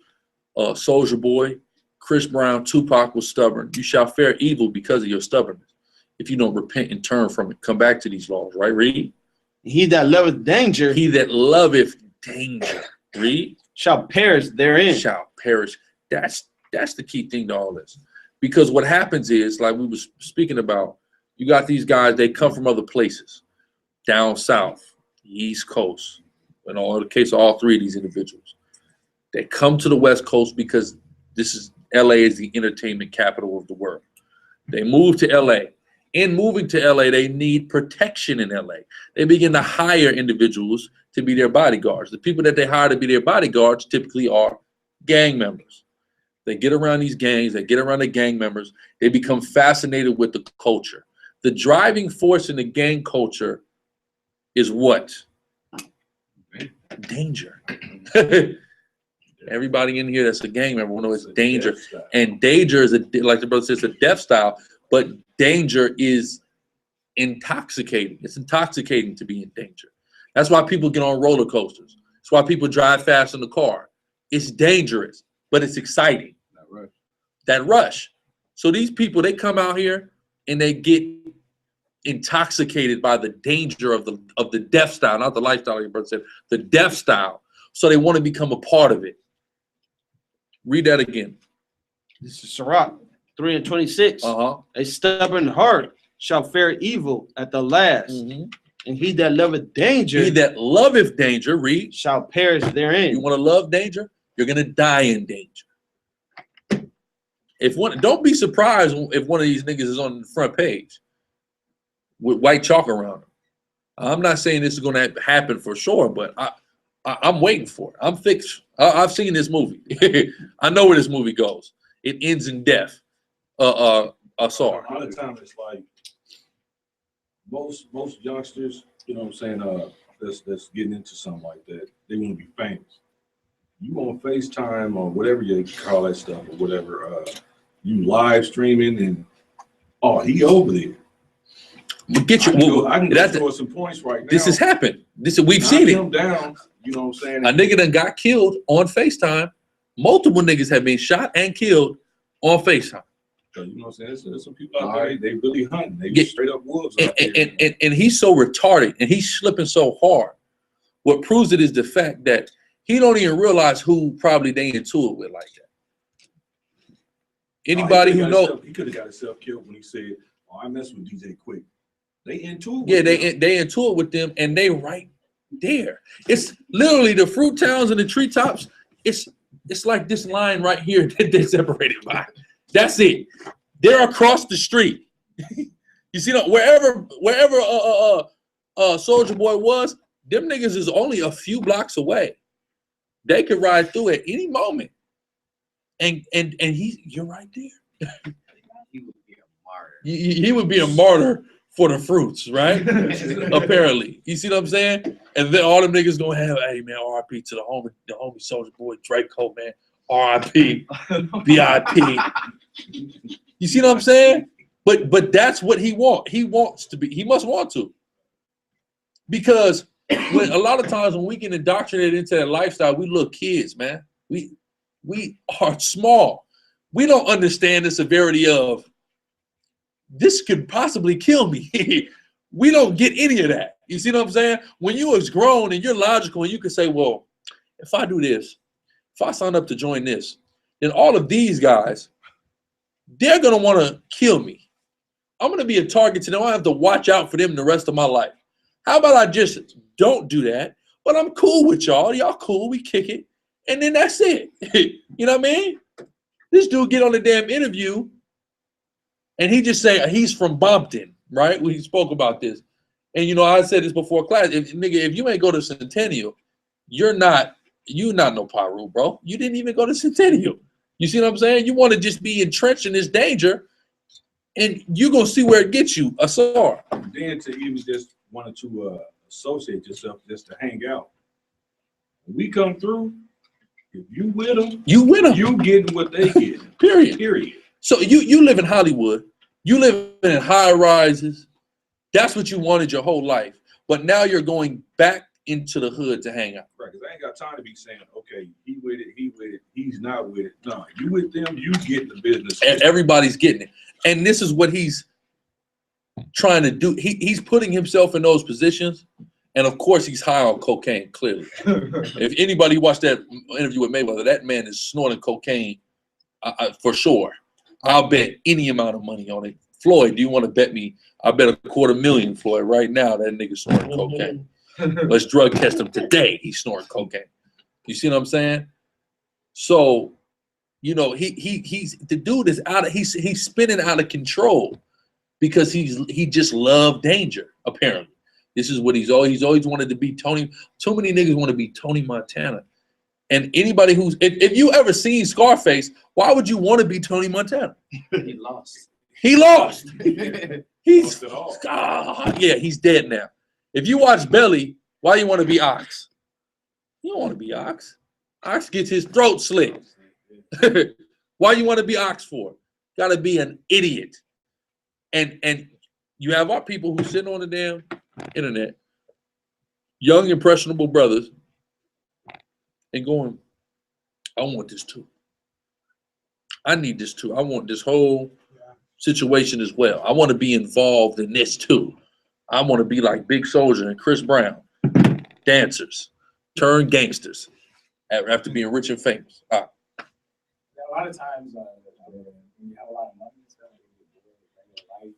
Soulja Boy, Chris Brown, Tupac was stubborn. You shall fare evil because of your stubbornness. If you don't repent and turn from it, come back to these laws, right? Read. He that loveth danger. He that loveth danger. Read. Shall perish therein. Shall perish. That's the key thing to all this. Because what happens is, like we were speaking about, you got these guys, they come from other places, down south, East Coast, in the case of all three of these individuals. They come to the West Coast because LA is the entertainment capital of the world. They move to LA. In moving to LA, they need protection in LA. They begin to hire individuals to be their bodyguards. The people that they hire to be their bodyguards typically are gang members. They get around these gangs, they get around the gang members, they become fascinated with the culture. The driving force in the gang culture is what? Danger. Everybody in here that's a gang member will know it's danger. And danger is, like the brother says, a death style, but danger is intoxicating. It's intoxicating to be in danger. That's why people get on roller coasters. That's why people drive fast in the car. It's dangerous, but it's exciting. That rush. So these people, they come out here and they get intoxicated by the danger of the death style, not the lifestyle, your brother said, the death style. So they want to become a part of it. Read that again. This is Sirach 3:26. A stubborn heart shall fare evil at the last, and he that loveth danger, he that loveth danger, read, shall perish therein. You want to love danger? You're gonna die in danger. Don't be surprised if one of these niggas is on the front page with white chalk around them. I'm not saying this is gonna happen for sure, but I'm waiting for it. I'm fixed. I've seen this movie. I know where this movie goes. It ends in death. Sorry. A lot of times it's like most youngsters, you know what I'm saying, that's getting into something like that, they want to be famous. You on FaceTime or whatever you call that stuff or whatever, you live streaming and he over there. Get you. I can go score some points right now. This has happened. We've seen it. Knock him down, you know what I'm saying? A nigga done got killed on FaceTime. Multiple niggas have been shot and killed on FaceTime. So, you know what I'm saying? There's some people out there, they really hunting. They get straight up wolves out there. And he's so retarded and he's slipping so hard. What proves it is the fact that he don't even realize who probably they into it with like that. Anybody who knows. He could have got himself killed when he said, I mess with DJ Quick. They into it. Yeah, they into it with them, and they right there. It's literally the fruit towns and the treetops. It's like this line right here that they're separated by. That's it. They're across the street. You see, wherever Soulja Boy was, them niggas is only a few blocks away. They could ride through at any moment, and you're right there. He would be a martyr. He would be a martyr for the fruits, right? Apparently. You see what I'm saying? And then all them niggas gonna have, hey man, RIP to the homie Soulja Boy, Draco, man. RIP, BIP. You see what I'm saying? But that's what he wants. He wants to be, he must want to. Because when a lot of times when we get indoctrinated into that lifestyle, we look kids, man. We are small. We don't understand the severity of this could possibly kill me. We don't get any of that. You see what I'm saying? When you was grown and you're logical and you can say, well, if I do this, if I sign up to join this, then all of these guys, they're going to want to kill me. I'm going to be a target to them. I have to watch out for them the rest of my life. How about I just don't do that, but I'm cool with y'all. Y'all cool. We kick it. And then that's it. You know what I mean? This dude get on the damn interview and he just say he's from Bompton, right? We spoke about this. And you know, I said this before class. If you ain't go to Centennial, you're not no Paru, bro. You didn't even go to Centennial. You see what I'm saying? You want to just be entrenched in this danger, and you're gonna see where it gets you. Asar. Then to even just wanted to associate yourself just to hang out. When we come through, if you with them, you with them. You getting what they get. Period. So you live in Hollywood. You live in high rises. That's what you wanted your whole life. But now you're going back into the hood to hang out. Right, because I ain't got time to be saying, okay, he with it, he's not with it. No, you with them, you get the business. And everybody's getting it. And this is what he's trying to do. He's putting himself in those positions. And of course, he's high on cocaine, clearly. If anybody watched that interview with Mayweather, that man is snorting cocaine for sure. I'll bet any amount of money on it. Floyd, do you want to bet me? I bet $250,000, Floyd, right now. That nigga snorting cocaine. Let's drug test him today. He's snorting cocaine. You see what I'm saying? So, you know, he's the dude is out of he's spinning out of control because he just loved danger. Apparently, this is what he's always wanted to be. Tony. Too many niggas want to be Tony Montana. And anybody who's if you ever seen Scarface, why would you want to be Tony Montana? He lost. He lost. He's lost it all. Yeah, he's dead now. If you watch Belly, why you want to be Ox? You don't want to be Ox. Ox gets his throat slit. Why you want to be Ox for? Got to be an idiot. And you have our people who sit on the damn internet, young impressionable brothers, and going, I want this too. I need this too. I want this whole situation as well. I want to be involved in this too. I want to be like Big Soldier and Chris Brown, dancers, turn gangsters after being rich and famous. A lot of times, when you have a lot of money, it's kind of regular life.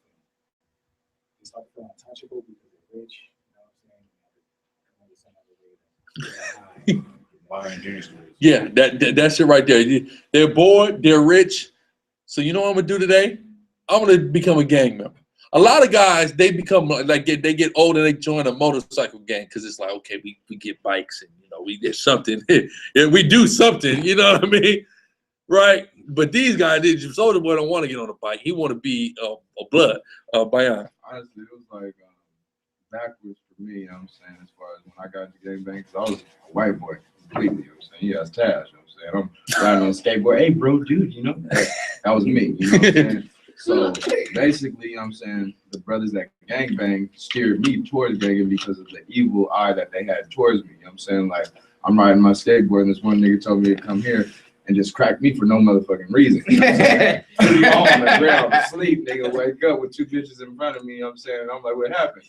You start to feel untouchable because you're rich. You know what I'm saying? Yeah, that's it right there. They're bored, they're rich. So you know what I'm gonna do today? I'm gonna become a gang member. A lot of guys, they become like they get older, they join a motorcycle gang because it's like, okay, we get bikes and we there's something, we do something, you know what I mean, right? But these guys, the Soldier Boy don't want to get on a bike. He want to be a blood, Bayan. Honestly, it was like backwards for me. You know what I'm saying, as far as when I got into gangbang, because I was a white boy completely. You know what I'm saying, he has tabs. You know what I'm saying, I'm riding on a skateboard. Hey, bro, dude, that was me. You know what I'm saying. So basically, you know what I'm saying, the brothers that gangbang steered me towards ganging because of the evil eye that they had towards me. You know what I'm saying? Like, I'm riding my skateboard and this one nigga told me to come here and just crack me for no motherfucking reason. You know what I'm saying? On the ground, asleep, nigga, wake up with two bitches in front of me, you know what I'm saying? I'm like, what happened?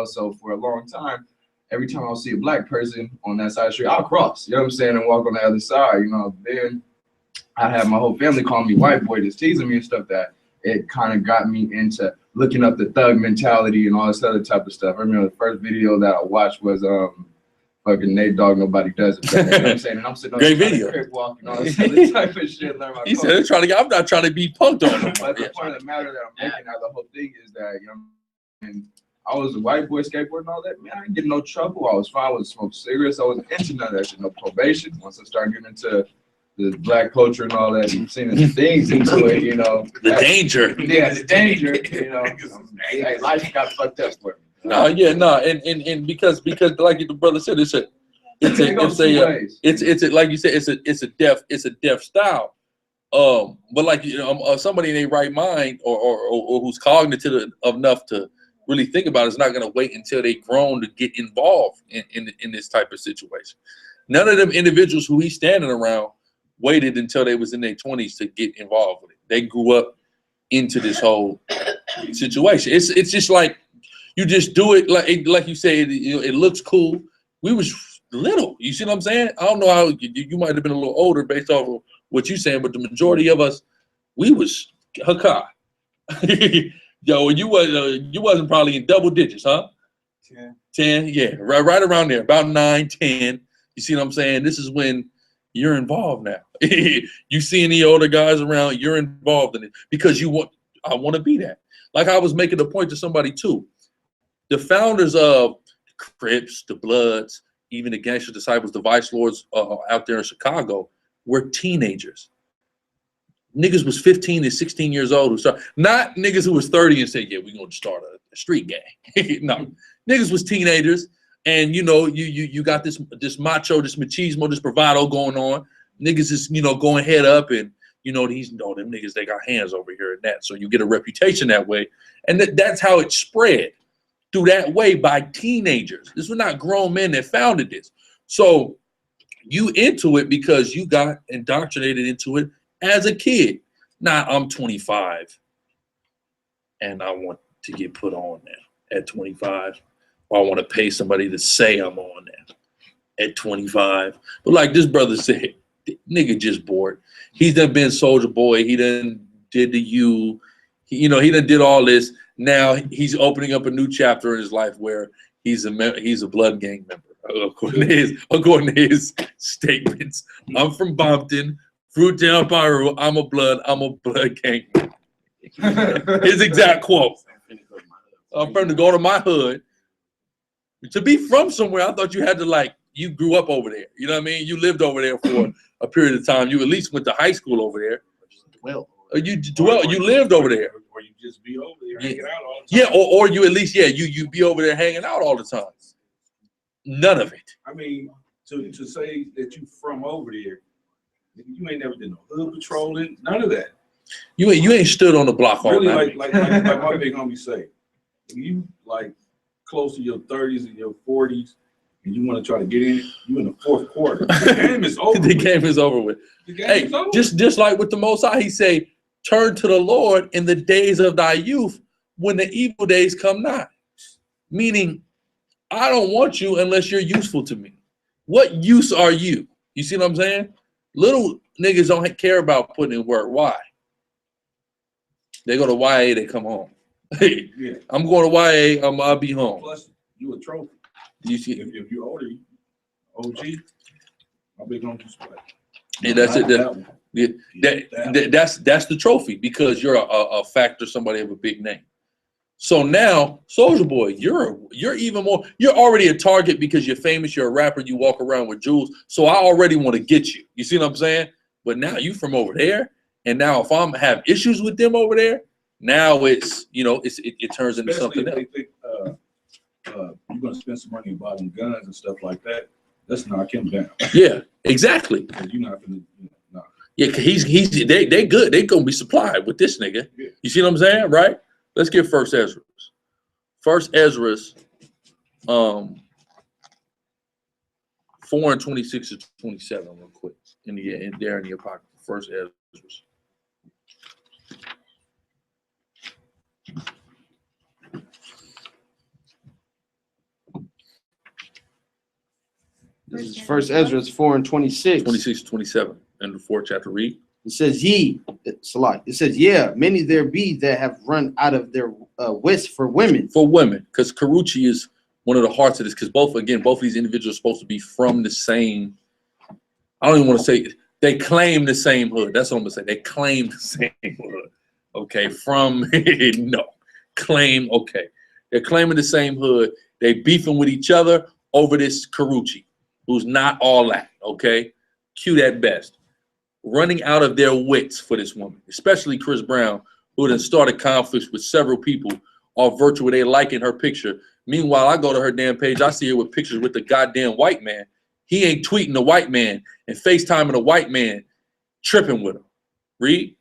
So for a long time, every time I'll see a black person on that side of the street, I'll cross, you know what I'm saying, and walk on the other side, Then I had my whole family call me white boy, just teasing me and stuff that it kind of got me into looking up the thug mentality and all this other type of stuff. I remember the first video that I watched was fucking Nate Dogg, Nobody Does It. You know what I'm saying? And I'm sitting on Great the video. crib walking, all this other type of shit. He said, I'm not trying to be punked on him. But the point of the matter that I'm making out of the whole thing is that, and I was a white boy skateboard and all that, man, I didn't get in no trouble. I was fine. I was smoking cigarettes. I wasn't into none of that shit, no probation. Once I started getting into the black culture and all that, and seeing the things into it, The danger. Yeah, the danger, Hey, life got fucked up for me. And because like the brother said, it's like you said, it's a deaf style. But like somebody in their right mind or who's cognitive enough to really think about it is not gonna wait until they grown to get involved in this type of situation. None of them individuals who he's standing around waited until they was in their 20s to get involved with it. They grew up into this whole situation. It's just like you just do it like you say. It looks cool. We was little. You see what I'm saying? I don't know how you might have been a little older based off of what you're saying, but the majority of us, we was haka. Yo, you wasn't probably in double digits, huh? 10, yeah, right around there, about 9, 10. You see what I'm saying? This is when you're involved now. You see any older guys around, you're involved in it because I want to be that. Like I was making a point to somebody too. The founders of Crips, the Bloods, even the Gangster Disciples, the Vice Lords out there in Chicago were teenagers. Niggas was 15 and 16 years old who started, not niggas who was 30 and said, yeah, we're going to start a street gang. No, niggas was teenagers. And you got this macho, this machismo, this bravado going on. Niggas is going head up, and them niggas, they got hands over here and that. So you get a reputation that way, and that's how it spread through that way by teenagers. This was not grown men that founded this. So you into it because you got indoctrinated into it as a kid. Now I'm 25, and I want to get put on now at 25. Or I want to pay somebody to say I'm on that at 25. But like this brother said, nigga just bored. He's done been Soldier Boy. He done did the U. He done did all this. Now he's opening up a new chapter in his life where he's a blood gang member. According to his statements, I'm from Bompton, Fruitvale, Pyro. I'm a blood gang member. His exact quote. I'm from to go to my hood. To be from somewhere, I thought you had to you grew up over there. You know what I mean? You lived over there for a period of time. You at least went to high school over there. You lived over there. Or you just be over there hanging out all the time. Yeah, or you at least, you be over there hanging out all the time. None of it. I mean, to say that you from over there, you ain't never did no hood patrolling, none of that. You ain't stood on the block all night. Like my big homie say, you close to your 30s and your 40s, and you want to try to get in, you in the fourth quarter. The game is over. The game is over with. Hey, just like with the Most High, he say, turn to the Lord in the days of thy youth when the evil days come not. Meaning, I don't want you unless you're useful to me. What use are you? You see what I'm saying? Little niggas don't care about putting in work. Why? They go to YA, they come home. Hey, Yeah. I'm going to YA, I'll be home. Plus, you a trophy. You see, If you're older, OG, I'll be going to play. yeah, that's it. That's the trophy because you're a factor, somebody of a big name. So now, Soulja Boy, you're even more. You're already a target because you're famous. You're a rapper. You walk around with jewels. So I already want to get you. You see what I'm saying? But now you from over there, and now if I'm have issues with them over there, now it's it turns into something else. If they think you're gonna spend some money buying guns and stuff like that, let's knock him down. Yeah, exactly. You're not gonna knock. Yeah, cause they good. They gonna be supplied with this nigga. Yeah. You see what I'm saying, right? Let's get First Ezra. First Ezra, 4:26 to 27, real quick. In the apocrypha. First Ezra. This is First Ezra 4:26. 26 to 27 in the 4th chapter. Read. It says, it says, yeah, many there be that have run out of their wits for women. For women, because Karuchi is one of the hearts of this, because both of these individuals are supposed to be from the same, I don't even want to say, they claim the same hood. That's what I'm going to say. They claim the same hood. Okay, okay. They're claiming the same hood. They beefing with each other over this Karuchi, who's not all that, okay? Cute at best. Running out of their wits for this woman, especially Chris Brown, who then started conflicts with several people off virtue where they liking her picture. Meanwhile, I go to her damn page, I see her with pictures with the goddamn white man. He ain't tweeting the white man and FaceTiming the white man, tripping with him. Read.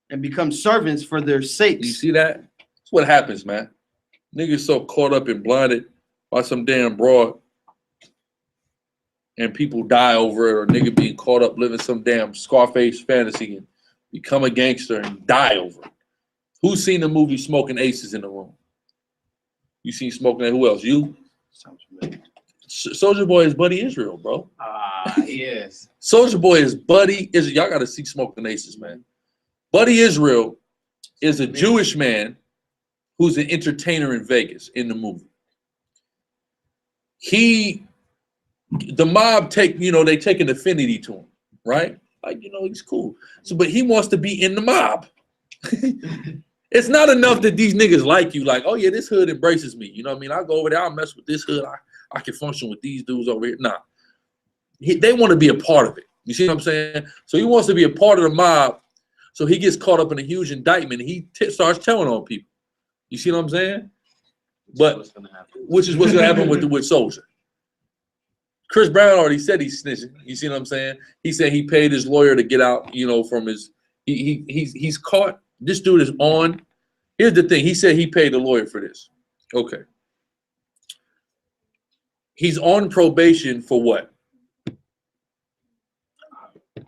And become servants for their sakes. You see that? That's what happens, man. Niggas so caught up and blinded by some damn broad, and people die over it, or nigga being caught up living some damn Scarface fantasy and become a gangster and die over it. Who's seen the movie Smoking Aces in the room? You seen Smoking? Who else? You? Soulja Boy is Buddy Israel, bro. Yes. Soulja Boy is Buddy Israel. Y'all got to see Smoking Aces, man. Buddy Israel is a Jewish man who's an entertainer in Vegas in the movie. The mob they take an affinity to him, right? Like, he's cool. So, but he wants to be in the mob. It's not enough that these niggas like you, like, oh yeah, this hood embraces me. You know what I mean? I go over there, I'll mess with this hood. I can function with these dudes over here. Nah. They want to be a part of it. You see what I'm saying? So he wants to be a part of the mob. So he gets caught up in a huge indictment. And he starts telling on people. You see what I'm saying? Which is what's gonna happen with Soulja. Chris Brown already said he's snitching. You see what I'm saying? He said he paid his lawyer to get out, from his. He's caught. This dude is on. Here's the thing. He said he paid the lawyer for this. Okay. He's on probation for what?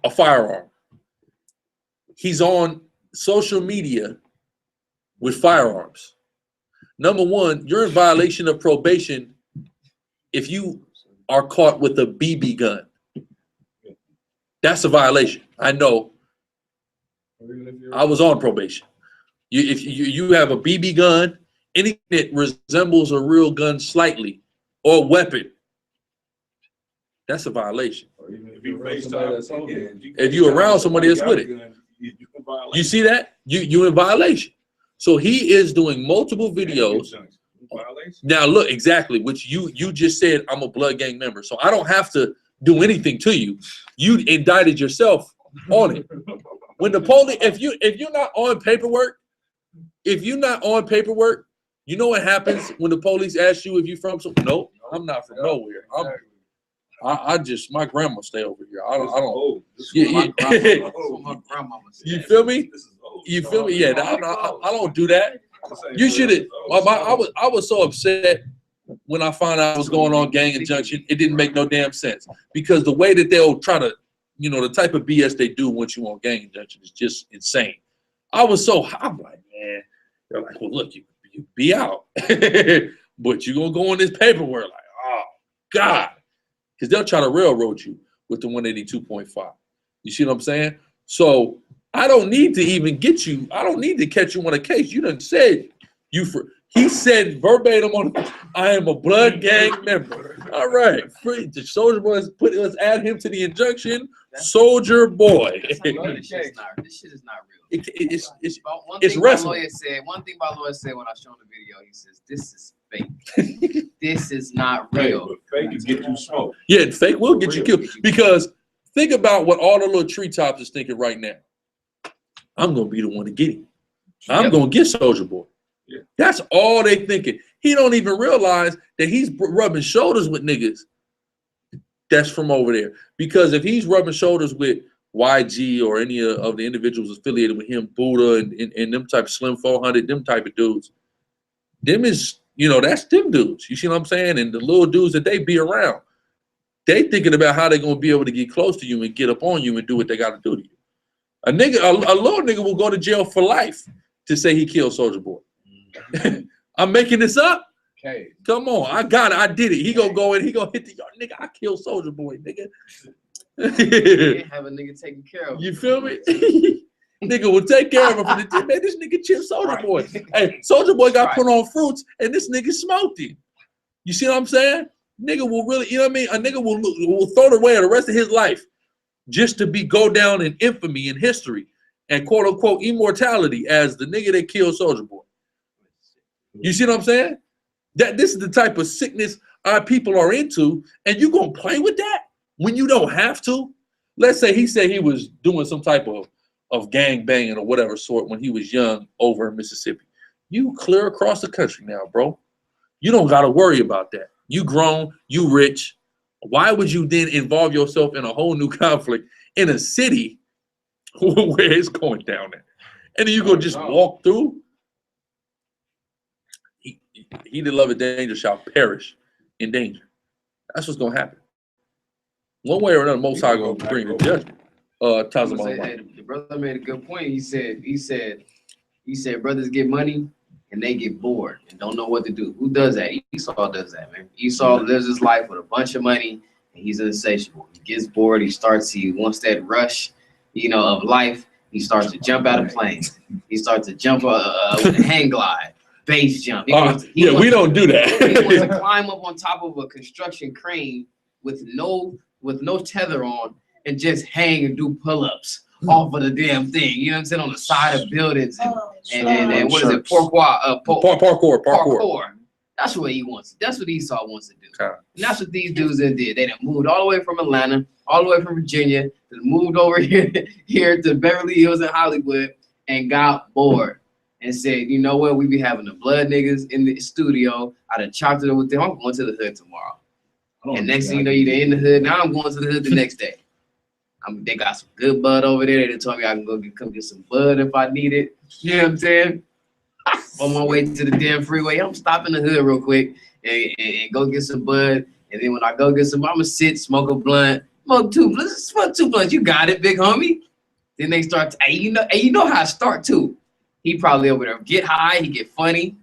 A firearm. He's on social media with firearms. Number one, you're in violation of probation if you are caught with a BB gun. That's a violation. I know. I was on probation. If you have a BB gun, anything that resembles a real gun slightly, or weapon, that's a violation. If you're around somebody that's with it, you see that? You're in violation. So he is doing multiple videos. Now look, exactly, which you just said, I'm a blood gang member. So I don't have to do anything to you. You indicted yourself on it. When the police, if you're not on paperwork, you know what happens when the police ask you if you're from some? Nope, I'm not from nowhere. My grandma stay over here. I don't. You feel me? You feel me? Yeah, I don't do that. You should have. I was so upset when I found out what was going on gang injunction. It didn't make no damn sense because the way that they'll try to, the type of BS they do once you on gang injunction is just insane. I was so high. I'm like, man, they're like, well, look, you be out, but you gonna go on this paperwork. Like, oh God, because they'll try to railroad you with the 182.5. You see what I'm saying? So I don't need to even get you. I don't need to catch you on a case. You done said you for. He said verbatim on, I am a blood gang member. All right, the Soldier Boy, let's add him to the injunction. Soldier Boy. This shit is not real. It's wrestling. One thing my lawyer said when I showed him the video, he says, this is fake. This is not real. Fake is get you smoked. Yeah, fake will get you killed. Because think about what all the little treetops is thinking right now. I'm going to be the one to get him. I'm going to get Soldier Boy. Yeah. That's all they thinking. He don't even realize that he's rubbing shoulders with niggas that's from over there. Because if he's rubbing shoulders with YG or any of the individuals affiliated with him, Buddha and them type of Slim 400, them type of dudes, them is, you know, that's them dudes. You see what I'm saying? And the little dudes that they be around, they thinking about how they're going to be able to get close to you and get up on you and do what they got to do to you. A little nigga will go to jail for life to say he killed Soldier Boy. I'm making this up. Okay. Come on, I got it. I did it. He gonna go in. He gonna hit the yard, nigga. I killed Soldier Boy, nigga. Have a nigga taken care of. You feel me? Nigga will take care of him for the man. This nigga chipped Soldier Boy. Hey, Soldier Boy got put on fruits, and this nigga smoked him. You see what I'm saying? Nigga will really, you know what I mean? A nigga will throw it away the rest of his life just to go down in infamy in history and quote unquote immortality as the nigga that killed Soldier Boy. You see what I'm saying? This is the type of sickness our people are into, and you gonna play with that when you don't have to? Let's say he said he was doing some type of gang banging or whatever sort when he was young over in Mississippi. You clear across the country now, bro. You don't gotta worry about that. You grown, you rich. Why would you then involve yourself in a whole new conflict in a city where it's going down there? And then you go just walk through? He that loveth danger shall perish in danger. That's what's gonna happen. One way or another, Most High gonna bring the judgment. The brother made a good point. He said, brothers get money and they get bored and don't know what to do. Who does that? Esau does that, man. Esau lives his life with a bunch of money and he's insatiable. He gets bored. He wants that rush, you know, of life. He starts to jump out of planes. He starts to jump with a hang glide. Base jump. We don't do that. He wants to climb up on top of a construction crane with no tether on and just hang and do pull-ups off of the damn thing. You know what I'm saying? On the side of buildings and what is it? Parkour. That's what he wants. That's what Esau wants to do. And that's what these dudes did. They done moved all the way from Atlanta, all the way from Virginia, moved over here to Beverly Hills and Hollywood and got bored. And said, you know what, we be having the blood niggas in the studio. I done chopped it up with them. I'm going to the hood tomorrow. And next thing you know, you're in the hood. Now I'm going to the hood the next day. They got some good bud over there. They told me I can come get some bud if I need it. You know what I'm saying? On my way to the damn freeway, I'm stopping the hood real quick and go get some bud. And then when I go get some, I'm going to sit, smoke a blunt, smoke two blunts. You got it, big homie. Then they start, you know how I start too. He probably over there get high, he get funny.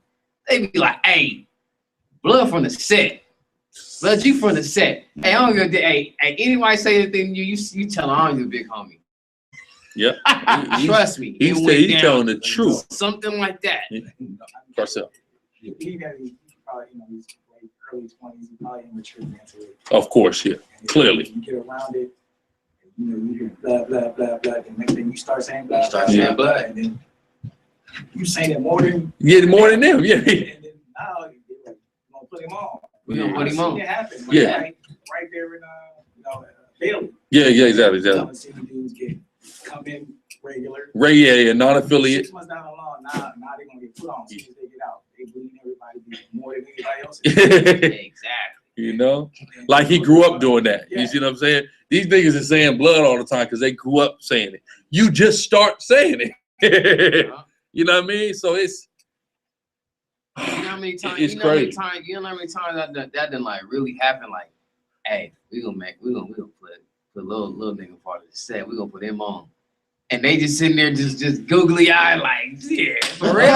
They be like, hey, blood from the set. Blood, you from the set. Hey, I don't give a hey, anybody say anything to you tell him I'm your big homie. Yep. Trust me. He's telling the truth. Something like that. Marcel. He probably, he's like early 20s, he probably immature mentally. Of course, yeah. Clearly. You get around it, you hear blah, blah, blah, blah, and next thing you start saying blah, and then you saying it more than more than them, yeah. And then now you're gonna put him on. We're gonna put him on. It happen, yeah. Right there in Bailey. Yeah, exactly. Dudes come in regular. Non-affiliate. 6 months down the line, now they're gonna get put on as soon as they get out. They bleed everybody more than anybody else. Exactly. You know, like he grew up doing that. You see what I'm saying? These niggas is saying blood all the time because they grew up saying it. You just start saying it. You know what I mean? So it's you know how many times it's crazy. You know how many times that done like really happen? Like, hey, we gonna put little nigga part of the set. We gonna put him on. and they just sitting there just googly eyed like, yeah, for real.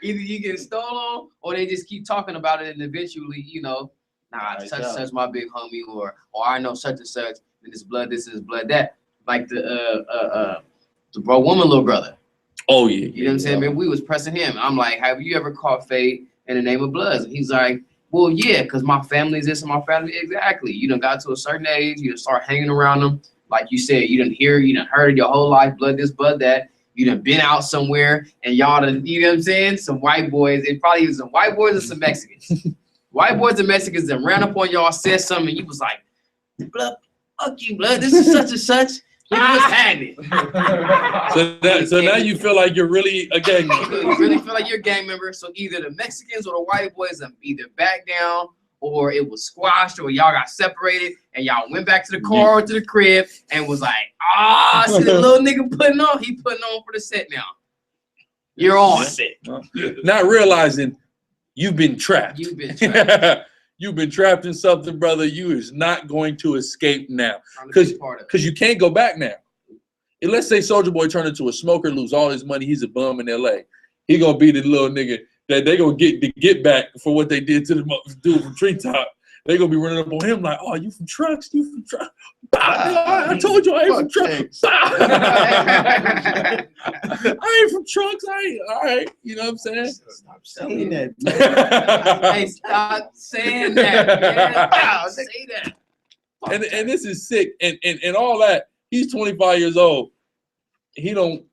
Either you get stolen or they just keep talking about it, and eventually, you know, nah, such my big homie, or I know such and such, and this blood, this is blood that. Like the bro woman little brother. Oh yeah. You know what I'm saying? Man, we was pressing him. I'm like, have you ever caught fade in the name of Bloods? And he's like, well, yeah, because my family is this and my family exactly. You done got to a certain age, you done start hanging around them. Like you said, you done hear, you done heard it your whole life, blood this, blood that. You done been out somewhere and y'all done, you know what I'm saying? Some white boys, it probably was some white boys and some Mexicans. White boys and Mexicans that ran up on y'all, said something, and you was like, blood, fuck you, blood, this is such and such. What's happening? So now you feel like you're really a gang member. You really feel like you're a gang member. So either the Mexicans or the white boys either back down, or it was squashed, or y'all got separated and y'all went back to the car or to the crib and was like, ah, see the little nigga putting on, he putting on for the set now. You're on set. Not realizing you've been trapped. You've been trapped. You've been trapped in something, brother. You is not going to escape now, because you can't go back now. And let's say Soulja Boy turned into a smoker, lose all his money. He's a bum in LA. He gonna be the little nigga that they gonna get back for what they did to the dude from Treetop. They gonna be running up on him like, oh, you from trucks? You from trucks? I told you I ain't from trucks. I ain't from trucks. I ain't. All right, you know what I'm saying? Stop saying that. Hey, stop saying that. Man. Stop say that. And this is sick. And all that. He's 25 years old. He could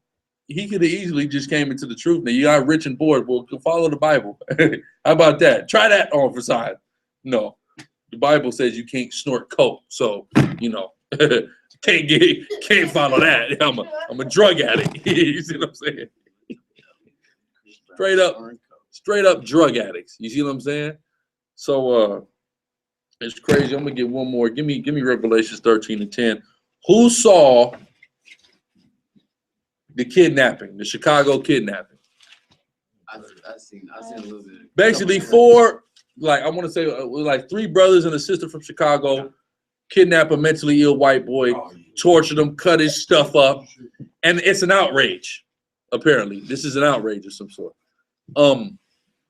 have easily just came into the truth. Now you got rich and bored. Well, follow the Bible. How about that? Try that on for size. No. The Bible says you can't snort coke, so you know can't follow that. I'm a drug addict. You see what I'm saying? Straight up drug addicts. You see what I'm saying? So it's crazy. I'm gonna get one more. Give me Revelations 13:10. Who saw the kidnapping, the Chicago kidnapping? I seen a little bit. Basically, four. Like I want to say, like 3 brothers and a sister from Chicago kidnap a mentally ill white boy, tortured him, cut his stuff up, and it's an outrage. Apparently, this is an outrage of some sort.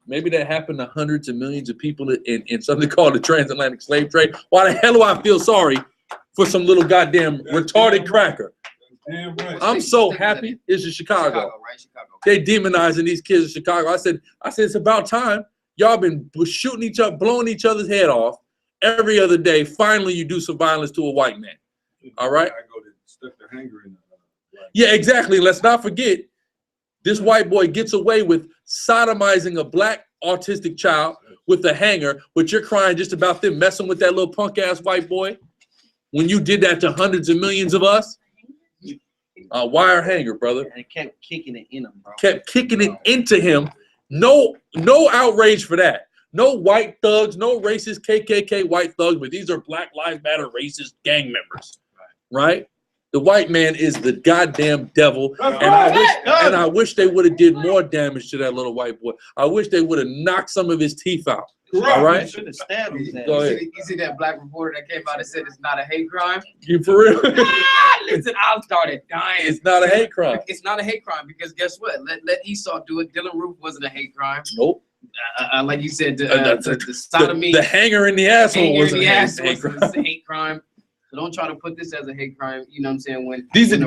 Maybe that happened to hundreds of millions of people in something called the transatlantic slave trade. Why the hell do I feel sorry for some little goddamn retarded cracker? I'm so happy it's in Chicago. They demonizing these kids in Chicago. I said it's about time. Y'all been shooting each other, blowing each other's head off every other day. Finally, you do some violence to a white man. All right? Yeah, exactly. Let's not forget, this white boy gets away with sodomizing a black autistic child with a hanger, but you're crying just about them messing with that little punk-ass white boy when you did that to hundreds of millions of us. Wire hanger, brother. And it kept kicking it in him, bro. Kept kicking it into him. No outrage for that. No white thugs, no racist KKK white thugs, but these are Black Lives Matter racist gang members, right? The white man is the goddamn devil, and I wish they would have did more damage to that little white boy. I wish they would have knocked some of his teeth out. All right. Should have stabbed his ass. Go ahead. You see that black reporter that came out and said it's not a hate crime? You for real? Listen, I started dying. It's not a hate crime. It's not a hate crime because guess what? Let Esau do it. Dylan Roof wasn't a hate crime. Nope. Like you said, the sodomy. The hanger in the asshole wasn't a hate crime. So don't try to put this as a hate crime. You know what I'm saying?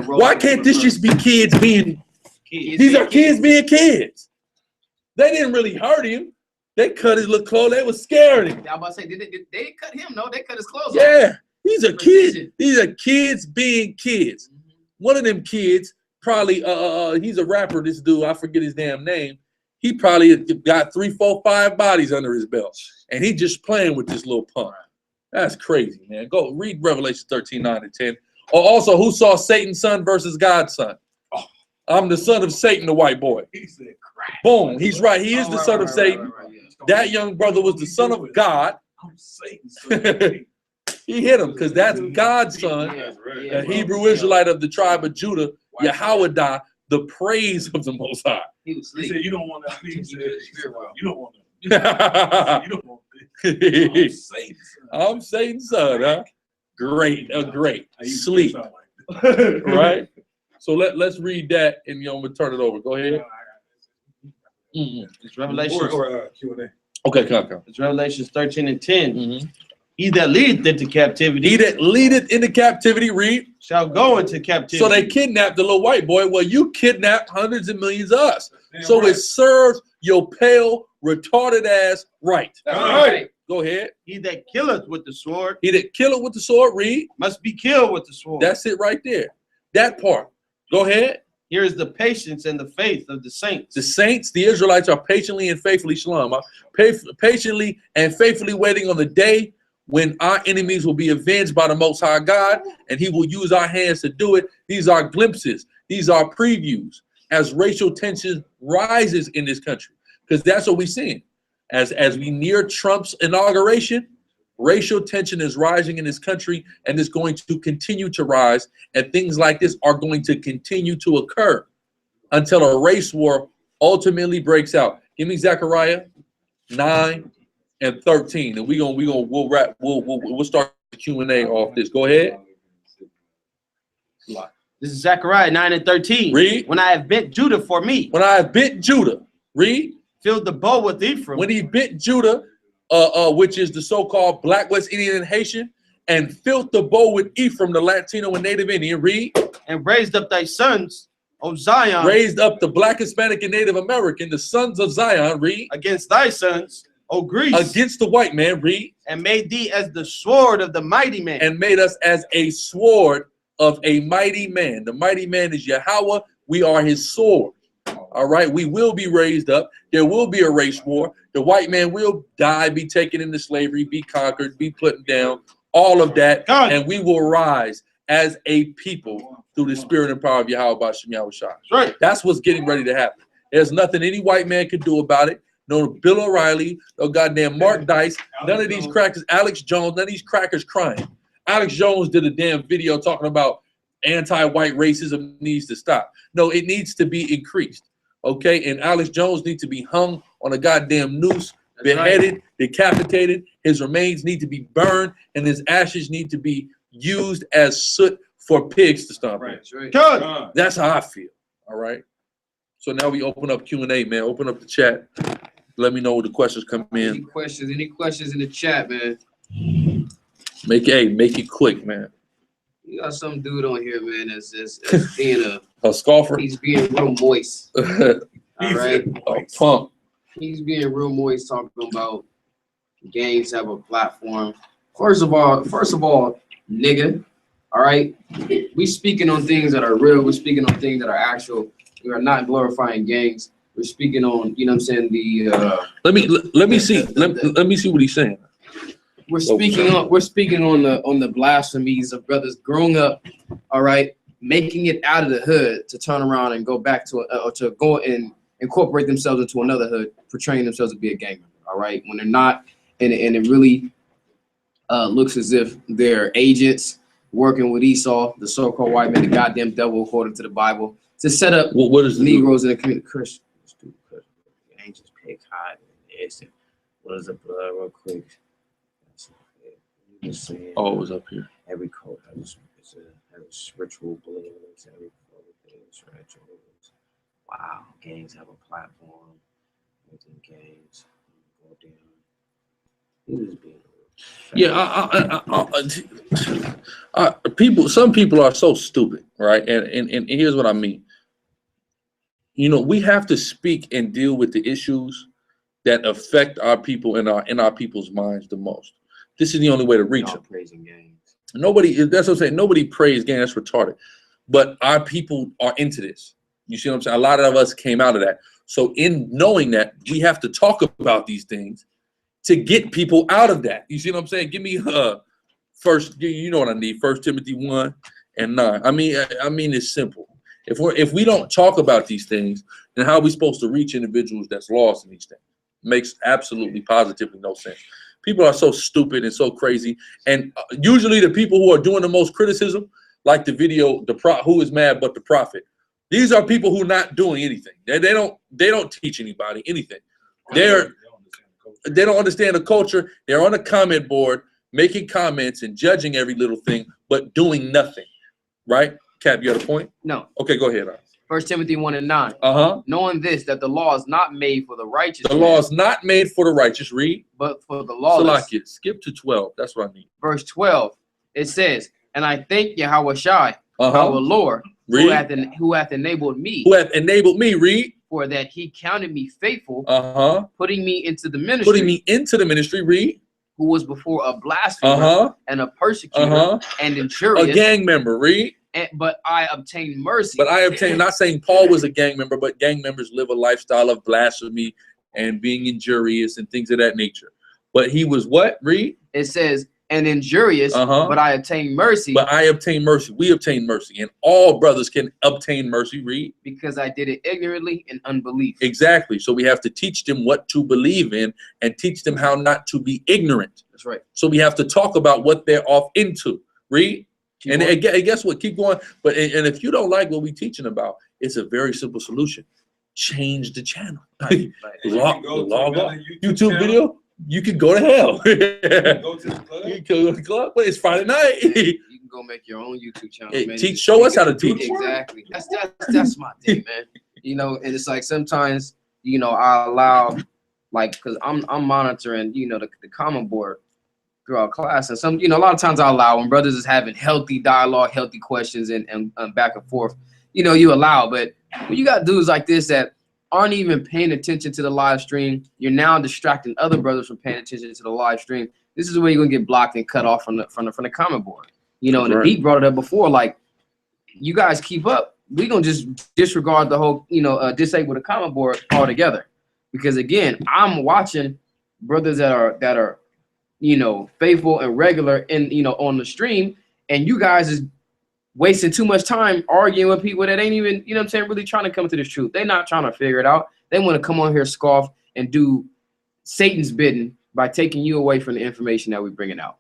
Why can't this just be kids being kids? These are kids being kids. They didn't really hurt him. They cut his little clothes. They was scaring him. I was about to say, they cut him? No, they cut his clothes off. Yeah, these are kids. These are kids being kids. One of them kids probably, he's a rapper, this dude, I forget his damn name. He probably got 3, 4, 5 bodies under his belt. And he just playing with this little punk. That's crazy, man. Go read Revelation 13:9-10. Or also, who saw Satan's son versus God's son? I'm the son of Satan, the white boy. He said, crack. Boom, he's right. He is the son of Satan. That young brother was the son of God. I'm Satan's son. He hit him because that's God's son, a Hebrew Israelite of the tribe of Judah, Yahweh, the praise of the Most High. He said, you don't want that. He said, you don't want that. You don't want this. I'm Satan's son, huh? Great, great. Sleep. Right? So let's read that, and I'm gonna turn it over. Go ahead. It's Revelation. Q&A. Okay, come. It's Revelations 13 and 10. He that leadeth into captivity. He that leadeth into captivity, read. Shall go into captivity. So they kidnapped the little white boy. Well, you kidnapped hundreds of millions of us. So it serves your pale, retarded ass right. That's right. Go ahead. He that killeth with the sword. He that killeth with the sword, read. Must be killed with the sword. That's it right there. That part. Go ahead. Here is the patience and the faith of the saints. The saints, the Israelites, are patiently and faithfully, shalom, patiently and faithfully waiting on the day when our enemies will be avenged by the Most High God, and he will use our hands to do it. These are glimpses. These are previews as racial tension rises in this country, because that's what we're seeing. As we near Trump's inauguration, racial tension is rising in this country, and it's going to continue to rise, and things like this are going to continue to occur until a race war ultimately breaks out. Give me Zechariah 9 and 13, and we'll start the Q&A off this. Go ahead. This is Zechariah 9 and 13. Read. When I have bent Judah for me. When I have bent Judah, read. Filled the bow with Ephraim. When he bent Judah, which is the so-called Black, West Indian, and Haitian, and filled the bow with Ephraim, the Latino and Native Indian, read. And raised up thy sons, O Zion. Raised up the Black, Hispanic, and Native American, the sons of Zion, read. Against thy sons, O Greece. Against the white man, read. And made thee as the sword of the mighty man. And made us as a sword of a mighty man. The mighty man is Yahweh. We are his sword. All right, we will be raised up. There will be a race war. The white man will die, be taken into slavery, be conquered, be put down, all of that. God. And we will rise as a people through the spirit and power of Yahweh Bashem Yahushua. That's right. That's what's getting ready to happen. There's nothing any white man can do about it. No Bill O'Reilly, no goddamn Mark Dice, none of these crackers, Alex Jones, none of these crackers crying. Alex Jones did a damn video talking about anti-white racism needs to stop. No, it needs to be increased. Okay, and Alex Jones needs to be hung on a goddamn noose, beheaded, decapitated. His remains need to be burned, and his ashes need to be used as soot for pigs to stomp. Right. Good. That's how I feel. All right. So now we open up Q&A, man. Open up the chat. Let me know what the questions come in. Any questions in the chat, man? Make it quick, man. You got some dude on here, man, that's being a scoffer. He's being real moist. All right. A pump. He's being real moist, talking about gangs have a platform. First of all, nigga. All right. We speaking on things that are real. We're speaking on things that are actual. We are not glorifying gangs. We're speaking on, you know what I'm saying, the let me see what he's saying. We're speaking on the blasphemies of brothers growing up, all right, making it out of the hood to turn around and go back to or to go and incorporate themselves into another hood, portraying themselves to be a gang member, all right, when they're not, and it really looks as if they're agents working with Esau, the so-called white man, the goddamn devil, according to the Bible, to set up what is Negroes in the community. Christians, angels, pig hide, what is up, real quick? Oh, it was up here. Every cult has a ritual beliefs. Every cult has rituals. Wow, gangs have a platform. Within gangs, go down. He was being. Yeah, some people are so stupid, right? And here's what I mean. You know, we have to speak and deal with the issues that affect our people in our people's minds the most. This is the only way to reach them. Praising gangs. Nobody, that's what I'm saying. Nobody prays gangs. That's retarded. But our people are into this. You see what I'm saying? A lot of us came out of that. So in knowing that, we have to talk about these things to get people out of that. You see what I'm saying? Give me first, you know what I need. 1 Timothy 1 and 9. I mean, it's simple. If we don't talk about these things, then how are we supposed to reach individuals that's lost in these things? Makes absolutely positively no sense. People are so stupid and so crazy. And usually the people who are doing the most criticism, like the video, who is mad but the prophet. These are people who are not doing anything. They don't teach anybody anything. They don't understand the culture. They're on a comment board making comments and judging every little thing, but doing nothing, right? Cap, you got a point? No. Okay, go ahead. 1 Timothy 1:9. Knowing this, that the law is not made for the righteous. The law is not made for the righteous. Read. But for the lawless. Salakia, skip to 12. That's what I need. Verse 12. It says, and I thank Yahweh Shai, our Lord, who hath enabled me. Who hath enabled me, read. For that he counted me faithful, putting me into the ministry. Putting me into the ministry, read. Who was before a blasphemer and a persecutor and injurious. A gang member, read. But I obtained mercy. But I obtained, not saying Paul was a gang member, but gang members live a lifestyle of blasphemy and being injurious and things of that nature. But he was what? Read. It says, and injurious, but I obtained mercy. But I obtained mercy. We obtain mercy. And all brothers can obtain mercy, read. Because I did it ignorantly in unbelief. Exactly. So we have to teach them what to believe in and teach them how not to be ignorant. That's right. So we have to talk about what they're off into. Read. And guess what? Keep going. But and if you don't like what we're teaching about, it's a very simple solution. Change the channel. YouTube video. You can go to hell. Go to the club. You can go to the club, but it's Friday night. You can go make your own YouTube channel. Hey, man. show us how to teach. Exactly. That's my thing, man. You know, and it's like sometimes, you know, I allow, like, because I'm monitoring, you know, the common board throughout class, and some, you know, a lot of times I allow when brothers is having healthy dialogue, healthy questions, and back and forth, you know, you allow. But when you got dudes like this that aren't even paying attention to the live stream, you're now distracting other brothers from paying attention to the live stream. This is where you're gonna get blocked and cut off from the comment board. You know, and the beat brought it up before, like, you guys keep up, we gonna just disregard the whole, you know, disable the comment board altogether. Because again, I'm watching brothers that are, you know, faithful and regular in, you know, on the stream, and you guys is wasting too much time arguing with people that ain't even, you know what I'm saying, really trying to come to this truth. They're not trying to figure it out. They want to come on here, scoff, and do Satan's bidding by taking you away from the information that we're bringing out.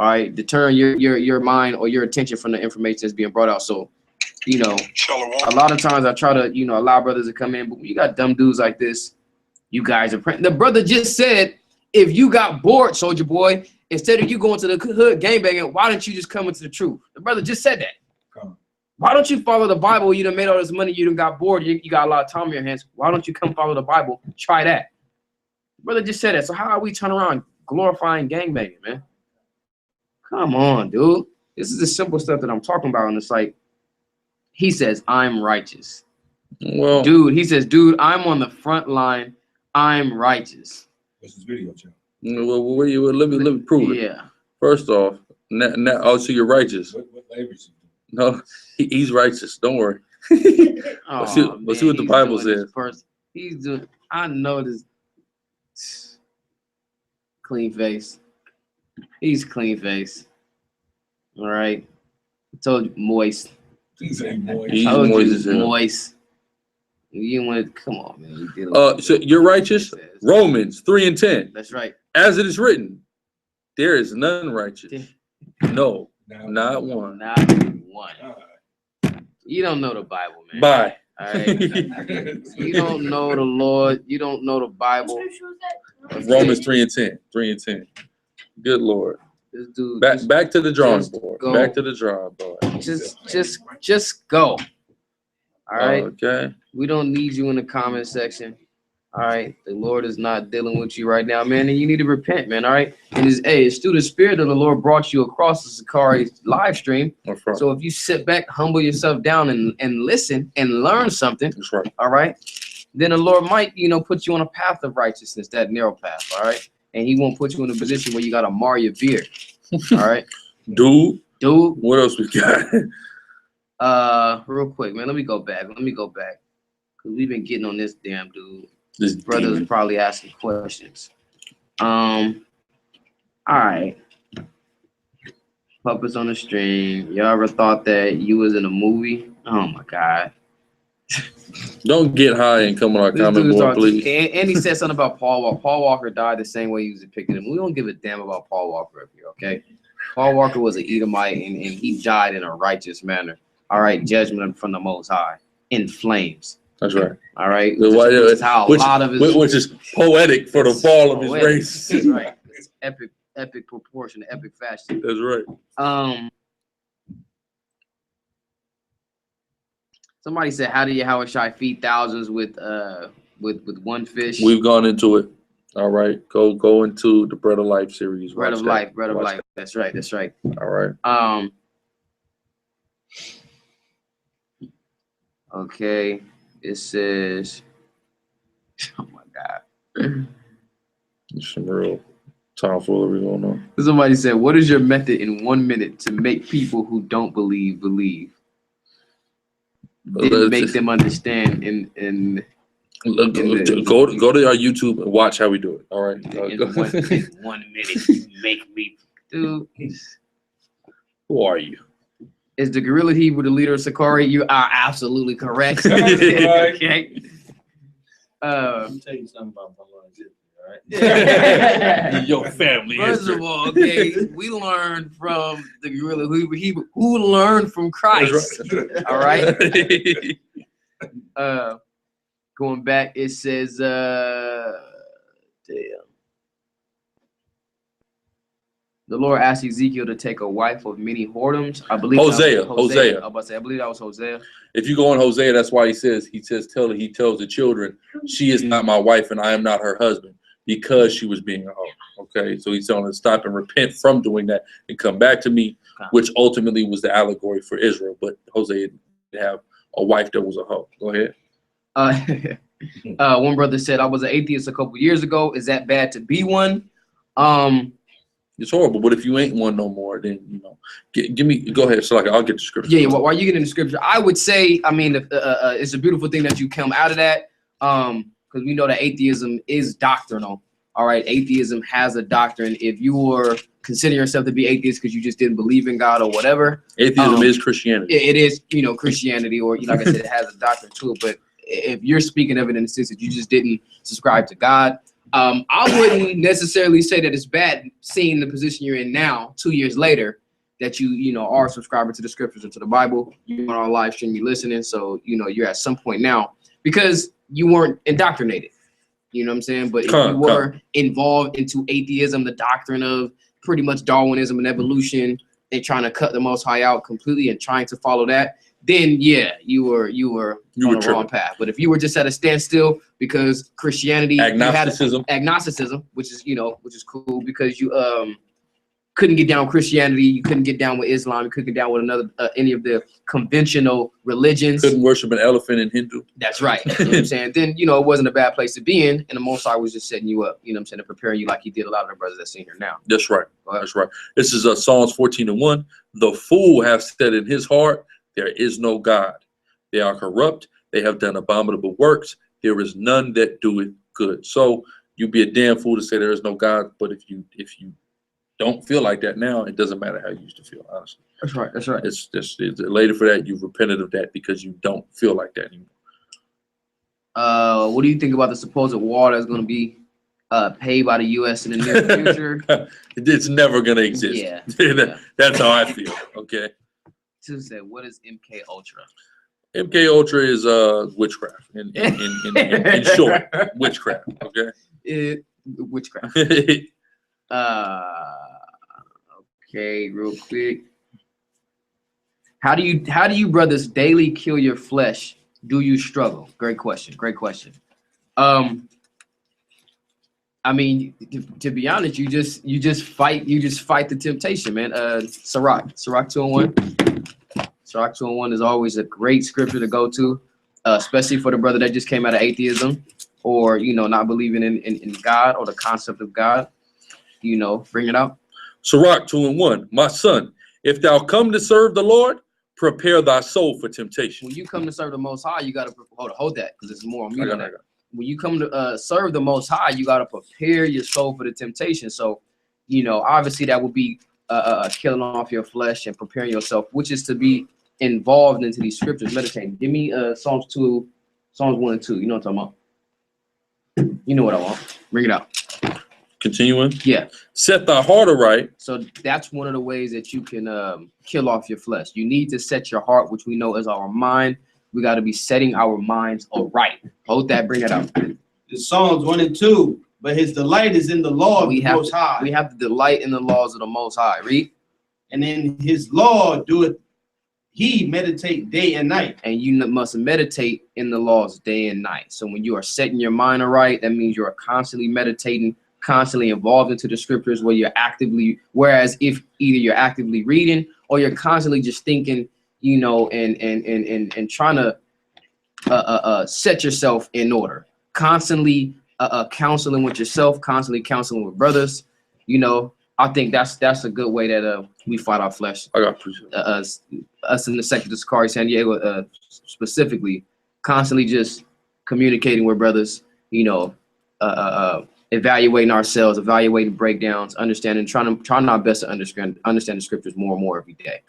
All right, deterring your mind or your attention from the information that's being brought out. So, you know, a lot of times I try to, you know, allow brothers to come in, but when you got dumb dudes like this, you guys are the brother just said, if you got bored, soldier boy, instead of you going to the hood gangbanging, why don't you just come into the truth? The brother just said that. Why don't you follow the Bible? You done made all this money. You done got bored. You got a lot of time in your hands. Why don't you come follow the Bible? Try that. Brother just said that. So how are we turning around glorifying gangbanging, man? Come on, dude. This is the simple stuff that I'm talking about. And it's like, he says, I'm righteous. Well, dude, he says, dude, I'm on the front line. I'm righteous. What's his video channel? Well, let me prove it. Yeah. First off, oh, so you're righteous. What labels? No, he's righteous. Don't worry. Oh, let's see what the Bible says. He's doing. I know this. Clean face. He's clean face. All right. I told you, moist. He's moist. He's moist as hell. Moist. You want to come on, man. So you're righteous. Romans 3:10. That's right. As it is written, there is none righteous. No, not one. Not one. You don't know the Bible, man. Bye. All right. You don't know the Lord. You don't know the Bible. Romans 3:10. 3:10. Good Lord. This dude. Back to the drawing board. Back to the drawing board. Just go. All right. Okay. We don't need you in the comment section. All right. The Lord is not dealing with you right now, man, and you need to repent, man. All right. And it's through the Spirit that the Lord brought you across the SICARRI live stream. That's right. So if you sit back, humble yourself down, and listen and learn something, that's right. All right, then the Lord might, you know, put you on a path of righteousness, that narrow path. All right. And he won't put you in a position where you got to mar your beard. All right. Dude. What else we got? Real quick, man. Let me go back. Cause we've been getting on this damn dude. This brother's demon. Probably asking questions. All right. Puppets on the stream. Y'all ever thought that you was in a movie? Oh my God. Don't get high and come on our comment board, please. And he said something about Paul Walker. Paul Walker died the same way he was depicted him. We don't give a damn about Paul Walker up here, okay? Paul Walker was an Edomite, and he died in a righteous manner. All right, judgment from the Most High in flames. That's right. All right, which is poetic for the fall of his race. That's right. It's epic proportion, epic fashion. That's right. Somebody said, how do Yahushua feed thousands with one fish? We've gone into it. All right, go into the Bread of Life series. Bread Watch of that. life, bread of Watch life. That's right. That's right. that. All right. Okay. It says, oh my God. There's some real tomfoolery going on. Somebody said, what is your method in 1 minute to make people who don't believe believe? Didn't make them understand in go to our YouTube and watch how we do it. All right. in 1 minute, you make me, dude. Who are you? Is the gorilla Hebrew the leader of SICARRI? You are absolutely correct. Right. Okay. Let me tell you something about my life. All right. Your family. First of all, okay, we learned from the gorilla Hebrew who learned from Christ. Right. All right. Going back, it says, damn. The Lord asked Ezekiel to take a wife of many whoredoms. I believe Hosea. I was about to say, I believe that was Hosea. If you go on Hosea, that's why he tells the children, she is not my wife and I am not her husband, because she was being a hoe. Okay, so he's telling her to stop and repent from doing that and come back to me, which ultimately was the allegory for Israel. But Hosea didn't have a wife that was a hoe. Go ahead. One brother said, I was an atheist a couple years ago. Is that bad to be one? It's horrible, but if you ain't one no more, then give me. Go ahead, so I'll get the scripture. Yeah, while you get in the scripture, I would say, I mean, it's a beautiful thing that you come out of that, because we know that atheism is doctrinal. All right, atheism has a doctrine. If you were considering yourself to be atheist because you just didn't believe in God or whatever, atheism is Christianity. It is, Christianity, or like I said, it has a doctrine to it. But if you're speaking of it in the sense that you just didn't subscribe to God, I wouldn't necessarily say that it's bad seeing the position you're in now, 2 years later, that you are a subscriber to the scriptures and to the Bible. You're on our live stream, you're listening, so you're at some point now because you weren't indoctrinated. You know what I'm saying? But if you were involved into atheism, the doctrine of pretty much Darwinism and evolution, and trying to cut the Most High out completely and trying to follow that, then yeah, you were on the wrong path. But if you were just at a standstill because Christianity, agnosticism, which is cool, because you couldn't get down with Christianity, you couldn't get down with Islam, you couldn't get down with any of the conventional religions. Couldn't worship an elephant in Hindu. That's right. You know what I'm saying? Then it wasn't a bad place to be in, and the Most High was just setting you up. You know what I'm saying? And preparing you like He did a lot of the brothers that's in here now. That's right. That's right. This is Psalms 14:1. The fool hath said in his heart, there is no God. They are corrupt. They have done abominable works. There is none that doeth good. So you'd be a damn fool to say there is no God. But if you don't feel like that now, it doesn't matter how you used to feel, honestly. That's right. That's right. It's later for that. You've repented of that because you don't feel like that anymore. What do you think about the supposed war that's going to be paid by the U.S. in the near future? It's never going to exist. Yeah. That's how I feel. Okay. Tuesday, what is MK Ultra? MK Ultra is witchcraft. In short, witchcraft. Okay. Witchcraft. Okay, real quick. How do you brothers daily kill your flesh? Do you struggle? Great question. Great question. I mean, to be honest, you just fight the temptation, man. Sirach 2:1. Sirach 2:1 is always a great scripture to go to, especially for the brother that just came out of atheism or not believing in God or the concept of God. Bring it out. Sirach 2:1. My son, if thou come to serve the Lord, prepare thy soul for temptation. When you come to serve the Most High, you got to hold that, because there's more on me on that. When you come to serve the Most High, you got to prepare your soul for the temptation. So, obviously that would be killing off your flesh and preparing yourself, which is to be involved into these scriptures, meditating. Give me Psalms 1 and 2. You know what I'm talking about. You know what I want. Bring it out. Continuing. Yeah. Set thy heart aright. So that's one of the ways that you can kill off your flesh. You need to set your heart, which we know is our mind. We got to be setting our minds aright. Hold that. Bring it out. It's Psalms 1 and 2. But his delight is in the law of the Most High. We have to delight in the laws of the Most High. Read. And in his law doeth he meditate day and night. And you must meditate in the laws day and night. So when you are setting your mind aright, that means you are constantly meditating, constantly involved into the scriptures where you're actively, whereas if either you're actively reading or you're constantly just thinking, you know, and trying to set yourself in order, constantly counseling with yourself, constantly counseling with brothers, you know, I think that's a good way that we fight our flesh. I got appreciate us in the sector of SICARRI San Diego specifically, constantly just communicating with brothers, you know, evaluating ourselves, evaluating breakdowns, understanding, trying our best to understand the scriptures more and more every day.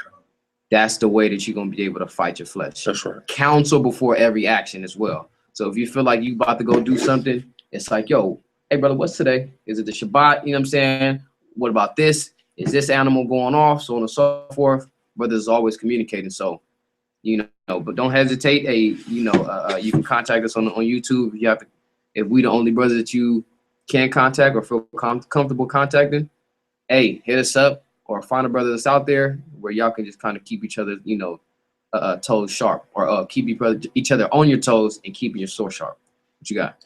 That's the way that you're gonna be able to fight your flesh. That's right. Counsel before every action as well. So if you feel like you about to go do something, it's like, yo, hey brother, what's today? Is it the Shabbat? You know what I'm saying? What about this? Is this animal going off? So on and so forth. Brothers is always communicating. So, you know, but don't hesitate. Hey, you know, you can contact us on YouTube. If you have to, if we the only brother that you can contact or feel comfortable contacting, hey, hit us up or find a brother that's out there where y'all can just kind of keep each other, you know, toes sharp, or keep each other on your toes and keeping your sword sharp. What you got?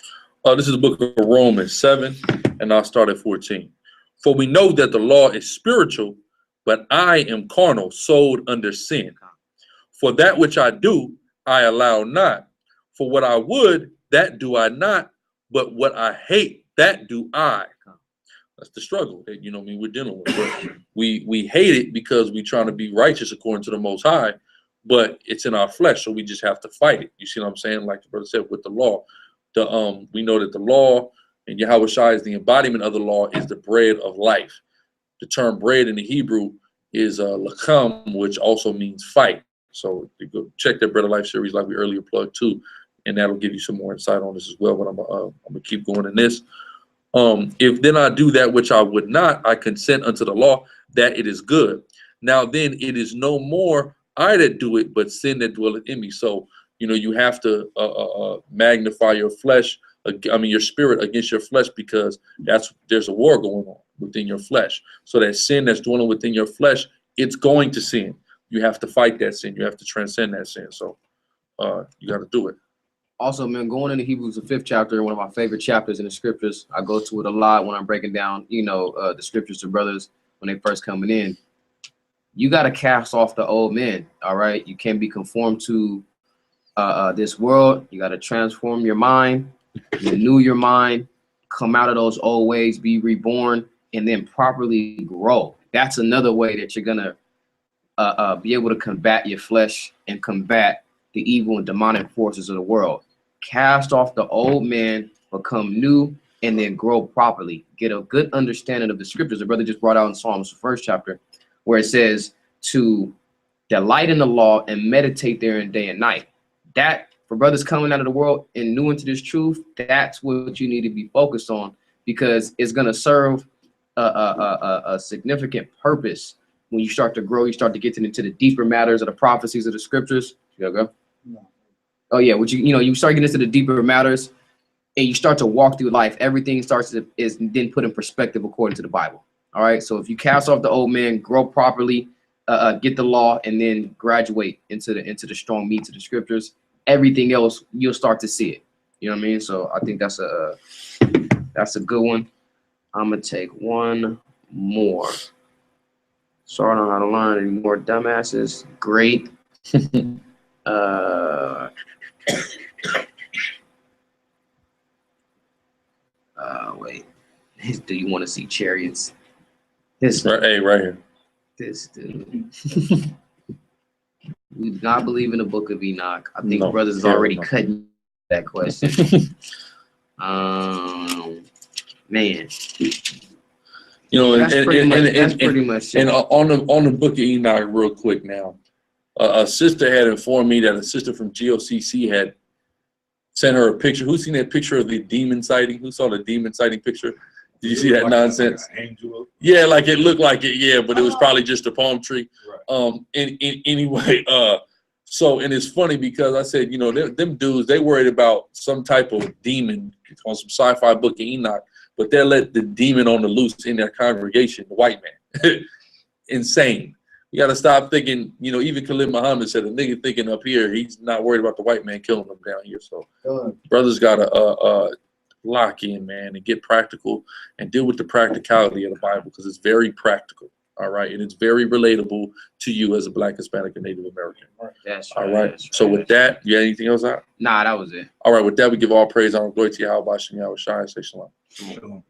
This is the book of Romans 7, and I'll start at 14. For we know that the law is spiritual, but I am carnal, sold under sin. For that which I do, I allow not. For what I would, that do I not. But what I hate, that do I. That's the struggle that, you know, we're dealing with. But we hate it because we're trying to be righteous according to the Most High, but it's in our flesh, so we just have to fight it. You see what I'm saying? Like the brother said with the law, we know that the law and Yahweh Shai is the embodiment of the law, is the bread of life. The term bread in the Hebrew is lakam, which also means fight. So you go check that Bread of Life series like we earlier plugged too, and that'll give you some more insight on this as well. But I'm gonna keep going in this. If then I do that which I would not, I consent unto the law that it is good. Now then it is no more I that do it, but sin that dwelleth in me. So, you know, you have to magnify your flesh, your spirit against your flesh, because there's a war going on within your flesh. So that sin that's dwelling within your flesh, it's going to sin. You have to fight that sin. You have to transcend that sin. So you got to do it. Also, man, going into Hebrews, the 5th chapter, one of my favorite chapters in the scriptures. I go to it a lot when I'm breaking down, you know, the scriptures to brothers when they first coming in. You got to cast off the old men, all right? You can't be conformed to this world. You got to transform your mind, renew your mind, come out of those old ways, be reborn, and then properly grow. That's another way that you're going to be able to combat your flesh and combat the evil and demonic forces of the world. Cast off the old man, become new, and then grow properly. Get a good understanding of the scriptures. The brother just brought out in Psalms, the 1st chapter, where it says to delight in the law and meditate therein day and night. That, for brothers coming out of the world and new into this truth, that's what you need to be focused on, because it's going to serve a significant purpose. When you start to grow, you start to get into the deeper matters of the prophecies of the scriptures. You gotta go? No. Oh yeah, you start getting into the deeper matters, and you start to walk through life. Everything is then put in perspective according to the Bible. All right. So if you cast off the old man, grow properly, get the law, and then graduate into the strong meat of the scriptures, everything else you'll start to see it. You know what I mean? So I think that's a good one. I'm gonna take one more. Sorry, I don't know how to learn any more dumbasses. Great. Wait. Do you want to see chariots? This right here. This dude. We do not believe in the book of Enoch. I think brothers is already cutting that question. Man. You know, that's pretty much it. And on the book of Enoch, real quick now, a sister had informed me that a sister from GOCC had sent her a picture. Who's seen that picture of the demon sighting? Who saw the demon sighting picture? Did you see that nonsense? Like an angel. Yeah, like it looked like it. Yeah, but it was probably just a palm tree. Right. Anyway, so, and it's funny because I said, you know, them dudes, they worried about some type of demon on some sci-fi book of Enoch, but they'll let the demon on the loose in their congregation, the white man. Insane. You got to stop thinking, you know, even Khalid Muhammad said a nigga thinking up here, he's not worried about the white man killing him down here. So brothers got to lock in, man, and get practical and deal with the practicality of the Bible, because it's very practical. All right. And it's very relatable to you as a Black, Hispanic, and Native American. That's All right. right. That's So right, with that, you got anything else out? Nah, that was it. All right. With that, we give all praise, honor, glory to Yahweh, Bashem, Yahweh Shai, say shalom. Shalom.